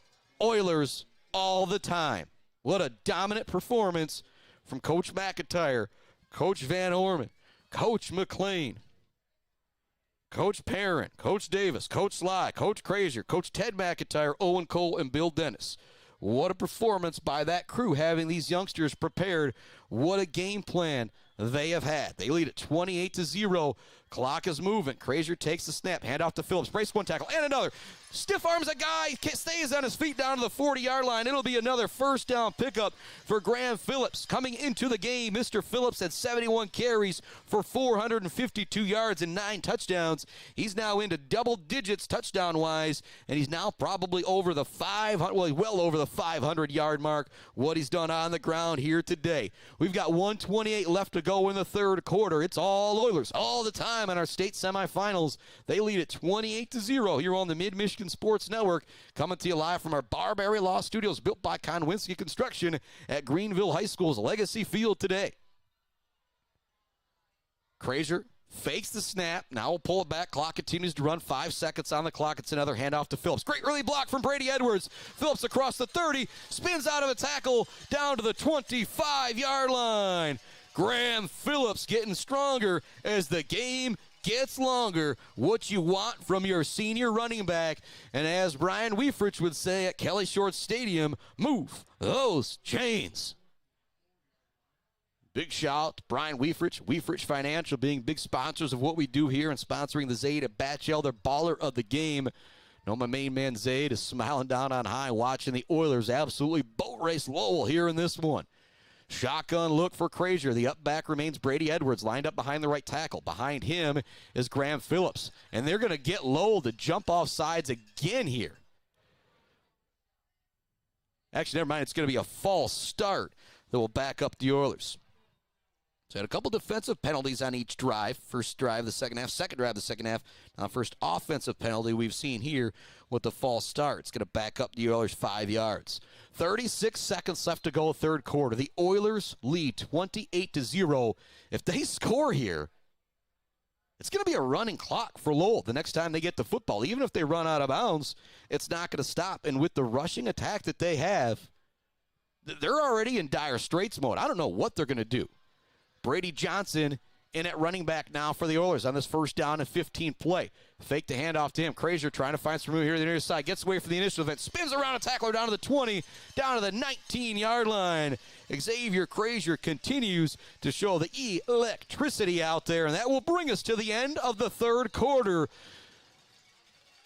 Oilers all the time. What a dominant performance from Coach McIntyre, Coach Van Orman, Coach McLean, Coach Perrin, Coach Davis, Coach Sly, Coach Krazier, Coach Ted McIntyre, Owen Cole, and Bill Dennis. What a performance by that crew, having these youngsters prepared. What a game plan they have had. They lead at 28-0. Clock is moving. Crazier takes the snap. Hand off to Phillips. Brace one tackle and another. Stiff arms a guy. Stays on his feet down to the 40-yard line. It'll be another first down pickup for Graham Phillips. Coming into the game, Mr. Phillips had 71 carries for 452 yards and 9 touchdowns. He's now into double digits touchdown-wise, and he's now probably over the 500, well over the 500-yard mark, what he's done on the ground here today. We've got 1:28 left to go in the third quarter. It's all Oilers all the time in our state semifinals. They lead at 28-0 here on the Mid-Michigan Sports Network, coming to you live from our Barbary Law Studios, built by Konwinski Construction at Greenville High School's Legacy Field today. Crazier fakes the snap. Now we'll pull it back. Clock continues to run. 5 seconds on the clock. It's another handoff to Phillips. Great early block from Brady Edwards. Phillips across the 30, spins out of a tackle down to the 25-yard line. Graham Phillips getting stronger as the game gets longer. What you want from your senior running back. And as Brian Weifrich would say at Kelly Short Stadium, move those chains. Big shout to Brian Weifrich, Weifrich Financial being big sponsors of what we do here and sponsoring the Zaid at Batchel, their baller of the game. No, my main man Zaid is smiling down on high watching the Oilers absolutely boat race Lowell here in this one. Shotgun look for Crazier. The up back remains Brady Edwards, lined up behind the right tackle. Behind him is Graham Phillips. And they're going to get Lowell to jump off sides again here. Actually, never mind. It's going to be a false start that will back up the Oilers. So had a couple defensive penalties on each drive. First drive, the second half. Second drive, the second half. Now, first offensive penalty we've seen here with the false start. It's going to back up the Oilers 5 yards. 36 seconds left to go, third quarter. The Oilers lead 28-0. If they score here, it's going to be a running clock for Lowell the next time they get the football. Even if they run out of bounds, it's not going to stop. And with the rushing attack that they have, they're already in dire straits mode. I don't know what they're going to do. Brady Johnson in at running back now for the Oilers on this first down and 15 play. Fake the handoff to him. Crazier trying to find some room here on the near side. Gets away from the initial event. Spins around a tackler down to the 20, down to the 19-yard line. Xavier Crazier continues to show the electricity out there, and that will bring us to the end of the third quarter.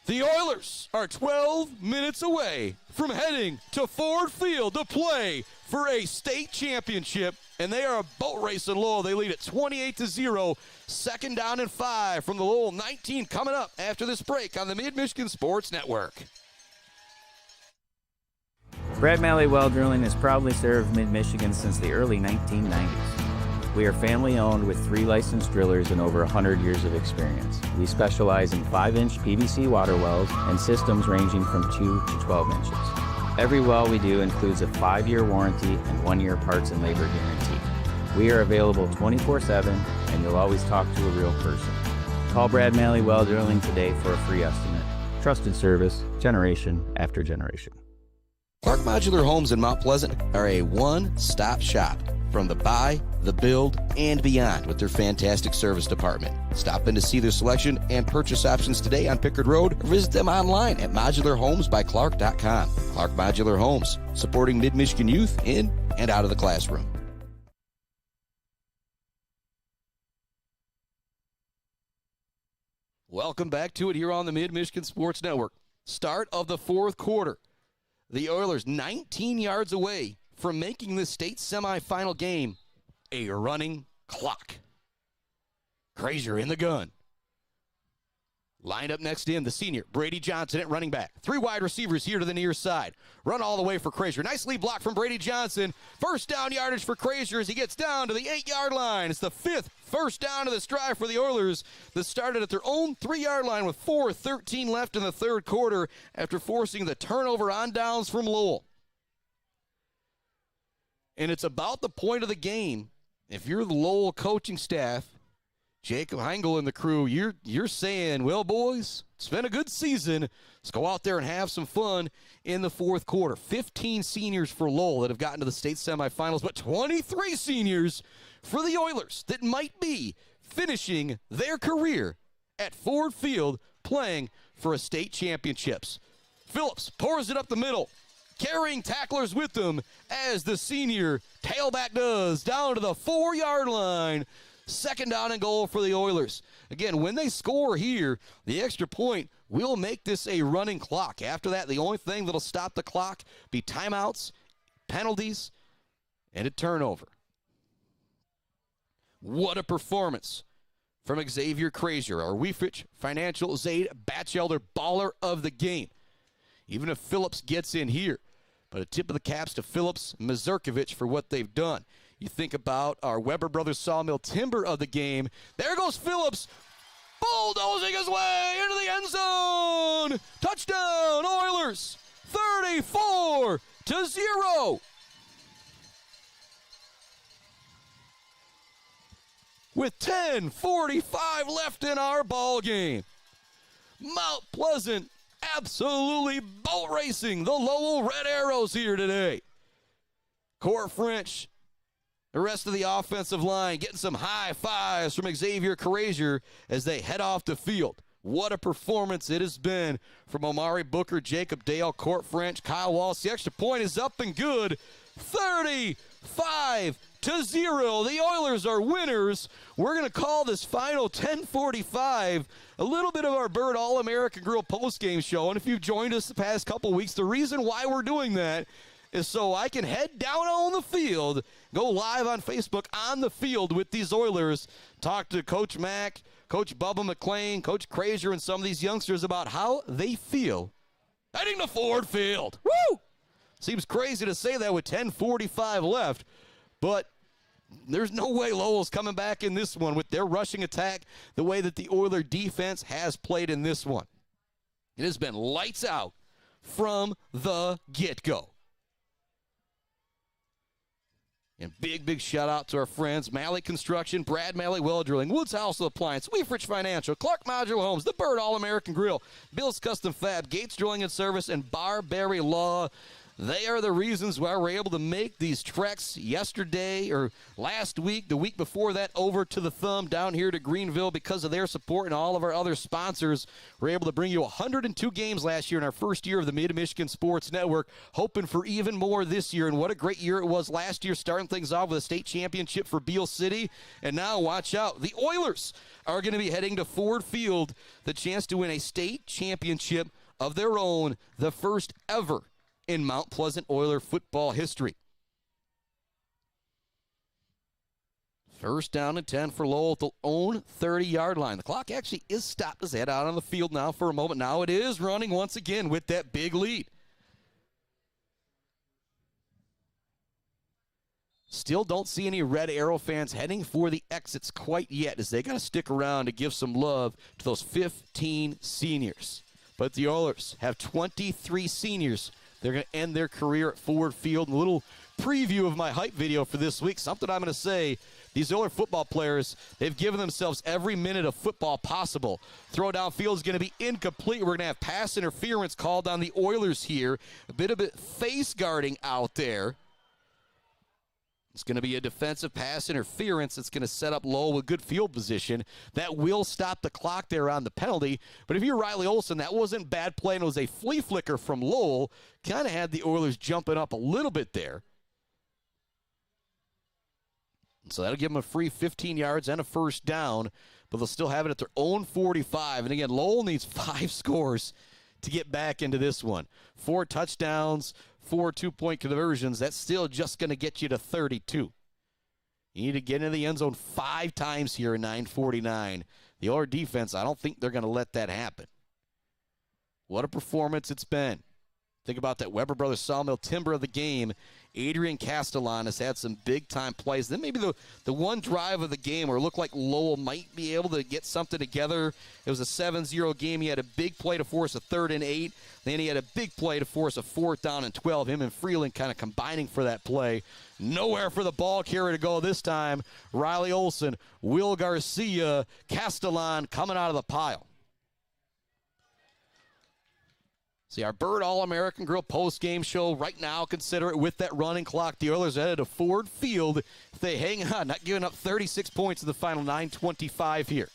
The Oilers are 12 minutes away from heading to Ford Field to play for a state championship, and they are a boat race in Lowell. They lead at 28-0. Second down and 5 from the Lowell 19 coming up after this break on the Mid-Michigan Sports Network. Brad Malley Well Drilling has proudly served Mid-Michigan since the early 1990s. We are family-owned with 3 licensed drillers and over 100 years of experience. We specialize in 5-inch PVC water wells and systems ranging from 2 to 12 inches. Every well we do includes a 5-year warranty and 1-year parts and labor guarantee. We are available 24/7, and you'll always talk to a real person. Call Brad Malley Well Drilling today for a free estimate. Trusted service, generation after generation. Clark Modular Homes in Mount Pleasant are a one-stop shop from the buy, the build, and beyond with their fantastic service department. Stop in to see their selection and purchase options today on Pickard Road or visit them online at modularhomesbyclark.com. Clark Modular Homes, supporting Mid-Michigan youth in and out of the classroom. Welcome back to it here on the Mid-Michigan Sports Network. Start of the fourth quarter. The Oilers 19 yards away from making this state semifinal game a running clock. Crazier in the gun. Lined up next to him, the senior, Brady Johnson at running back. 3 wide receivers here to the near side. Run all the way for Crazier. Nice lead block from Brady Johnson. First down yardage for Crazier as he gets down to the 8-yard line. It's the 5th first down of this drive for the Oilers that started at their own 3-yard line with 4:13 left in the third quarter after forcing the turnover on downs from Lowell. And it's about the point of the game. If you're the Lowell coaching staff, Jacob Heingel and the crew, you're saying, well, boys, it's been a good season. Let's go out there and have some fun in the fourth quarter. 15 seniors for Lowell that have gotten to the state semifinals, but 23 seniors for the Oilers that might be finishing their career at Ford Field playing for a state championships. Phillips pours it up the middle, carrying tacklers with him as the senior tailback does down to the 4-yard line. Second down and goal for the Oilers. Again, when they score here, the extra point will make this a running clock. After that, the only thing that'll stop the clock be timeouts, penalties, and a turnover. What a performance from Xavier Krazier, our Weefrich Financial Zaid Batchelder baller of the game. Even if Phillips gets in here. But a tip of the caps to Phillips and Mazurkiewicz for what they've done. You think about our Weber Brothers Sawmill Timber of the game. There goes Phillips, bulldozing his way into the end zone. Touchdown, Oilers, 34-0. With 10:45 left in our ball game. Mount Pleasant absolutely boat racing the Lowell Red Arrows here today. Court French, the rest of the offensive line getting some high fives from Xavier Krazier as they head off the field. What a performance it has been from Omari Booker, Jacob Dale, Court French, Kyle Wallace. The extra point is up and good. 35-0. The Oilers are winners. We're going to call this final 10:45 a little bit of our Bird All-American Grill postgame show. And if you've joined us the past couple weeks, the reason why we're doing that is so I can head down on the field, go live on Facebook on the field with these Oilers, talk to Coach Mack, Coach Bubba McClain, Coach Krazier, and some of these youngsters about how they feel heading to Ford Field. Woo! Seems crazy to say that with 10:45 left, but there's no way Lowell's coming back in this one with their rushing attack the way that the Oiler defense has played in this one. It has been lights out from the get-go. And big shout out to our friends, Malley Construction, Brad Malley Well Drilling, Woods House Appliance, Weefrich Financial, Clark Modular Homes, the Bird All-American Grill, Bill's Custom Fab, Gates Drilling and Service, and Barberry Law. They are the reasons why we're able to make these treks yesterday or last week, the week before that, over to the Thumb down here to Greenville because of their support and all of our other sponsors. We're able to bring you 102 games last year in our first year of the Mid-Michigan Sports Network, hoping for even more this year. And what a great year it was last year, starting things off with a state championship for Beale City. And now, watch out, the Oilers are going to be heading to Ford Field, the chance to win a state championship of their own, the first ever in Mount Pleasant Oiler football history. First down and 10 for Lowell at their own 30-yard line. The clock actually is stopped as they head out on the field now for a moment. Now it is running once again with that big lead. Still don't see any Red Arrow fans heading for the exits quite yet as they got to stick around to give some love to those 15 seniors. But the Oilers have 23 seniors. They're going to end their career at Ford Field. And a little preview of my hype video for this week. Something I'm going to say, these Oiler football players, they've given themselves every minute of football possible. Throw downfield is going to be incomplete. We're going to have pass interference called on the Oilers here. A bit of face guarding out there. It's going to be a defensive pass interference. It's going to set up Lowell with good field position. That will stop the clock there on the penalty. But if you're Riley Olson, that wasn't bad play, and it was a flea flicker from Lowell. Kind of had the Oilers jumping up a little bit there. So that'll give them a free 15 yards and a first down, but they'll still have it at their own 45. And again, Lowell needs 5 scores to get back into this one. 4 touchdowns, 4 two-point conversions. That's still just going to get you to 32. You need to get into the end zone 5 times here in 9:49. The Oiler defense, I don't think they're going to let that happen. What a performance it's been. Think about that Weber Brothers Sawmill Timber of the game. Adrian Castellan has had some big-time plays. Then maybe the one drive of the game where it looked like Lowell might be able to get something together. It was a 7-0 game. He had a big play to force a 3rd and 8. Then he had a big play to force a 4th down and 12. Him and Freeland kind of combining for that play. Nowhere for the ball carrier to go this time. Riley Olson, Will Garcia, Castellan coming out of the pile. See, our Bird All-American Grill post-game show right now, consider it with that running clock. The Oilers headed to Ford Field. If they hang on, not giving up 36 points in the final 9:25 here.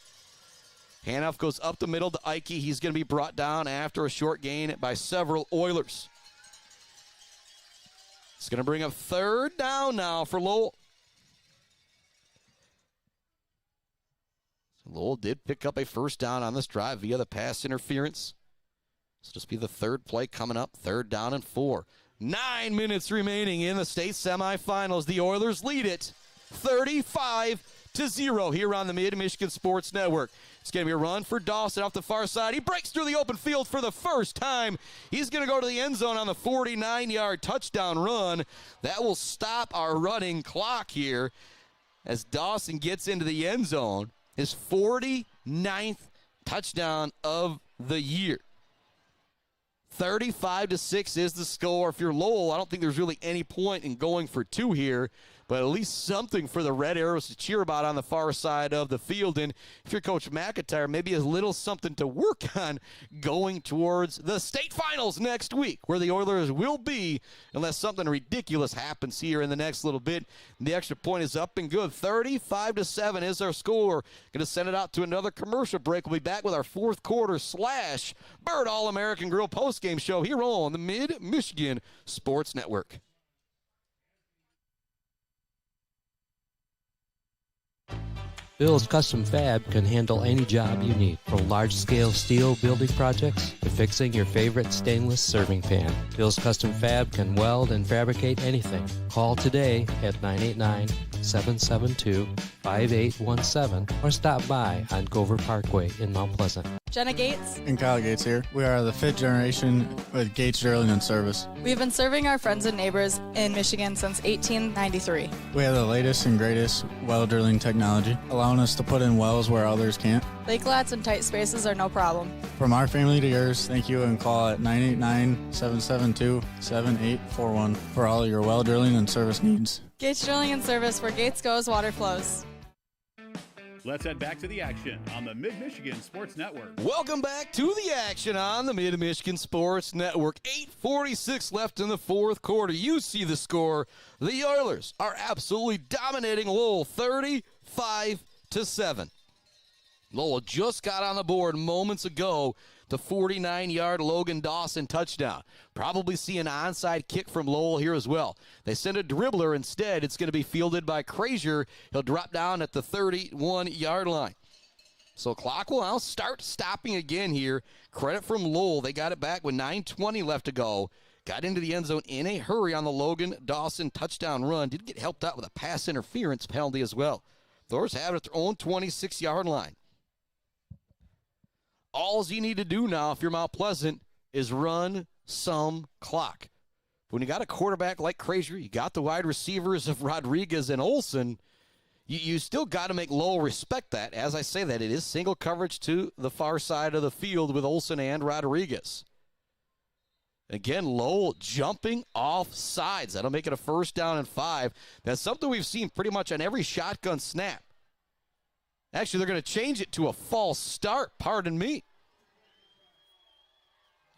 Handoff goes up the middle to Ike. He's going to be brought down after a short gain by several Oilers. It's going to bring up 3rd down now for Lowell. Lowell did pick up a first down on this drive via the pass interference. This will just be the third play coming up, 3rd down and 4. 9 minutes remaining in the state semifinals. The Oilers lead it 35-0 here on the Mid-Michigan Sports Network. It's going to be a run for Dawson off the far side. He breaks through the open field for the first time. He's going to go to the end zone on the 49-yard touchdown run. That will stop our running clock here as Dawson gets into the end zone. His 49th touchdown of the year. 35-6 is the score. If you're Lowell, I don't think there's really any point in going for 2 here, but at least something for the Red Arrows to cheer about on the far side of the field. And if you're Coach McIntyre, maybe a little something to work on going towards the state finals next week, where the Oilers will be, unless something ridiculous happens here in the next little bit. And the extra point is up and good. 35-7 is our score. Going to send it out to another commercial break. We'll be back with our fourth quarter / Bird All-American Grill postgame show here on the Mid-Michigan Sports Network. Bill's Custom Fab can handle any job you need, from large-scale steel building projects to fixing your favorite stainless serving pan. Bill's Custom Fab can weld and fabricate anything. Call today at 989-772-5817 or stop by on Gover Parkway in Mount Pleasant. Jenna Gates. And Kyle Gates here. We are the 5th generation with Gates Drilling and Service. We've been serving our friends and neighbors in Michigan since 1893. We have the latest and greatest well drilling technology, allowing us to put in wells where others can't. Lake lots and tight spaces are no problem. From our family to yours, thank you, and call at 989-772-7841 for all your well drilling and service needs. Gates Drilling and Service, where Gates goes, water flows. Let's head back to the action on the Mid-Michigan Sports Network. Welcome back to the action on the Mid-Michigan Sports Network. 8:46 left in the fourth quarter. You see the score. The Oilers are absolutely dominating Lowell, 35-7. Lowell just got on the board moments ago. The 49-yard Logan Dawson touchdown. Probably see an onside kick from Lowell here as well. They send a dribbler instead. It's going to be fielded by Krazier. He'll drop down at the 31-yard line. So clock will now start stopping again here. Credit from Lowell. They got it back with 9:20 left to go. Got into the end zone in a hurry on the Logan Dawson touchdown run. Did get helped out with a pass interference penalty as well. Thors have it at their own 26-yard line. All you need to do now, if you're Mount Pleasant, is run some clock. When you got a quarterback like Krazier, you got the wide receivers of Rodriguez and Olsen, you still got to make Lowell respect that. As I say that, it is single coverage to the far side of the field with Olsen and Rodriguez. Again, Lowell jumping off sides. That'll make it a 1st down and 5. That's something we've seen pretty much on every shotgun snap. Actually, they're going to change it to a false start. Pardon me.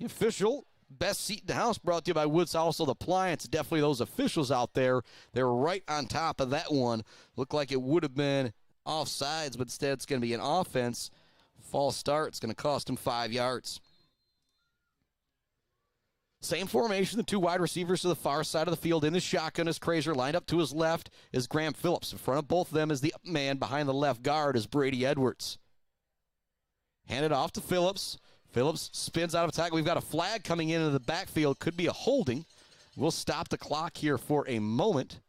The official best seat in the house brought to you by Woods Household Appliance. Definitely those officials out there. They're right on top of that one. Looked like it would have been offsides, but instead it's going to be an offense. False start. It's going to cost him 5 yards. Same formation, the 2 wide receivers to the far side of the field in the shotgun as Krazier. Lined up to his left is Graham Phillips. In front of both of them is the man behind the left guard is Brady Edwards. Handed off to Phillips. Phillips spins out of attack. We've got a flag coming into the backfield. Could be a holding. We'll stop the clock here for a moment.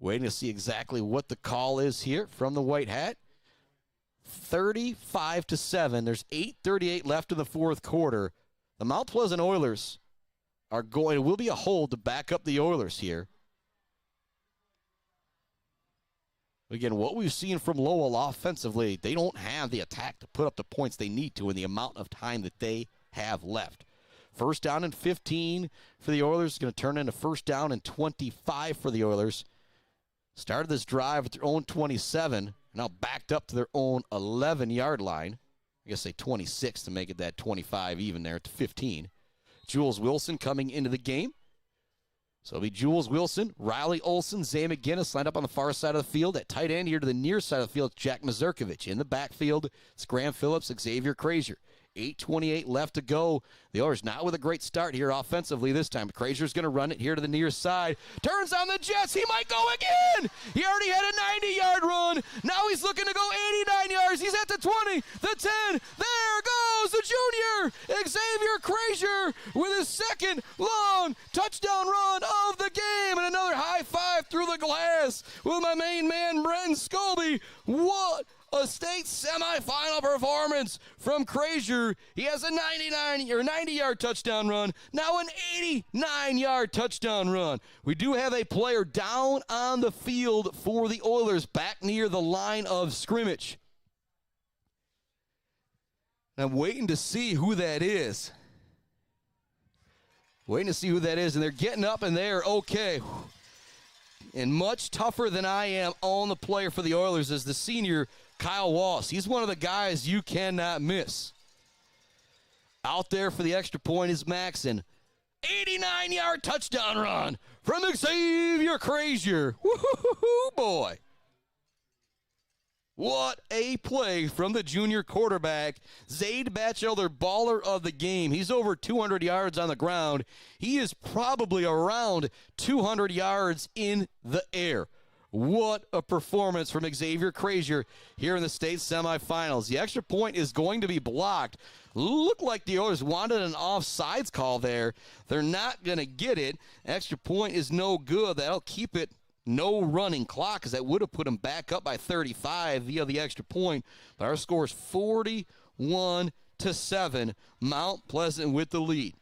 Waiting to see exactly what the call is here from the White Hat. 35-7. There's 8:38 left in the fourth quarter. The Mount Pleasant Oilers are going, it will be a hold to back up the Oilers here. Again, what we've seen from Lowell offensively, they don't have the attack to put up the points they need to in the amount of time that they have left. 1st down and 15 for the Oilers. It's going to turn into 1st down and 25 for the Oilers. Started this drive at their own 27, now backed up to their own 11-yard line. I guess say 26 to make it that 25 even there to 15. Jules Wilson coming into the game. So it'll be Jules Wilson, Riley Olsen, Zay McGinnis lined up on the far side of the field. At tight end here to the near side of the field, Jack Mazurkovich. In the backfield, it's Graham Phillips, Xavier Krazier. 8:28 left to go. The Oilers not with a great start here offensively this time. Crazier's going to run it here to the near side. Turns on the Jets. He might go again. He already had a 90-yard run. Now he's looking to go 89 yards. He's at the 20, the 10. There goes the junior, Xavier Crazier, with his second long touchdown run of the game. And another high five through the glass with my main man, Brenton Scobie. What a state semifinal performance from Crazier. He has a 90-yard touchdown run, now an 89-yard touchdown run. We do have a player down on the field for the Oilers, back near the line of scrimmage. I'm waiting to see who that is. And they're getting up, and they're okay. And much tougher than I am on the player for the Oilers is the senior Kyle Wallace. He's one of the guys you cannot miss. Out there for the extra point is Maxon. 89-yard touchdown run from Xavier Crazier. Woo-hoo-hoo, boy. What a play from the junior quarterback, Zaid Batchelder, baller of the game. He's over 200 yards on the ground. He is probably around 200 yards in the air. What a performance from Xavier Crazier here in the state semifinals. The extra point is going to be blocked. Looked like the Oilers wanted an offsides call there. They're not going to get it. Extra point is no good. That'll keep it no running clock, because that would have put them back up by 35 via the extra point. But our score is 41-7. Mount Pleasant with the lead.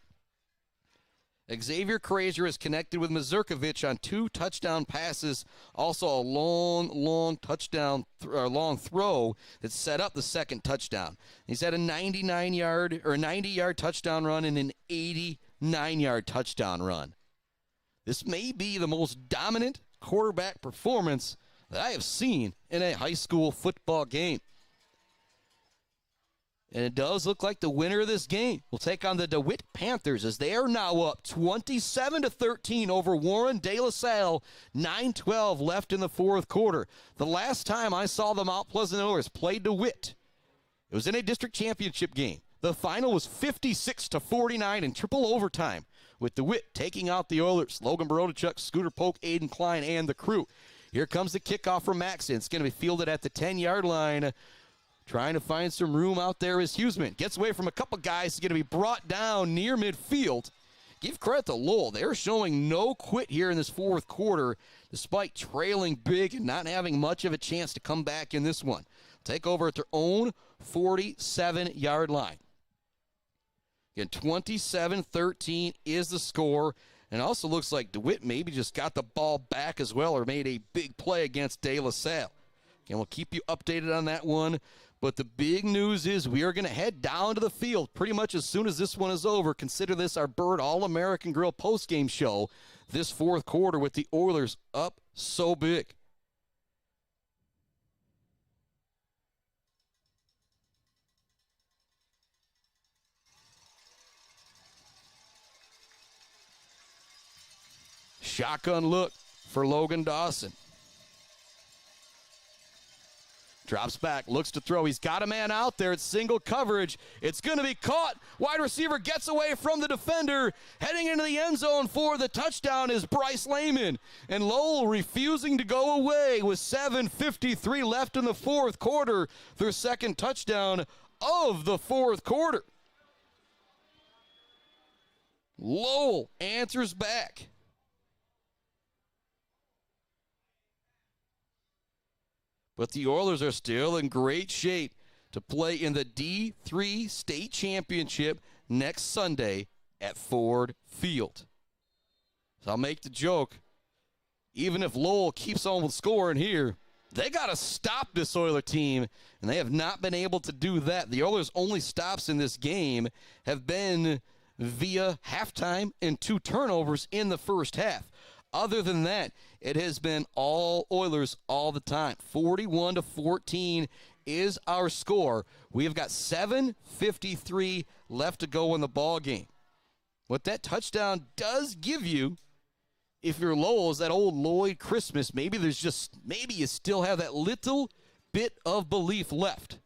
Xavier Crazier is connected with Mazurkovic on 2 touchdown passes. Also a long touchdown, long throw that set up the second touchdown. He's had a 90-yard touchdown run and an 89-yard touchdown run. This may be the most dominant quarterback performance that I have seen in a high school football game. And it does look like the winner of this game will take on the DeWitt Panthers, as they are now up 27-13 over Warren De La Salle. 9:12 left in the fourth quarter. The last time I saw the Mount Pleasant Oilers play DeWitt, it was in a district championship game. The final was 56-49 in triple overtime, with DeWitt taking out the Oilers. Logan Barodachuk, Scooter Polk, Aiden Klein, and the crew. Here comes the kickoff from Maxon. It's going to be fielded at the 10-yard line. Trying to find some room out there is Huseman. Gets away from a couple guys. He's going to be brought down near midfield. Give credit to Lowell. They're showing no quit here in this fourth quarter, despite trailing big and not having much of a chance to come back in this one. Take over at their own 47-yard line. Again, 27-13 is the score. And it also looks like DeWitt maybe just got the ball back as well, or made a big play against De La Salle. Again, we'll keep you updated on that one. But the big news is we are going to head down to the field pretty much as soon as this one is over. Consider this our Bird All-American Grill postgame show this fourth quarter with the Oilers up so big. Shotgun look for Logan Dawson. Drops back, looks to throw. He's got a man out there. It's single coverage. It's going to be caught. Wide receiver gets away from the defender. Heading into the end zone for the touchdown is Bryce Lehman. And Lowell refusing to go away with 7:53 left in the fourth quarter. Their second touchdown of the fourth quarter. Lowell answers back. But the Oilers are still in great shape to play in the D3 state championship next Sunday at Ford Field. So I'll make the joke, even if Lowell keeps on scoring here, they got to stop this Oiler team, and they have not been able to do that. The Oilers' only stops in this game have been via halftime and 2 turnovers in the first half. Other than that, it has been all Oilers all the time. 41-14 is our score. We have got 7:53 left to go in the ball game. What that touchdown does give you, if you're Lowell, is that old Lloyd Christmas. Maybe you still have that little bit of belief left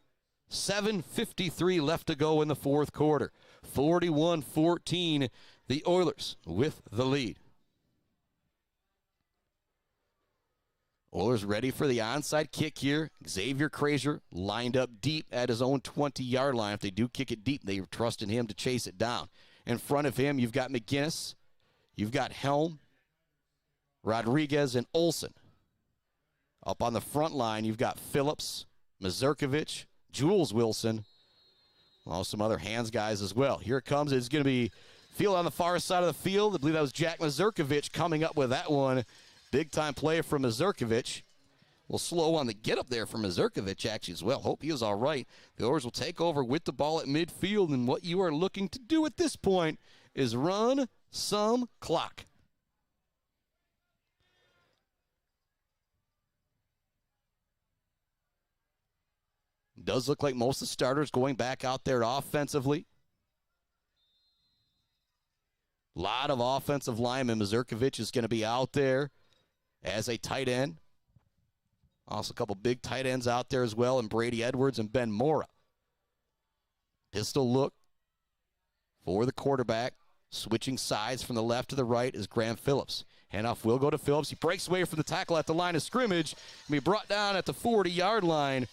7:53 left to go in the fourth quarter. 41-14, the Oilers with the lead. Oilers ready for the onside kick here. Xavier Krazier lined up deep at his own 20-yard line. If they do kick it deep, they trust in him to chase it down. In front of him, you've got McGinnis, you've got Helm, Rodriguez, and Olsen. Up on the front line, you've got Phillips, Mazurkovic, Jules Wilson, some other hands guys as well. Here it comes. It's going to be field on the far side of the field. I believe that was Jack Mazurkovic coming up with that one. Big-time play from Mazurkovic. A little slow on the get-up there for Mazurkovic, actually, as well. Hope he is all right. The Oilers will take over with the ball at midfield, and what you are looking to do at this point is run some clock. Does look like most of the starters going back out there offensively. A lot of offensive linemen. Mazurkovic is going to be out there as a tight end. Also a couple big tight ends out there as well, and Brady Edwards and Ben Mora. Pistol look for the quarterback. Switching sides from the left to the right is Graham Phillips. Handoff will go to Phillips. He breaks away from the tackle at the line of scrimmage and be brought down at the 40-yard line.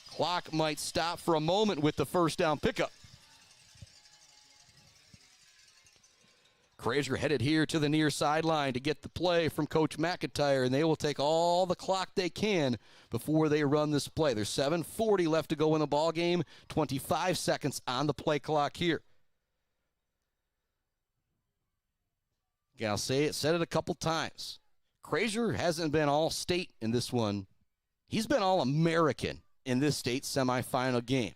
Clock might stop for a moment with the first down pickup. Krazier headed here to the near sideline to get the play from Coach McIntyre, and they will take all the clock they can before they run this play. There's 7:40 left to go in the ball game, 25 seconds on the play clock here. Again, I'll say it, said it a couple times. Krazier hasn't been all state in this one. He's been all American in this state semifinal game.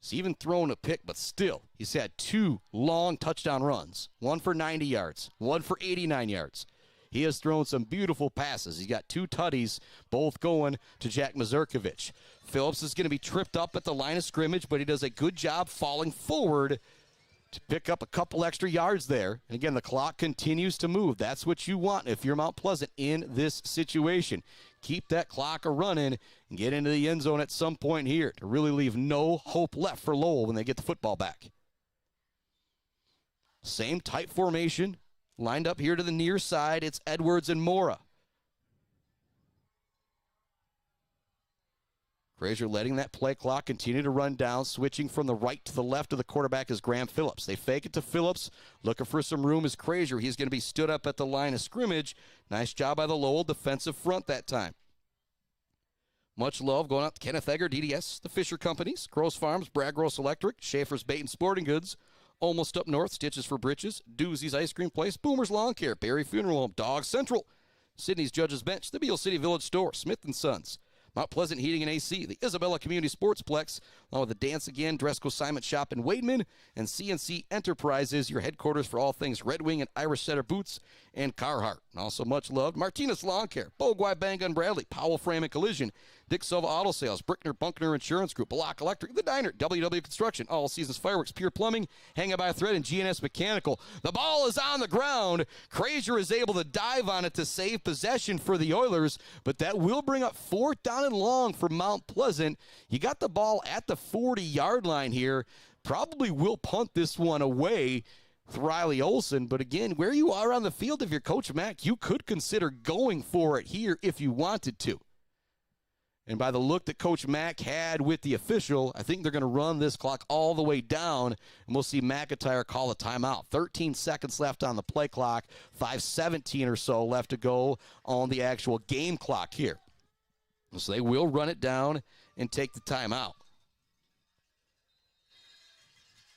He's even thrown a pick, but still, he's had 2 long touchdown runs. One for 90 yards, one for 89 yards. He has thrown some beautiful passes. He's got 2 tutties, both going to Jack Mazurkovic. Phillips is going to be tripped up at the line of scrimmage, but he does a good job falling forward to pick up a couple extra yards there. And again, the clock continues to move. That's what you want if you're Mount Pleasant in this situation. Keep that clock a-running and get into the end zone at some point here to really leave no hope left for Lowell when they get the football back. Same tight formation. Lined up here to the near side, it's Edwards and Mora. Krazier letting that play clock continue to run down, switching from the right to the left of the quarterback is Graham Phillips. They fake it to Phillips, looking for some room is Krazier. He's going to be stood up at the line of scrimmage. Nice job by the Lowell defensive front that time. Much love going out to Kenneth Egger, DDS, the Fisher Companies, Gross Farms, Brad Gross Electric, Schaefer's Bait and Sporting Goods, Almost Up North, Stitches for Britches, Doozy's Ice Cream Place, Boomer's Lawn Care, Barry Funeral Home, Dog Central, Sydney's Judge's Bench, the Beale City Village Store, Smith & Sons, Mount Pleasant Heating and AC, the Isabella Community Sportsplex, along with the Dance Again, Dress Consignment Shop in Wademan, and CNC Enterprises, your headquarters for all things Red Wing and Irish Setter Boots and Carhartt. And also much loved, Martinez Lawn Care, Bogwai Bang Gun Bradley, Powell Frame and Collision, Dick Silva Auto Sales, Brickner Bunkner Insurance Group, Block Electric, The Diner, WW Construction, All Seasons Fireworks, Pure Plumbing, Hang by a Thread, and GNS Mechanical. The ball is on the ground. Krazier is able to dive on it to save possession for the Oilers, but that will bring up 4th down and long for Mount Pleasant. You got the ball at the 40-yard line here. Probably will punt this one away with Riley Olsen, but again, where you are on the field, if you're Coach Mack, you could consider going for it here if you wanted to. And by the look that Coach Mack had with the official, I think they're going to run this clock all the way down, and we'll see McIntyre call a timeout. 13 seconds left on the play clock, 5:17 or so left to go on the actual game clock here. So they will run it down and take the timeout.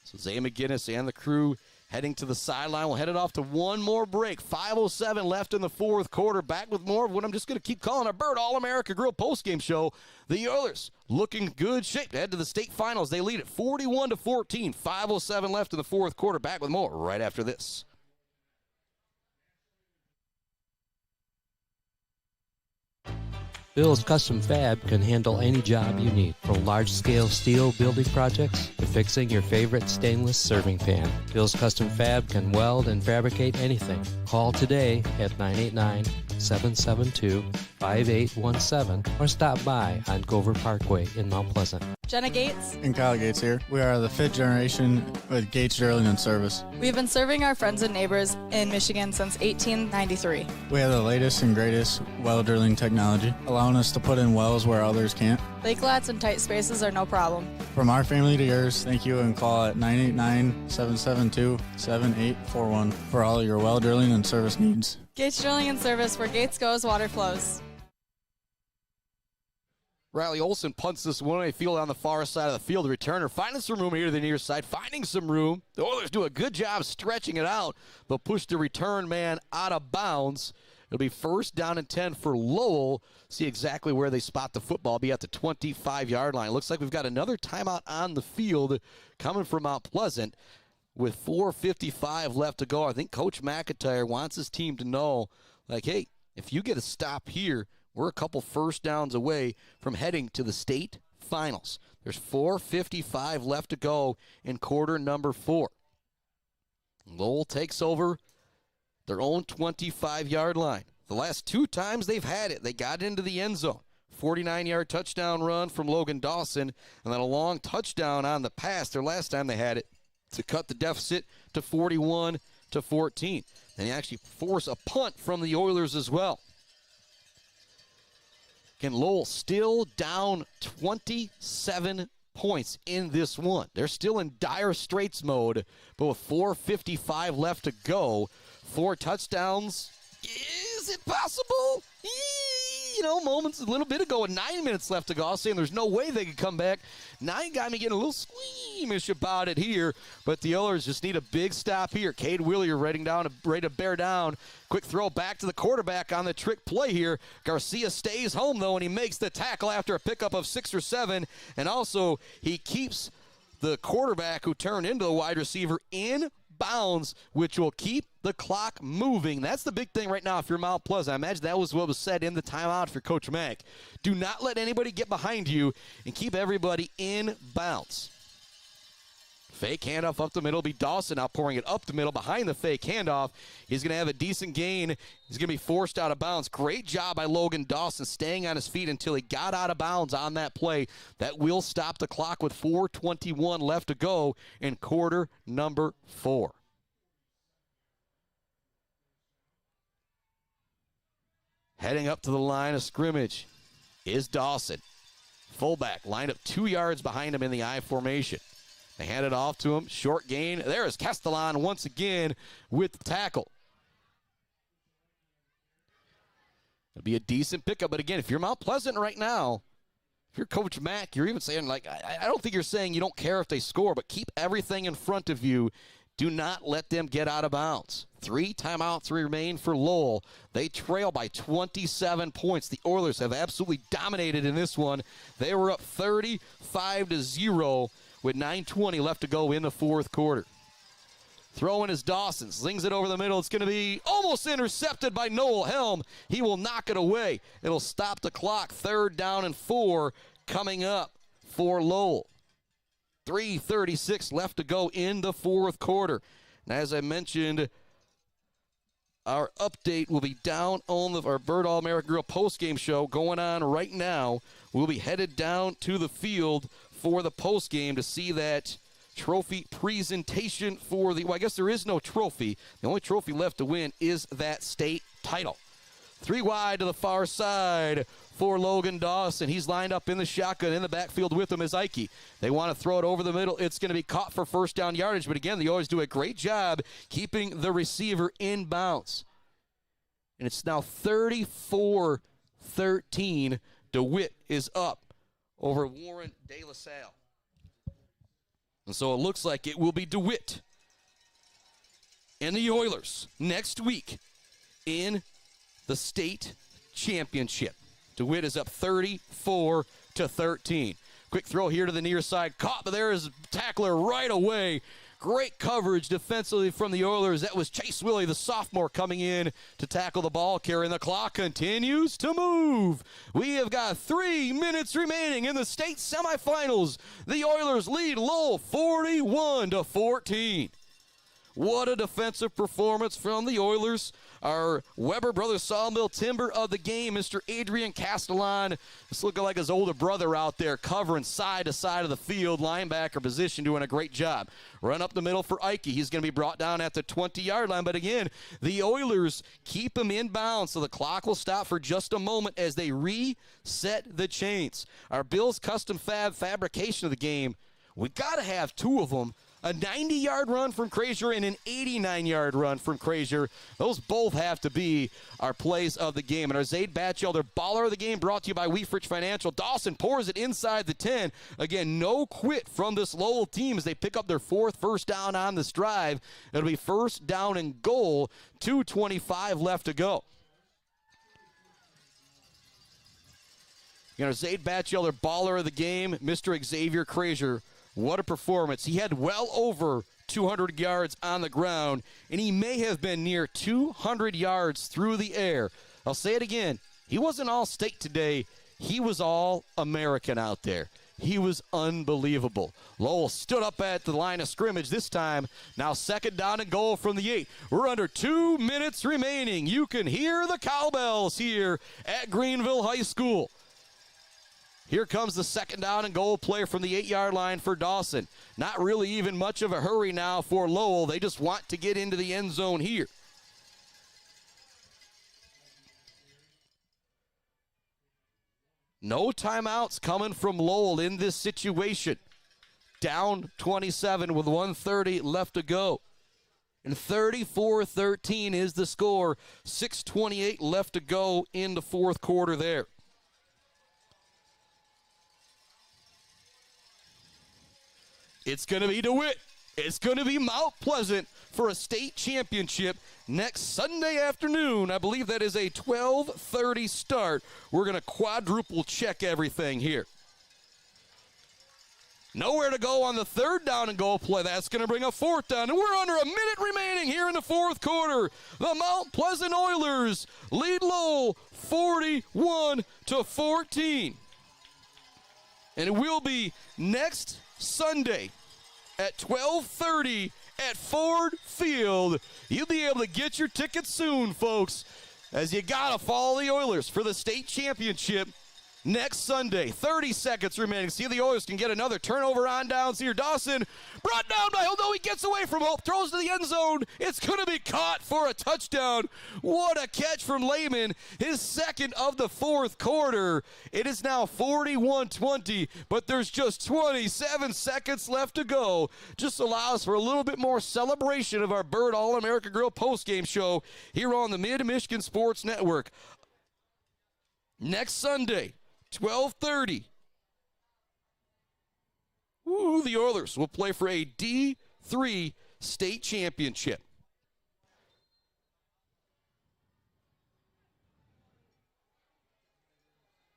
So Zay McGinnis and the crew heading to the sideline. We'll head it off to one more break. 5:07 left in the fourth quarter. Back with more of what I'm just going to keep calling our Bird All-America Grill postgame show. The Oilers looking good shape to head to the state finals. They lead it 41-14. 5:07 left in the fourth quarter. Back with more right after this. Bill's Custom Fab can handle any job you need, from large-scale steel building projects to fixing your favorite stainless serving pan. Bill's Custom Fab can weld and fabricate anything. Call today at 989-772-5817 or stop by on Gover Parkway in Mount Pleasant. Jenna Gates. And Kyle Gates here. We are the 5th generation with Gates Drilling and Service. We've been serving our friends and neighbors in Michigan since 1893. We have the latest and greatest well drilling technology, allowing us to put in wells where others can't. Lake lots and tight spaces are no problem. From our family to yours, thank you, and call at 989-772-7841 for all your well drilling and service needs. Gates Drilling and Service, where Gates goes, water flows. Riley Olson punts this one away field on the far side of the field. The returner finding some room here to the near side, finding some room. The Oilers do a good job stretching it out, but push the return man out of bounds. It'll be 1st down and 10 for Lowell. See exactly where they spot the football. Be at the 25-yard line. Looks like we've got another timeout on the field coming from Mount Pleasant with 4:55 left to go. I think Coach McIntyre wants his team to know, like, hey, if you get a stop here, we're a couple first downs away from heading to the state finals. There's 4:55 left to go in quarter number 4. Lowell takes over their own 25-yard line. The last 2 times they've had it, they got into the end zone. 49-yard touchdown run from Logan Dawson, and then a long touchdown on the pass their last time they had it to cut the deficit to 41-14. And they actually force a punt from the Oilers as well. Again, Lowell still down 27 points in this one. They're still in dire straits mode, but with 4:55 left to go, 4 touchdowns. Is it possible? Moments a little bit ago with 9 minutes left to go. I was saying there's no way they could come back. 9 got me getting a little squeamish about it here, but the Oilers just need a big stop here. Cade Willier ready to bear down. Quick throw back to the quarterback on the trick play here. Garcia stays home, though, and he makes the tackle after a pickup of 6 or 7, and also he keeps the quarterback who turned into the wide receiver in bounds, which will keep the clock moving. That's the big thing right now if you're Mount Pleasant. I imagine that was what was said in the timeout for Coach Mack. Do not let anybody get behind you and keep everybody in bounds. Fake handoff up the middle. It'll be Dawson now pouring it up the middle behind the fake handoff. He's going to have a decent gain. He's going to be forced out of bounds. Great job by Logan Dawson staying on his feet until he got out of bounds on that play. That will stop the clock with 4:21 left to go in quarter number 4. Heading up to the line of scrimmage is Dawson. Fullback lined up 2 yards behind him in the I formation. They hand it off to him. Short gain. There is Castellan once again with the tackle. It'll be a decent pickup. But again, if you're Mount Pleasant right now, if you're Coach Mack, you're even saying, like, I don't think you're saying you don't care if they score, but keep everything in front of you. Do not let them get out of bounds. 3 timeouts remain for Lowell. They trail by 27 points. The Oilers have absolutely dominated in this one. They were up 35-0 with 9:20 left to go in the 4th quarter. Throwing is Dawson. Slings it over the middle. It's going to be almost intercepted by Noel Helm. He will knock it away. It'll stop the clock. 3rd down and 4 coming up for Lowell. 3:36 left to go in the 4th quarter. And as I mentioned, our update will be down on our Bird All-American Grill postgame show going on right now. We'll be headed down to the field for the postgame to see that trophy presentation for the, well, I guess there is no trophy. The only trophy left to win is that state title. 3 wide to the far side for Logan Dawson. He's lined up in the shotgun. In the backfield with him is Ike. They want to throw it over the middle. It's going to be caught for 1st down yardage. But again, the Oilers do a great job keeping the receiver in bounds. And it's now 34-13. DeWitt is up over Warren De La Salle. And so it looks like it will be DeWitt and the Oilers next week in the state championship. DeWitt is up 34-13. Quick throw here to the near side. Caught, but there is a tackler right away. Great coverage defensively from the Oilers. That was Chase Willie, the sophomore, coming in to tackle the ball carrier. And the clock continues to move. We have got 3 minutes remaining in the state semifinals. The Oilers lead Lowell 41-14. What a defensive performance from the Oilers. our Weber Brothers Sawmill Timber of the game, Mr. Adrian Castellan. It's looking like his older brother out there covering side to side of the field, linebacker position, doing a great job. Run up the middle for Ike. He's going to be brought down at the 20-yard line. But again, the Oilers keep him in bounds, so the clock will stop for just a moment as they reset the chains. Our Bills custom fabrication of the game, we got to have two of them. A 90-yard run from Frazier and an 89-yard run from Frazier. Those both have to be our plays of the game. And our Zaid Batchelder baller of the game, brought to you by Weefrich Financial. Dawson pours it inside the 10. Again, no quit from this Lowell team as they pick up their fourth first down on this drive. It'll be first down and goal, 2:25 left to go. Our Zaid Batchelder baller of the game, Mr. Xavier Frazier. What a performance. He had well over 200 yards on the ground, and he may have been near 200 yards through the air. I'll say it again. He wasn't all state today. He was all American out there. He was unbelievable. Lowell stood up at the line of scrimmage this time. Now second down and goal from the 8. We're under 2 minutes remaining. You can hear the cowbells here at Greenville High School. Here comes the second down and goal play from the 8-yard line for Dawson. Not really even much of a hurry now for Lowell. They just want to get into the end zone here. No timeouts coming from Lowell in this situation. Down 27 with 1:30 left to go. And 34-13 is the score. 6:28 left to go in the fourth quarter there. It's going to be DeWitt. It's going to be Mount Pleasant for a state championship next Sunday afternoon. I believe that is a 12:30 start. We're going to quadruple check everything here. Nowhere to go on the third down and goal play. That's going to bring a fourth down. And we're under a minute remaining here in the fourth quarter. The Mount Pleasant Oilers lead Lowell 41-14. And it will be next Sunday at 12:30 at Ford Field. You'll be able to get your tickets soon, folks, as you got to follow the Oilers for the state championship next Sunday. 30 seconds remaining. See if the Oilers can get another turnover on downs here. Dawson brought down by Hope. No, he gets away from Hope. Throws to the end zone. It's going to be caught for a touchdown. What a catch from Lehman. His second of the fourth quarter. It is now 41-20, but there's just 27 seconds left to go. Just allows for a little bit more celebration of our Bird All-America Grill postgame show here on the Mid-Michigan Sports Network. Next Sunday, 12:30. The Oilers will play for a D3 state championship.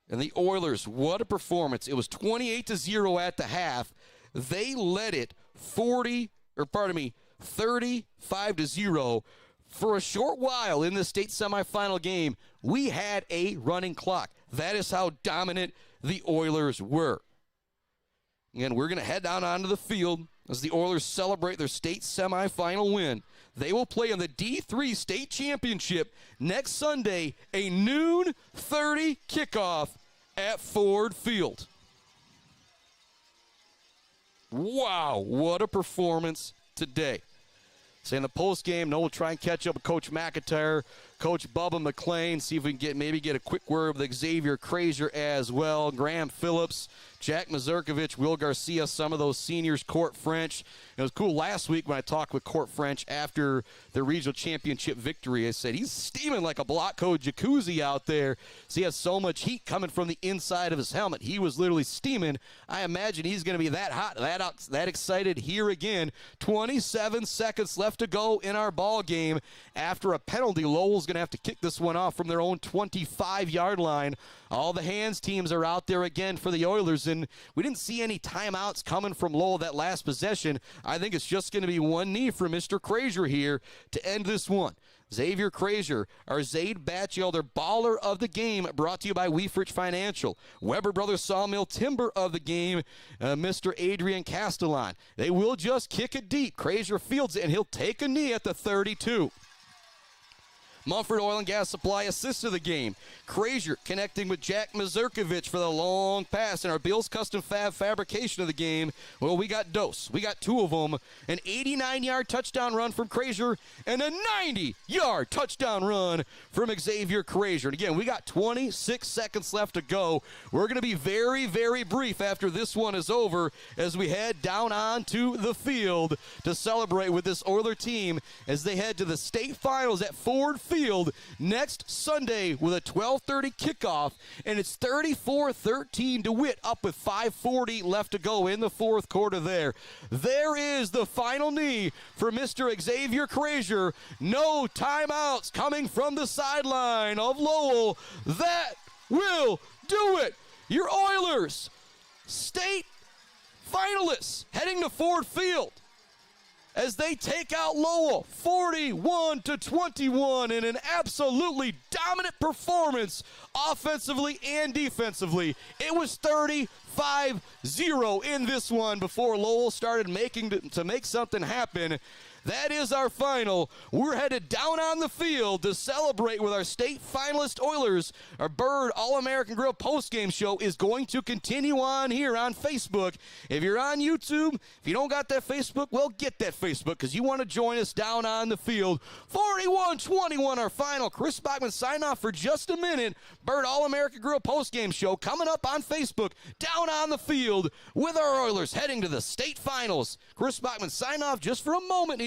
And the Oilers, what a performance. It was 28-0 at the half. They led it 35-0. For a short while in the state semifinal game, we had a running clock. That is how dominant the Oilers were. And we're going to head down onto the field as the Oilers celebrate their state semifinal win. They will play in the D3 state championship next Sunday, a noon 30 kickoff at Ford Field. Wow, what a performance today. So in the postgame, we'll try and catch up with Coach McIntyre, Coach Bubba McLean, see if we can maybe get a quick word with Xavier Frazier as well. Graham Phillips, Jack Mazurkovich, Will Garcia, some of those seniors, Court French. It was cool last week when I talked with Court French after the regional championship victory. I said, he's steaming like a block code jacuzzi out there. So he has so much heat coming from the inside of his helmet. He was literally steaming. I imagine he's going to be that hot, that excited here again. 27 seconds left to go in our ball game. After a penalty, Lowell's going to have to kick this one off from their own 25-yard line. All the hands teams are out there again for the Oilers, and we didn't see any timeouts coming from Lowell that last possession. I think it's just going to be one knee for Mr. Frazier here to end this one. Xavier Frazier, our Zaid Batchelder baller of the game, brought to you by Weefrich Financial. Weber Brothers Sawmill Timber of the game, Mr. Adrian Castellan. They will just kick it deep. Frazier fields it, and he'll take a knee at the 32. Mumford Oil and Gas Supply assisted the game. Krazier connecting with Jack Mazurkovich for the long pass. And our Bills Custom Fab fabrication of the game, well, we got Dose. We got two of them. An 89-yard touchdown run from Krazier and a 90-yard touchdown run from Xavier Krazier. And again, we got 26 seconds left to go. We're going to be very, very brief after this one is over as we head down onto the field to celebrate with this Oiler team as they head to the state finals at Ford Field next Sunday with a 12:30 kickoff. And it's 34-13 DeWitt up with 5:40 left to go in the fourth quarter there. There is the final knee for Mr. Xavier Krazier. No timeouts coming from the sideline of Lowell. That will do it. Your Oilers, state finalists, heading to Ford Field as they take out Lowell 41-21 in an absolutely dominant performance offensively and defensively. It was 35-0 in this one before Lowell started to make something happen. That is our final. We're headed down on the field to celebrate with our state finalist Oilers. Our Bird All-American Grill postgame show is going to continue on here on Facebook. If you're on YouTube, if you don't got that Facebook, well, get that Facebook because you want to join us down on the field. 41-21 our final. Chris Bachman sign off for just a minute. Bird All-American Grill postgame show coming up on Facebook down on the field with our Oilers heading to the state finals. Chris Bachman sign off just for a moment.